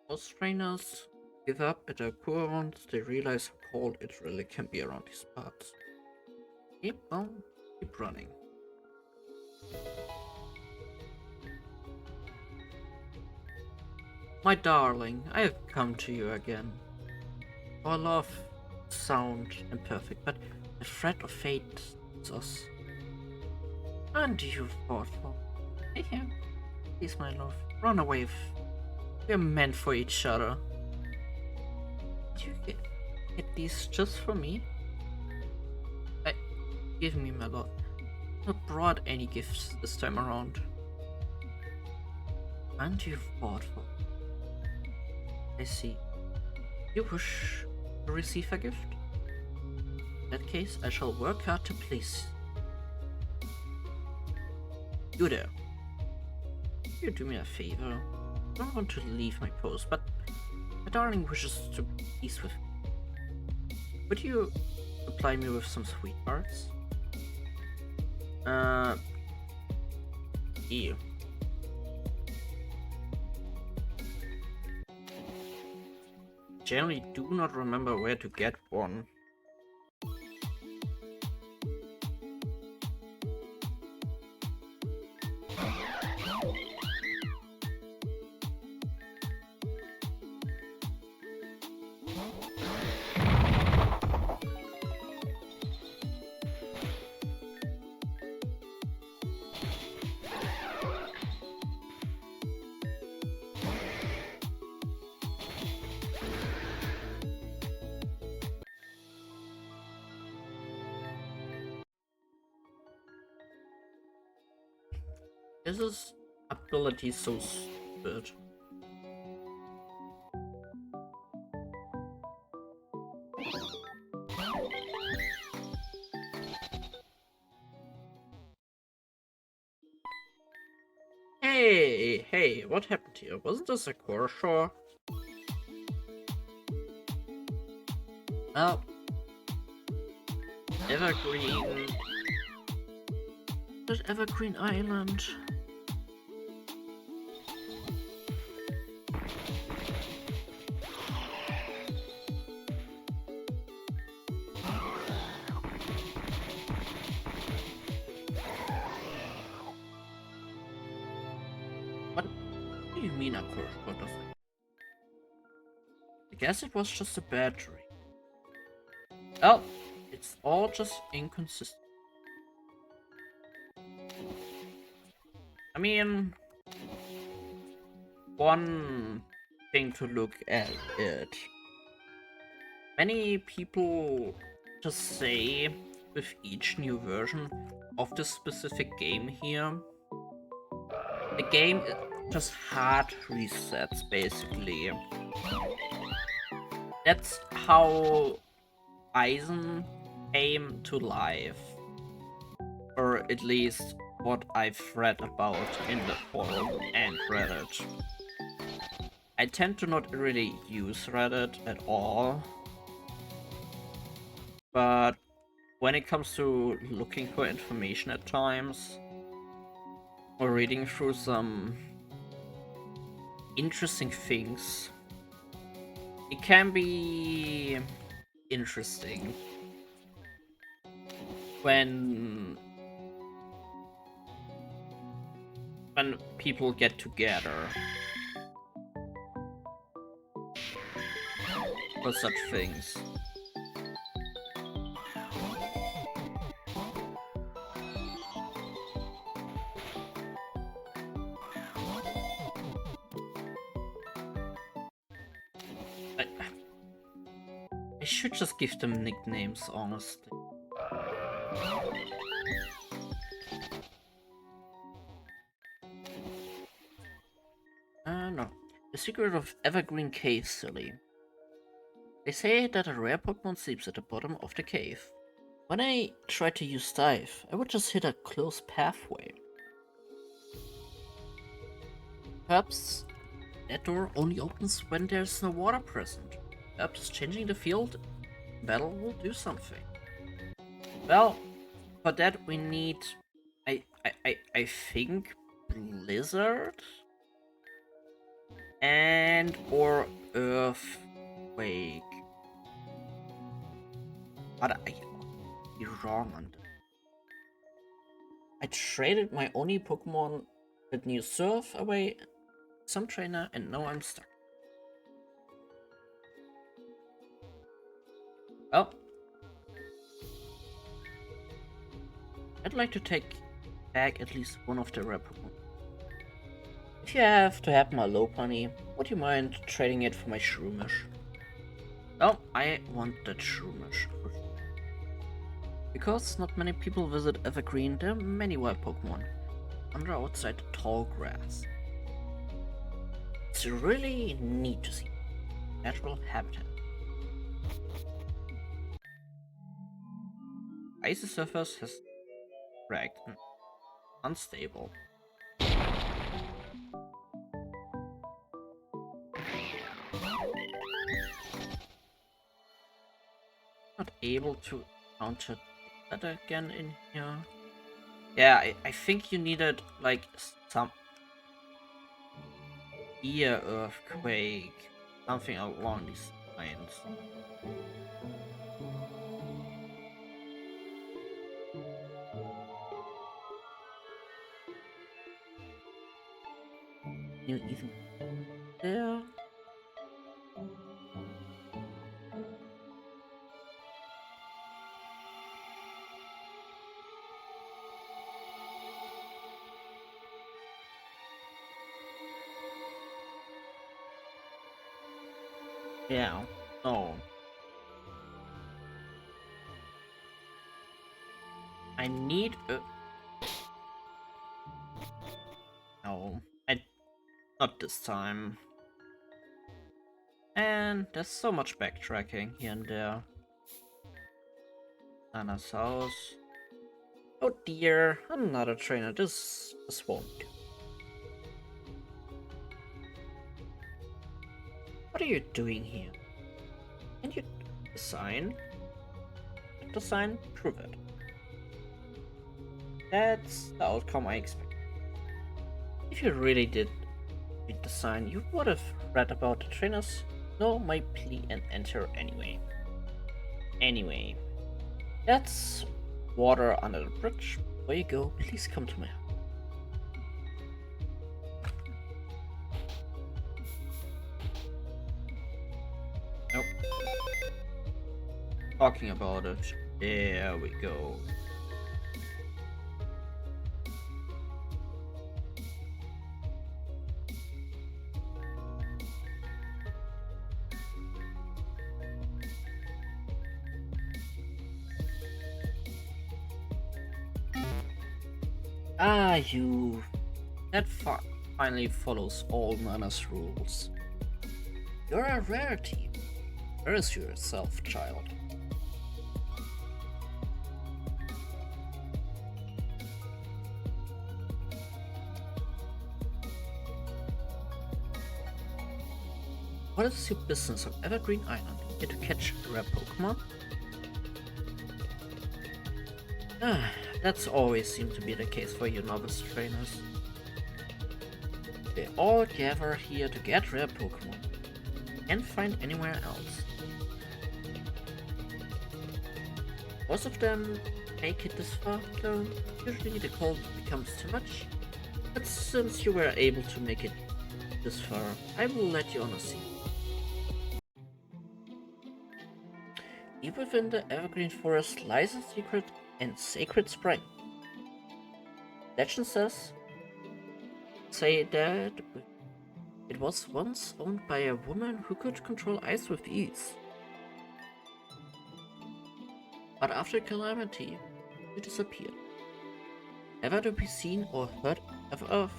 Most trainers give up at a poor once they realize how cold it really can be around these parts. Keep running. My darling, I have come to you again. Our love sound imperfect, but the threat of fate is us. And you thoughtful. Here, please, my love, run away. We're meant for each other. Did you get these just for me? Give me, my love. I not brought any gifts this time around. And you thoughtful. I see. You wish to receive a gift? In that case, I shall work hard to please you there. You do me a favor. I don't want to leave my post, but my darling wishes to be pleased with me. Would you supply me with some sweethearts? Ew. Generally do not remember where to get one. Is this ability so stupid? Hey, what happened here? Wasn't this a core shore? Oh, Evergreen. That Evergreen Island. What do you mean a core shore? I guess it was just a battery. Oh, it's all just inconsistent. I mean, one thing to look at it. Many people just say with each new version of this specific game here, the game just hard resets basically. That's how Eisen came to life. Or at least what I've read about in the forum and Reddit. I tend to not really use Reddit at all, but when it comes to looking for information at times, or reading through some interesting things, it can be interesting when people get together for such things. I should just give them nicknames, honestly. No. The secret of Evergreen Cave, silly. They say that a rare Pokemon sleeps at the bottom of the cave. When I tried to use Dive, I would just hit a closed pathway. Perhaps that door only opens when there's no water present. Perhaps changing the field battle will do something. Well, for that we need, I think, Blizzard and or Earthquake. But I be wrong on that. I traded my only Pokemon with new Surf away some trainer and now I'm stuck. Well, I'd like to take back at least one of the rare Pokemon. If you have to have my Lopunny, would you mind trading it for my Shroomish? Well, I want that Shroomish. Because not many people visit Evergreen, there are many wild Pokemon under outside the tall grass. It's really neat to see natural habitat. Icy surface has cracked and unstable. Not able to counter that again in here. Yeah, I think you needed like some ear earthquake, something along these lines. You even there? Yeah. No. I need a No, not this time. And there's so much backtracking here and there. Anna's house. Oh dear, another trainer. This won't do. What are you doing here? Can you design? Design? Prove it. That's the outcome I expect. If you really did read design, you would have read about the trainers. Know my plea and enter anyway. Anyway, that's water under the bridge. Before you go, please come to my house. Nope. Talking about it. There we go. Ah, you. That finally follows all Nana's rules. You're a rarity. Where is yourself, child? What is your business on Evergreen Island? Here to catch rare Pokemon? Ah, that's always seemed to be the case for you novice trainers. They all gather here to get rare Pokemon. Can't find anywhere else. Most of them make it this far, though. Usually the cold becomes too much. But since you were able to make it this far, I will let you on a seat. Deep within the Evergreen Forest lies a secret and sacred spring. Legend say that it was once owned by a woman who could control ice with ease. But after calamity, it disappeared. Never to be seen or heard of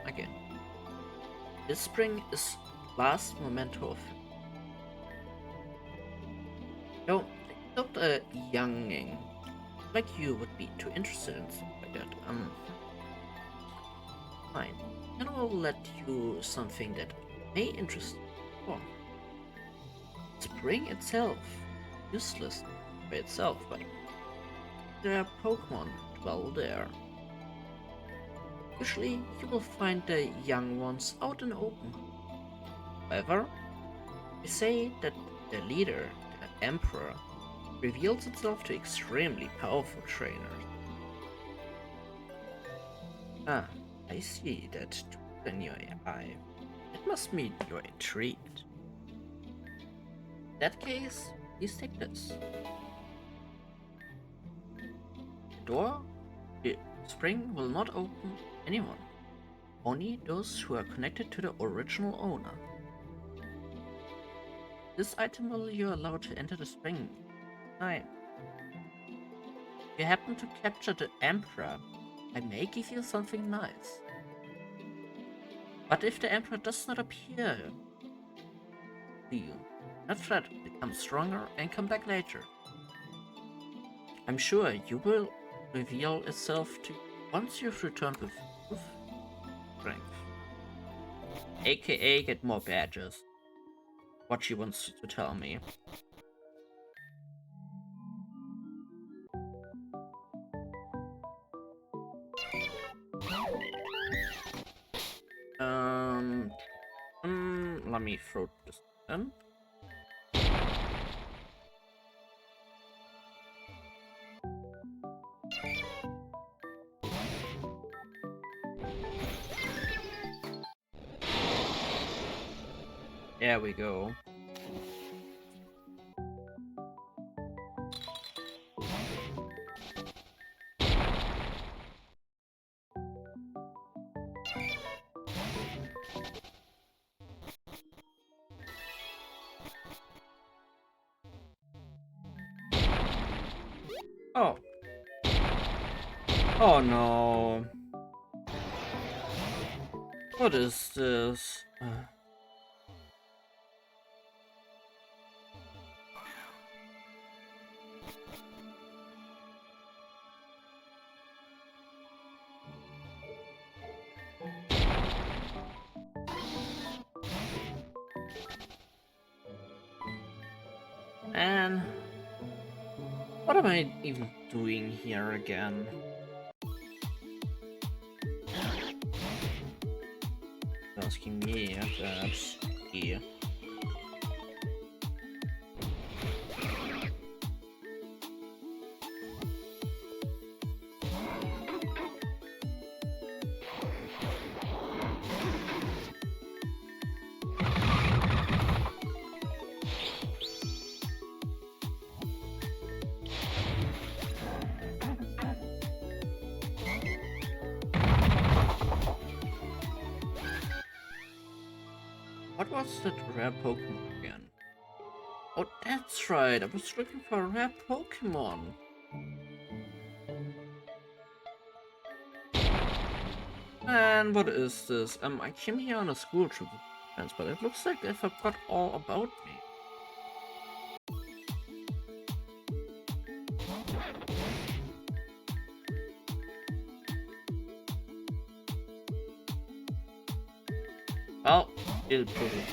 again. This spring is last memento of him. No, not a younging like you would be too interested in something like that. Fine. Then I'll let you something that may interest you. Oh. Spring itself, useless by itself, but there are Pokemon dwell there. Usually, you will find the young ones out in the open. However, they say that the leader, the Emperor, reveals itself to extremely powerful trainers. Ah, I see that twinkle in your eye. It must mean you're intrigued. In that case, please take this. The door, the spring will not open anyone. Only those who are connected to the original owner. This item will you allowed to enter the spring. If you happen to capture the Emperor, I may give you something nice. But if the Emperor does not appear to you, not fret, become stronger and come back later. I'm sure you will reveal itself to you once you've returned with strength. AKA get more badges. What she wants to tell me. Let me throw this in. There we go. Oh. Oh no. What is this? And what am I even doing here again? Asking me, that's here. What was that rare Pokemon again? Oh, that's right. I was looking for a rare Pokemon. And what is this? I came here on a school trip with friends, but it looks like they forgot all about me. Well, it'll prove it.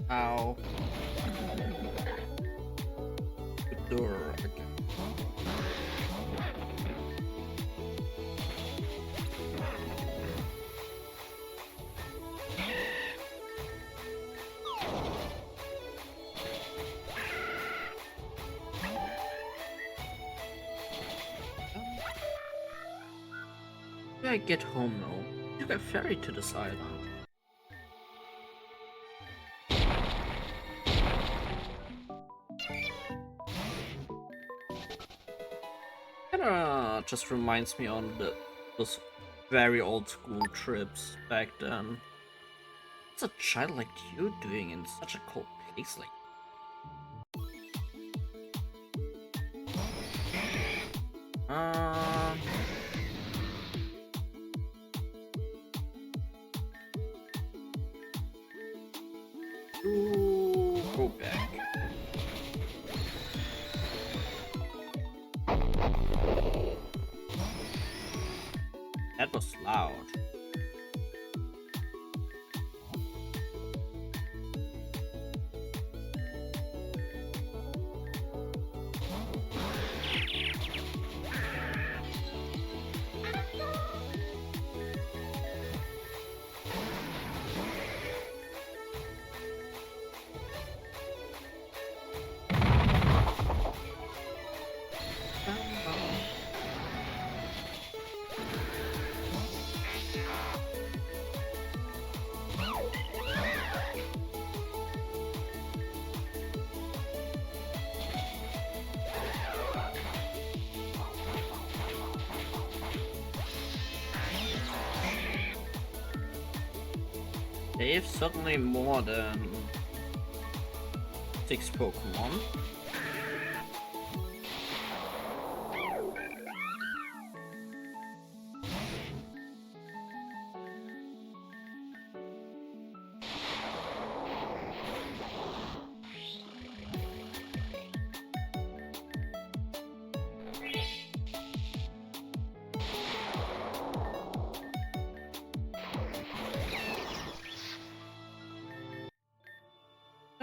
Ow. The door again. How do I get home now? You got ferried to this island. Kinda just reminds me on those very old school trips back then. What's a child like you doing in such a cold place like? Um. Ooh, go back. That was loud. They've certainly more than 6 Pokemon.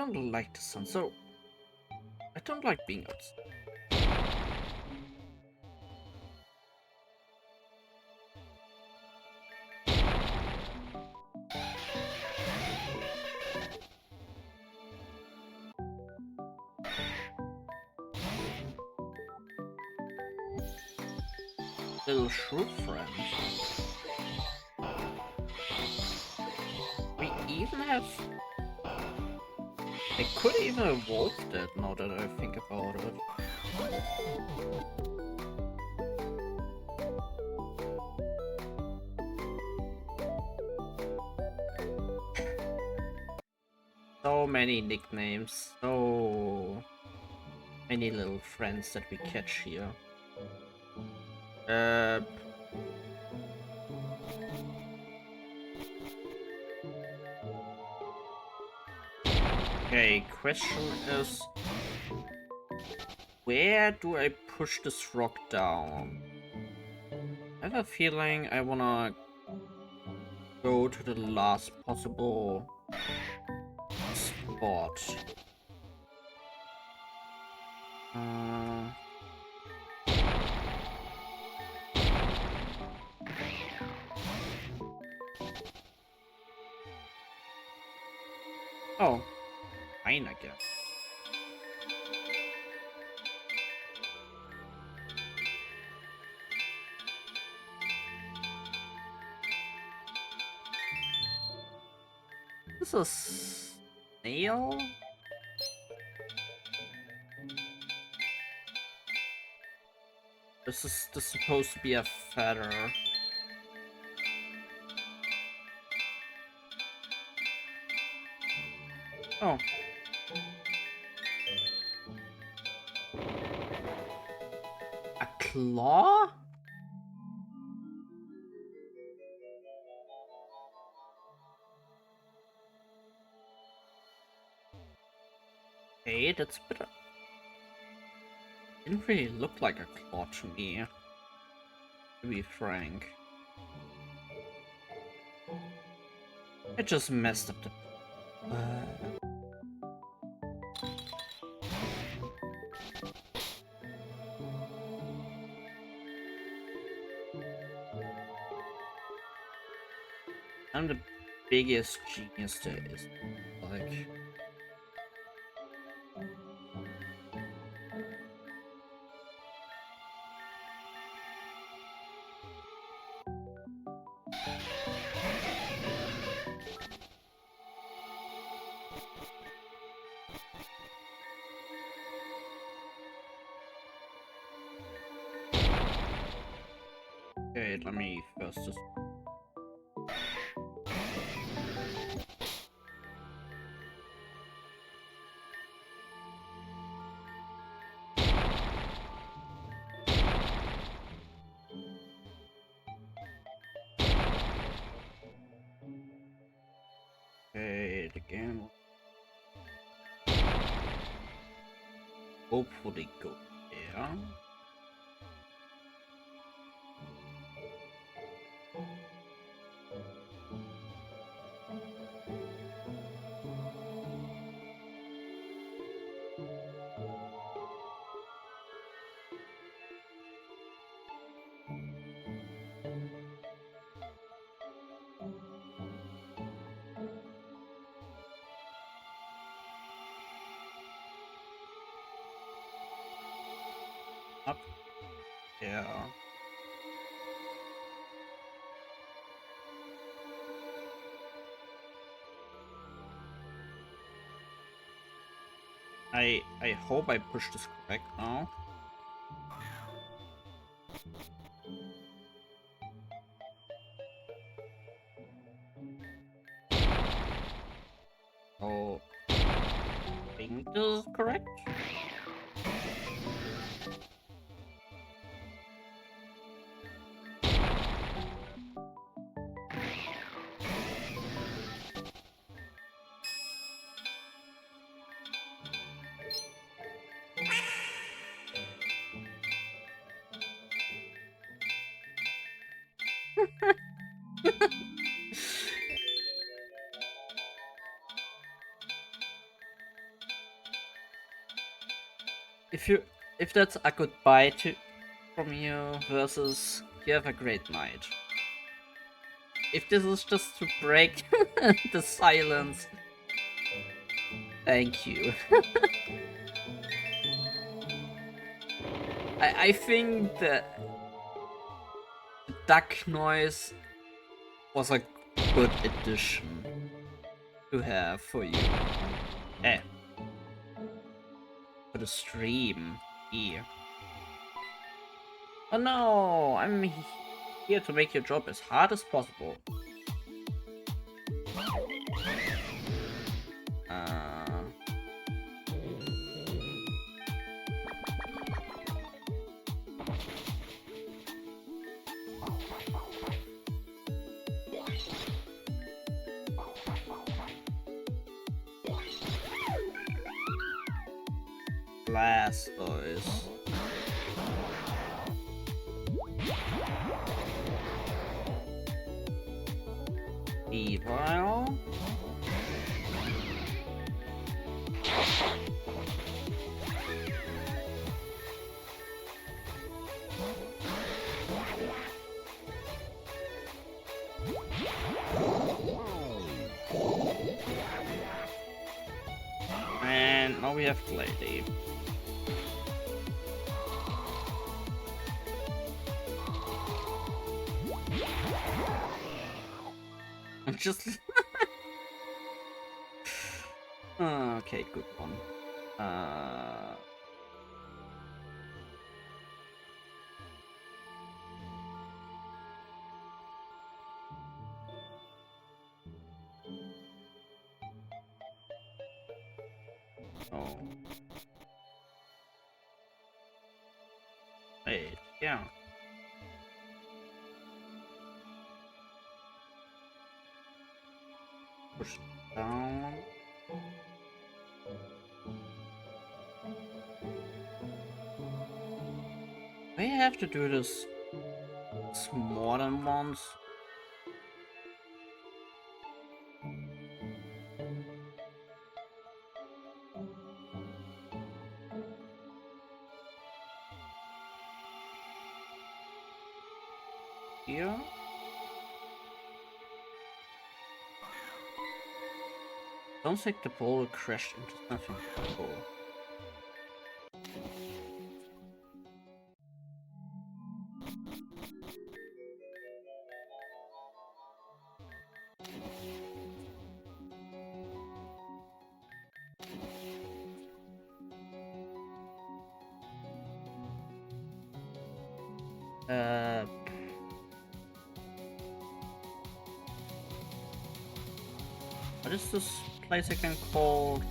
I don't like the sun, so I don't like being outside. Little shrew friends. We even have. I could even evolve that now that I think about it. so many nicknames, so many little friends that we catch here. Okay, question is, where do I push this rock down? I have a feeling I wanna go to the last possible spot. Oh, fine, I guess. This is a snail? This is supposed to be a feather. Oh. A claw? Okay, that's better. Didn't really look like a claw to me, to be frank. I just messed up the... I'm the biggest genius there is. Like... Okay, let me first just... Okay, again. Hopefully go there. Up. Yeah. I hope I pushed this correct now. Oh, I think this is correct. If that's a goodbye to from you versus you have a great night. If this is just to break the silence, thank you. I think that the duck noise was a good addition to have for you. Eh. For the stream here. Oh no, I'm here to make your job as hard as possible. Blastoise. Evil. And now we have Lady. I'm just okay, good one. Oh. Wait, yeah. Push down. We have to do this more than once. Here. Don't think the ball crashed into something cool. What is this place again called?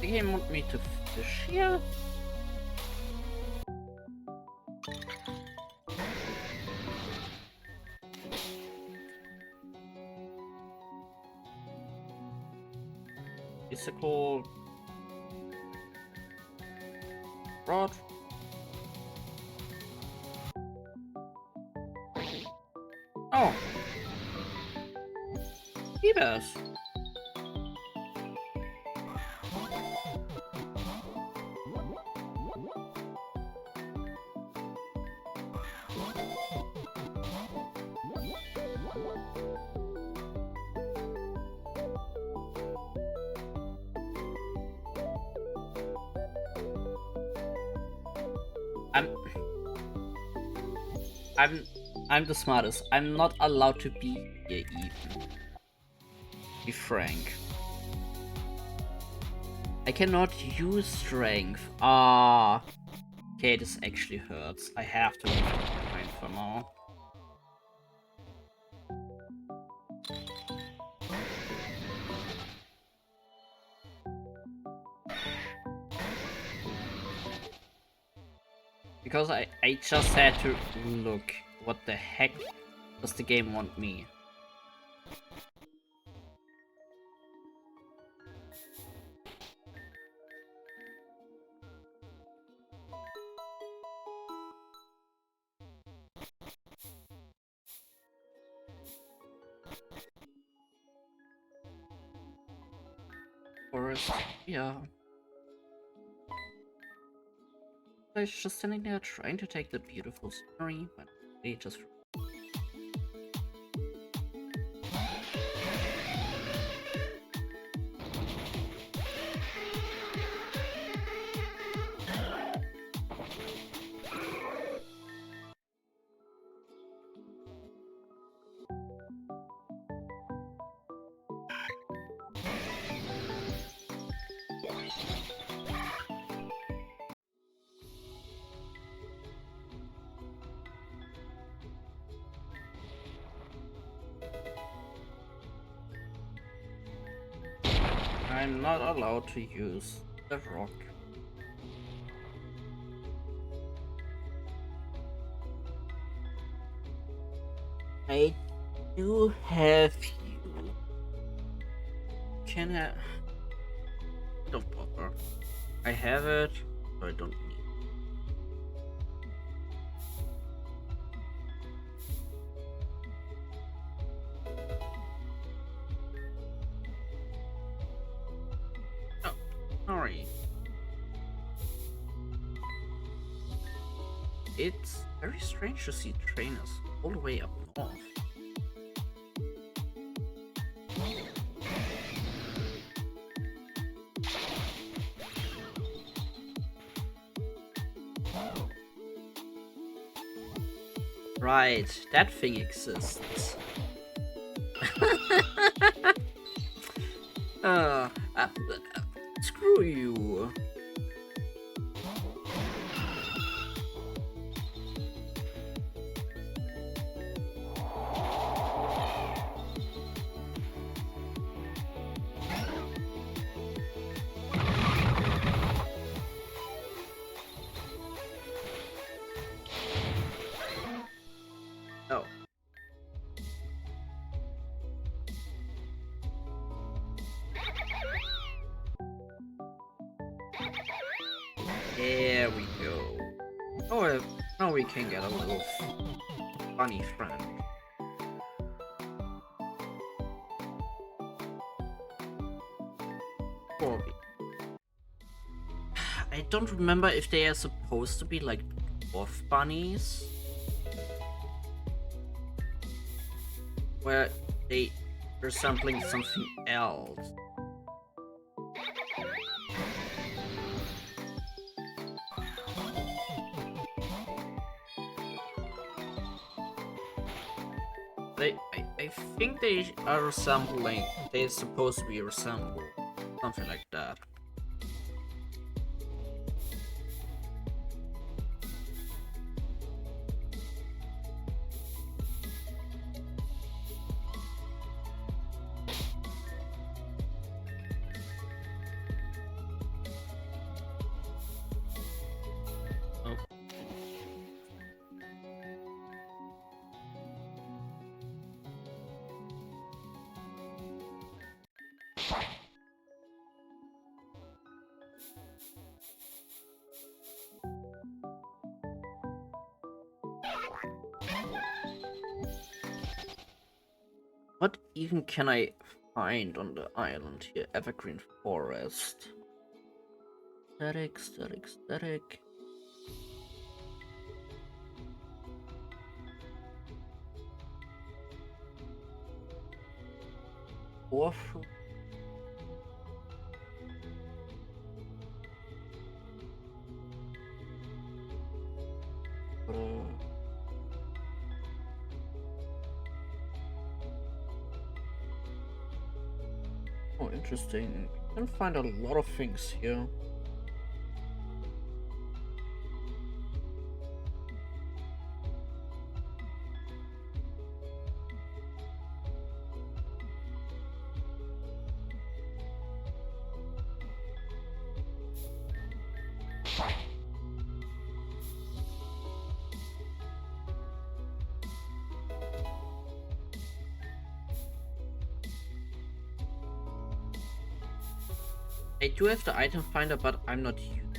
The game want me to fish here? Physical rod. Oh, Beavers. I'm the smartest. I'm not allowed to be here even. Be frank. I cannot use strength. Ah. Okay, this actually hurts. I have to leave it behind for now. Because I just had to look. What the heck does the game want me? Forest, yeah. I was just standing there trying to take the beautiful scenery, but they just... I'm not allowed to use the rock. I do have you. Can I? Don't bother. I have it, so I don't need. Oh, sorry. It's very strange to see trainers all the way up north. Right, that thing exists. uh, uh, Screw you. Oh. There we go. Oh, now we can get a little funny friend. Corby. I don't remember if they are supposed to be like dwarf bunnies, where they resembling something else. I think they are resembling. They're supposed to be resemble something like that. Oh. What even can I find on the island here? Evergreen Forest. Static, static, static. Dwarf. Oh, interesting. You can find a lot of things here. I do have the item finder, but I'm not using it.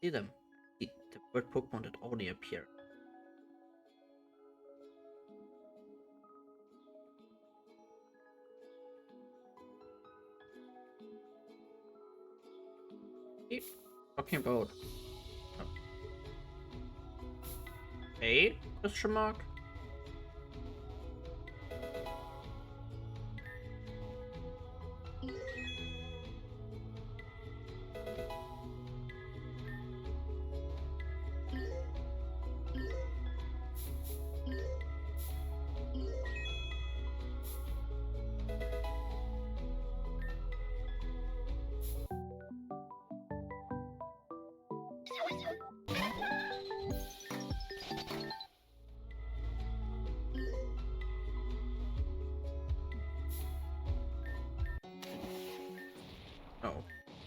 See them. The word Pokemon that only appear. Keep talking about. Hey? Question mark?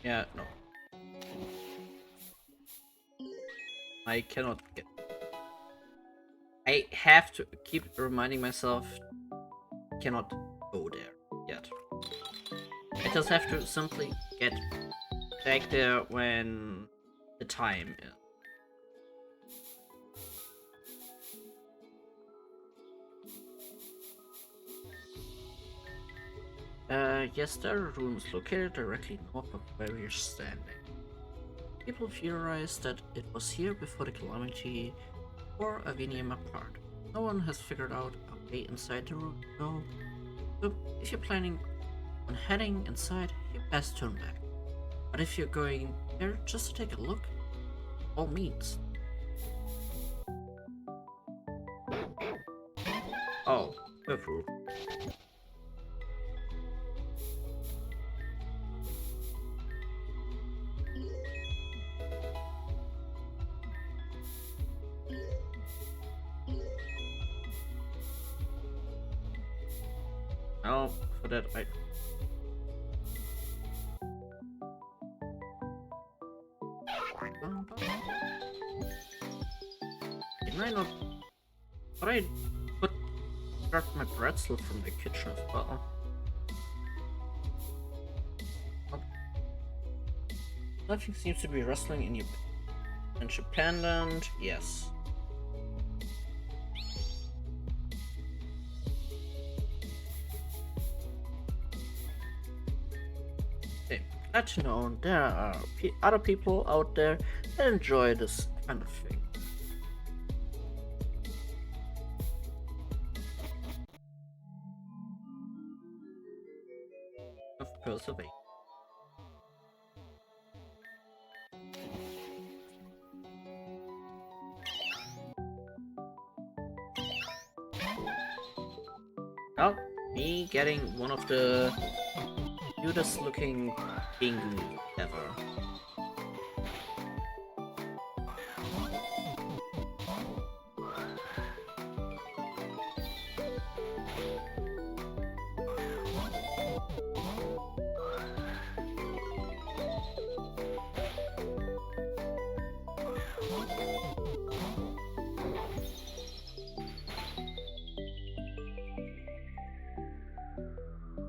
Yeah, no. I cannot get... I have to keep reminding myself I cannot go there yet. I just have to simply get back there when the time is. Yes, there are rooms located directly north of where we're standing. People theorize that it was here before the calamity or Avinium apart. No one has figured out a way inside the room, no. So if you're planning on heading inside, you best turn back. But if you're going there just to take a look, all means. Oh, purple. Oh, for that I... Didn't I not... But I put... grabbed my pretzel from the kitchen as well. Oh. Nothing seems to be rustling in your friendship pendant. Yes. Okay, glad to know there are other people out there that enjoy this kind of thing. Of perseverance. Well, me getting one of the cutest looking Bingu ever.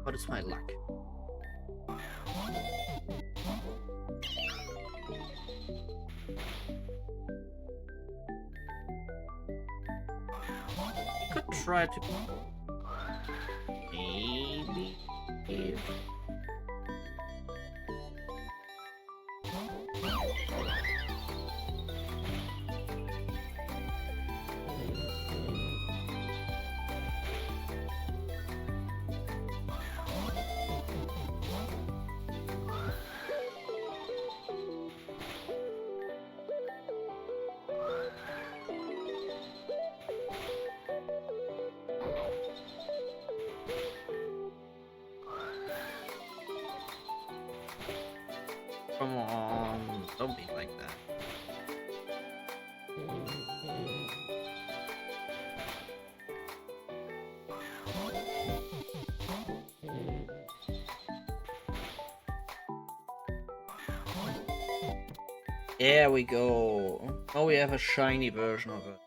What is my luck? I could try to... Maybe... If... Come on, don't be like that. There we go. Now we have a shiny version of it.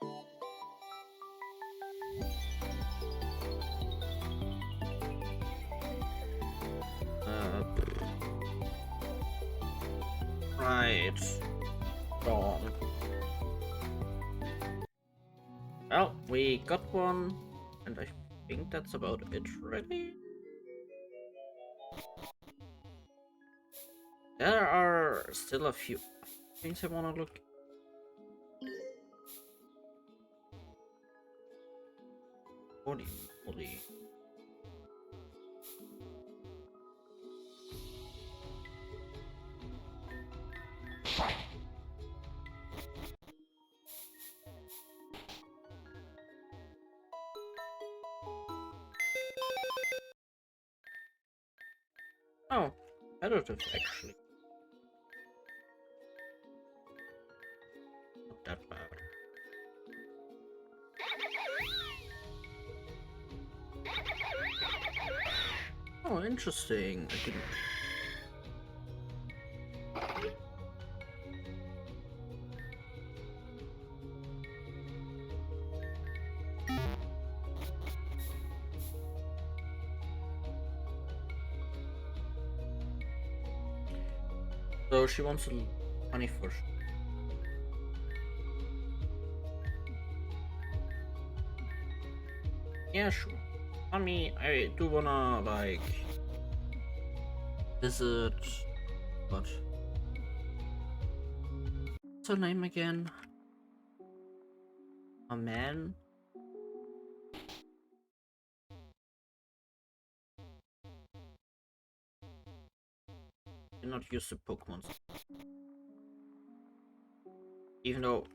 Right. Gone. Well, we got one, and I think that's about it already. There are still a few things I want to look. Holy moly. Oh, edited actually. Not that bad. Oh, interesting. I didn't... So she wants a funny fish. Yeah, sure. I do wanna like visit what? What's her name again? A man? Did not use the Pokemon. Even though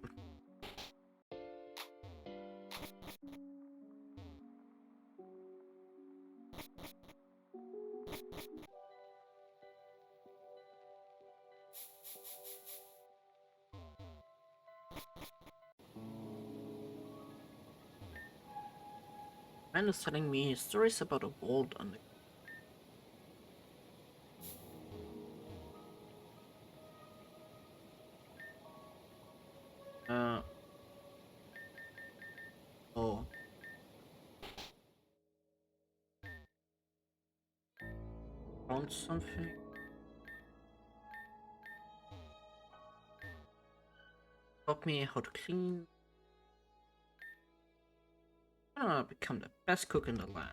man is telling me stories about a world under. Uh oh. Found something. Taught me how to clean. Become the best cook in the land.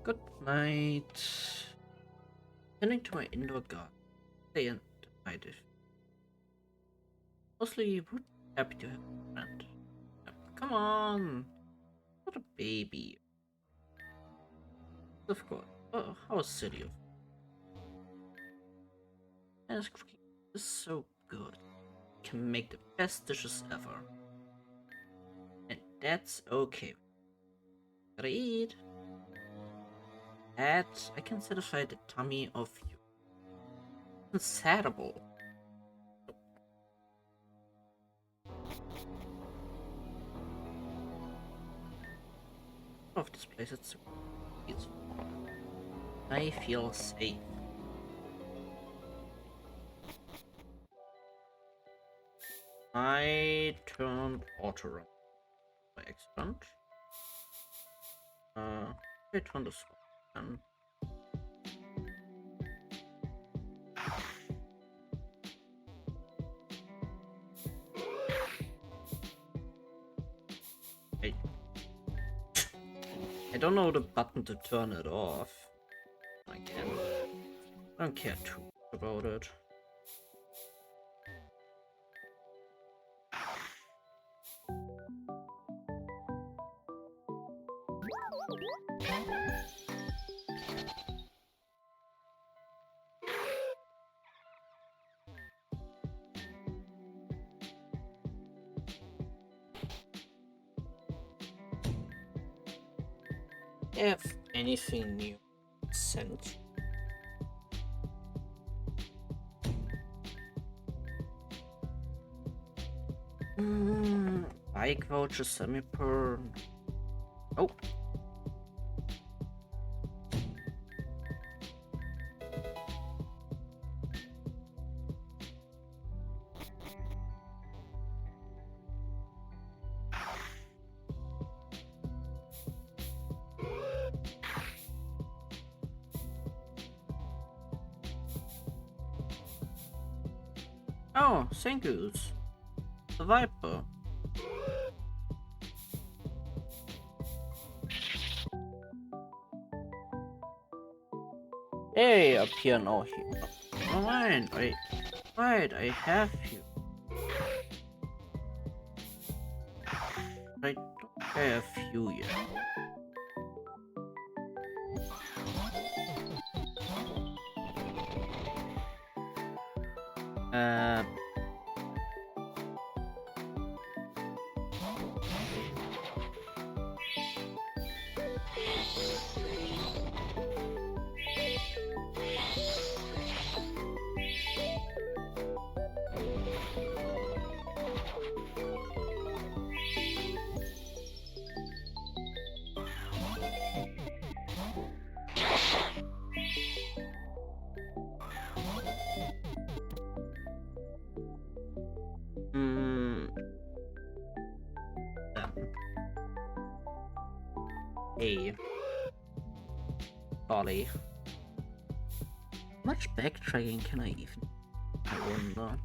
Good night. Heading to my indoor garden. Stay in the night if. Mostly would be happy to have a friend. Come on! What a baby. Of course. How silly of me. This cooking is so good. Can make the best dishes ever. And that's okay. Gotta eat. That I can satisfy the tummy of you. Insatiable. Of this place, it's so peaceful. I feel safe. I turned auto run by accident. I turned the sword and I don't know the button to turn it off. Again, I don't care too much about it. If anything new sent. Bike voucher semi-per. Oh. Oh, thank you. The Viper. Hey, appear now here. Alright, I have you. I don't have you yet. Uh. A. Body. How much backtracking can I even? I wonder.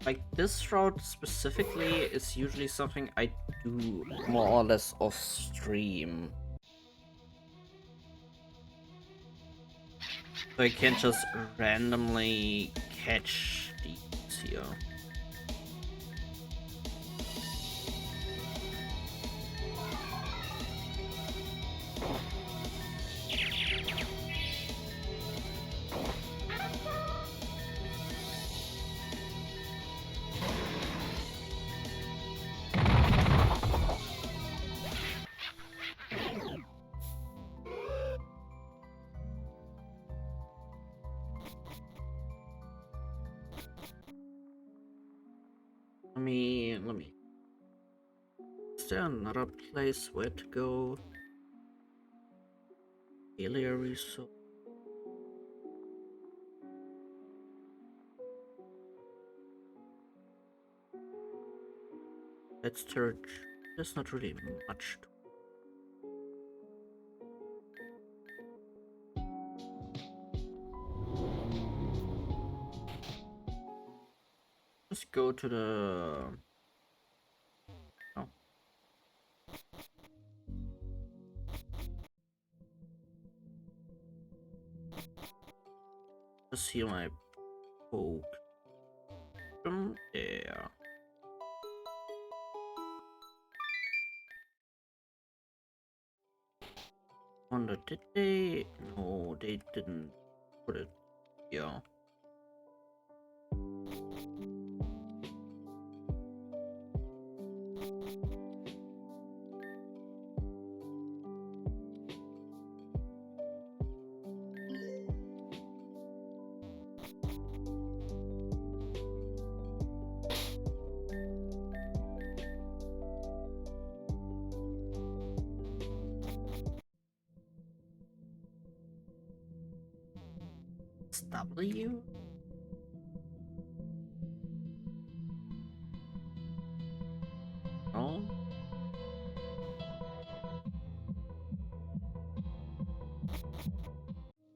Like, this route specifically is usually something I do more or less off stream. So I can't just randomly catch these here. Let me. Is there another place where to go? Alien resource. Let's search. There's not really much to. Just go to the. Oh. Just heal my poke. There. Wonder, did they? No, they didn't put it here. It's W? No?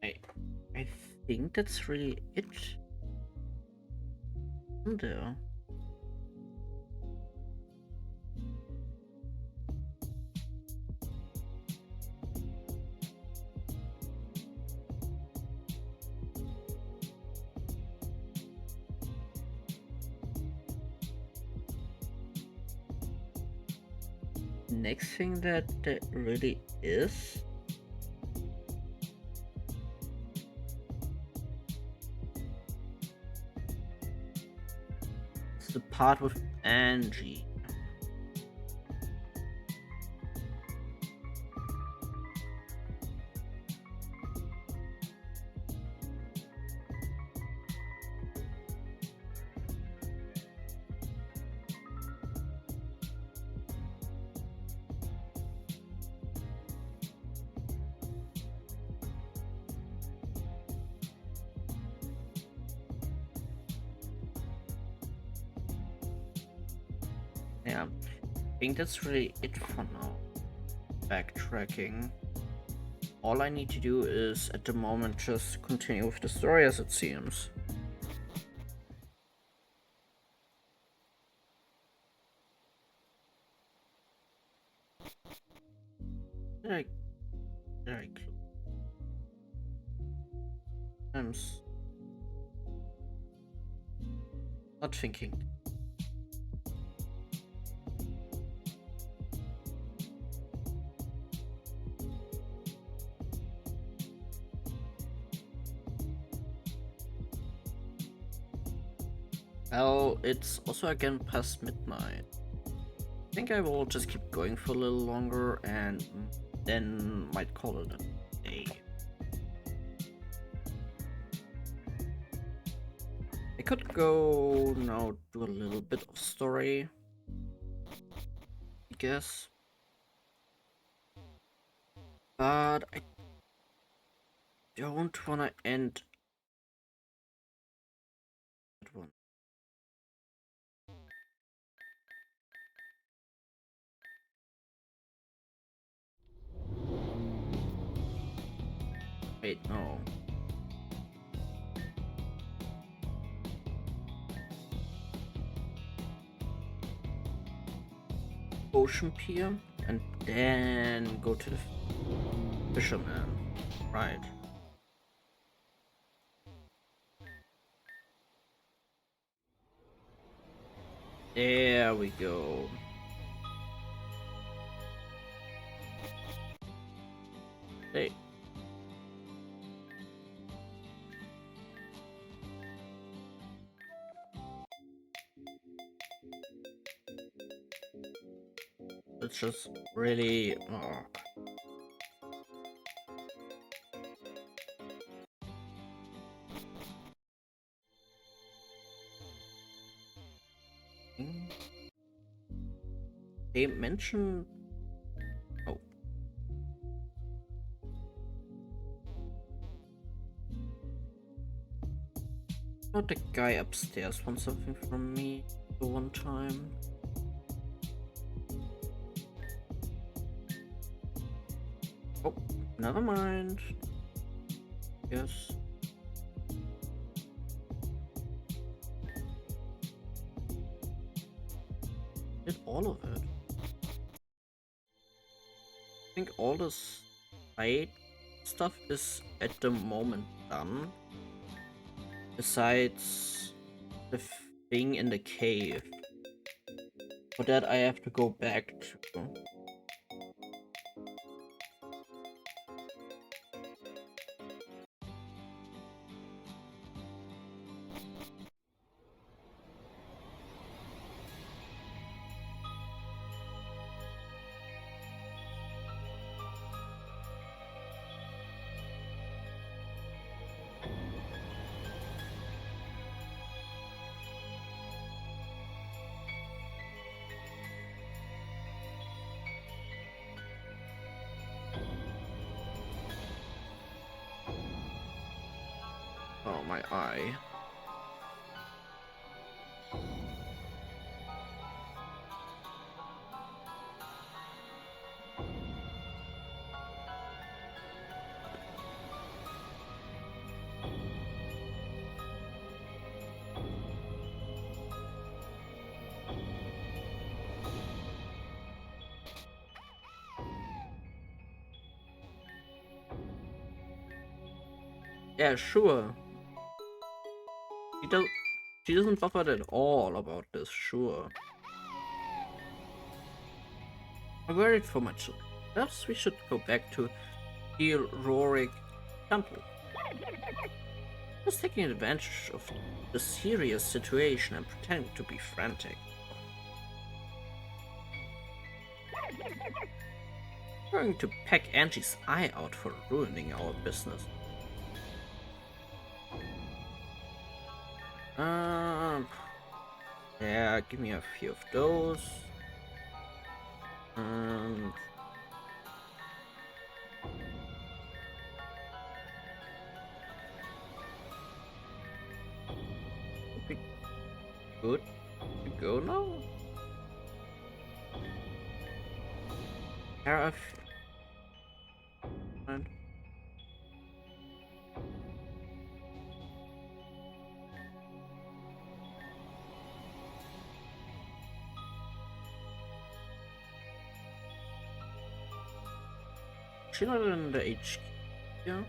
I, I think that's really it. There. Next thing that really is the part with Angie. Yeah, I think that's really it for now. Backtracking. All I need to do is, at the moment, just continue with the story as it seems. Like, very close. I'm not thinking. Oh, it's also again past midnight. I think I will just keep going for a little longer and then might call it a day. I could go now do a little bit of story, I guess. But I don't want to end that one. Wait, no. Ocean Pier, and then go to the fisherman. Right. There we go. Hey. It's just really. Oh. They mentioned. Oh. Not the guy upstairs wants something from me the one time. Oh, never mind. Yes. Did all of it. I think all this side stuff is at the moment done. Besides the thing in the cave. For that I have to go back to. Oh, my eye. Yeah, sure. She does. She doesn't bother at all about this. Sure. I worried for my children. Perhaps we should go back to the Roric Temple. Just taking advantage of the serious situation and pretending to be frantic. Going to peck Angie's eye out for ruining our business. Yeah, give me a few of those. And be good to go now. There are and she not in the HQ. Yeah.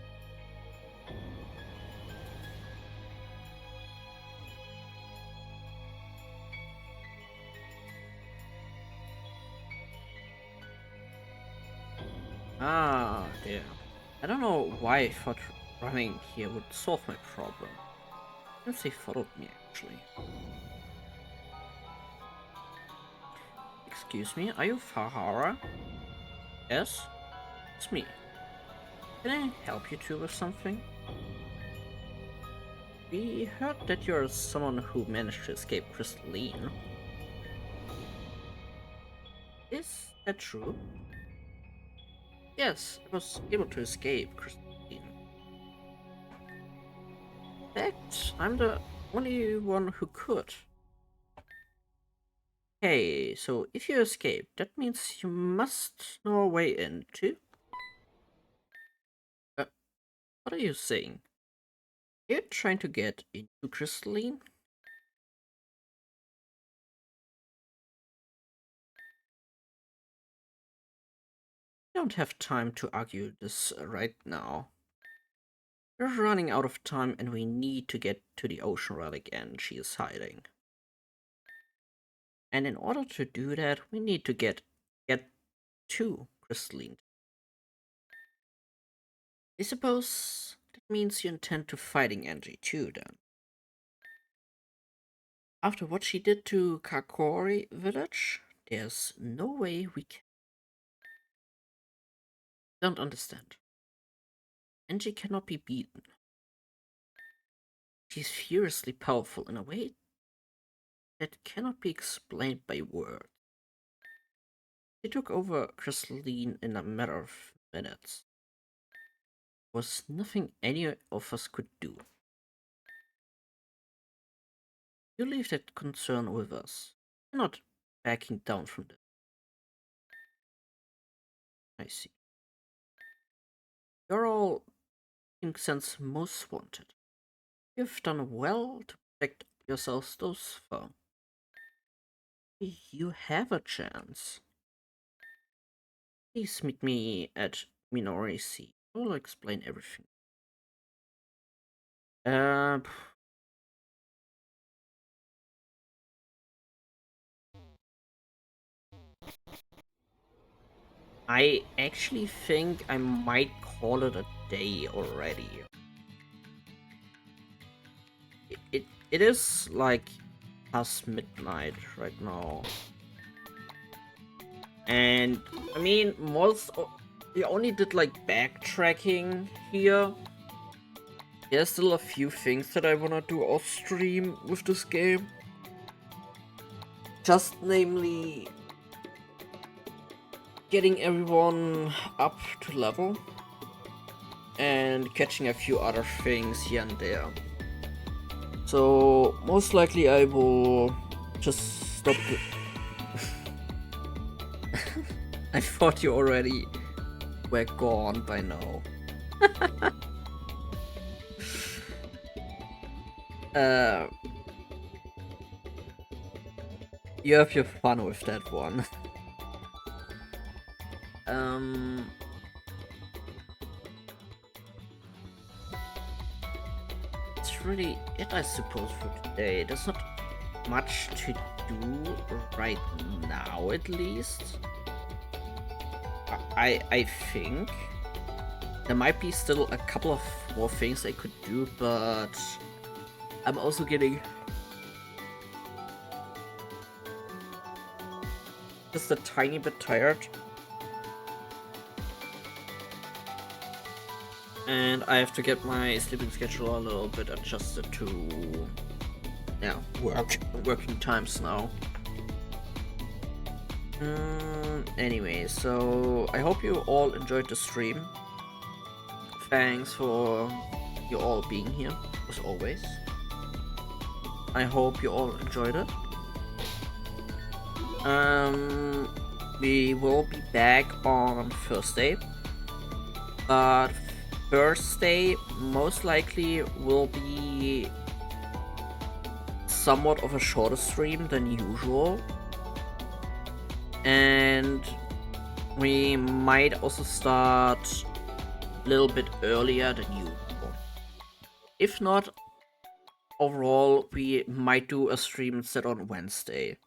Ah, there. I don't know why I thought running here would solve my problem. Since they followed me, actually. Excuse me, are you Fahara? Yes? It's me. Can I help you two with something? We heard that you're someone who managed to escape Crystalline. Is that true? Yes, I was able to escape Crystalline. In fact, I'm the only one who could. Hey, so if you escaped, that means you must know a way in, too? What are you saying? You're trying to get into crystalline? I don't have time to argue this right now. We're running out of time and we need to get to the ocean relic and she is hiding. And in order to do that, we need to get to crystalline. I suppose that means you intend to fighting Angie too then. After what she did to Kakori village, there's no way we can. Don't understand. Angie cannot be beaten. She's furiously powerful in a way that cannot be explained by words. She took over Crystalline in a matter of minutes. There was nothing any of us could do. You leave that concern with us. You're not backing down from this. I see. You're all King Sense most wanted. You've done well to protect yourselves thus far. You have a chance. Please meet me at Minori Sea. I'll explain everything. Uh, I actually think I might call it a day already. It is like past midnight right now. And I mean, we only did like backtracking here. There's still a few things that I wanna do off stream with this game. Just namely getting everyone up to level and catching a few other things here and there. So most likely I will just stop. I thought you already were gone by now. You have your fun with that one. It's really it, I suppose, for today. There's not much to do right now, at least. I think there might be still a couple of more things I could do, but I'm also getting just a tiny bit tired. And I have to get my sleeping schedule a little bit adjusted to working times now. Anyway, so I hope you all enjoyed the stream. Thanks for you all being here, as always. I hope you all enjoyed it. We will be back on Thursday, but Thursday most likely will be somewhat of a shorter stream than usual. And we might also start a little bit earlier than usual. If not, overall, we might do a stream set on Wednesday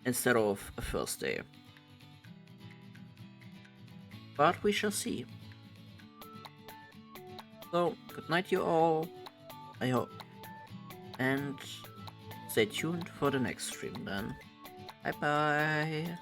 instead of a Thursday. But we shall see. So, good night, you all. I hope. And stay tuned for the next stream then. Bye bye.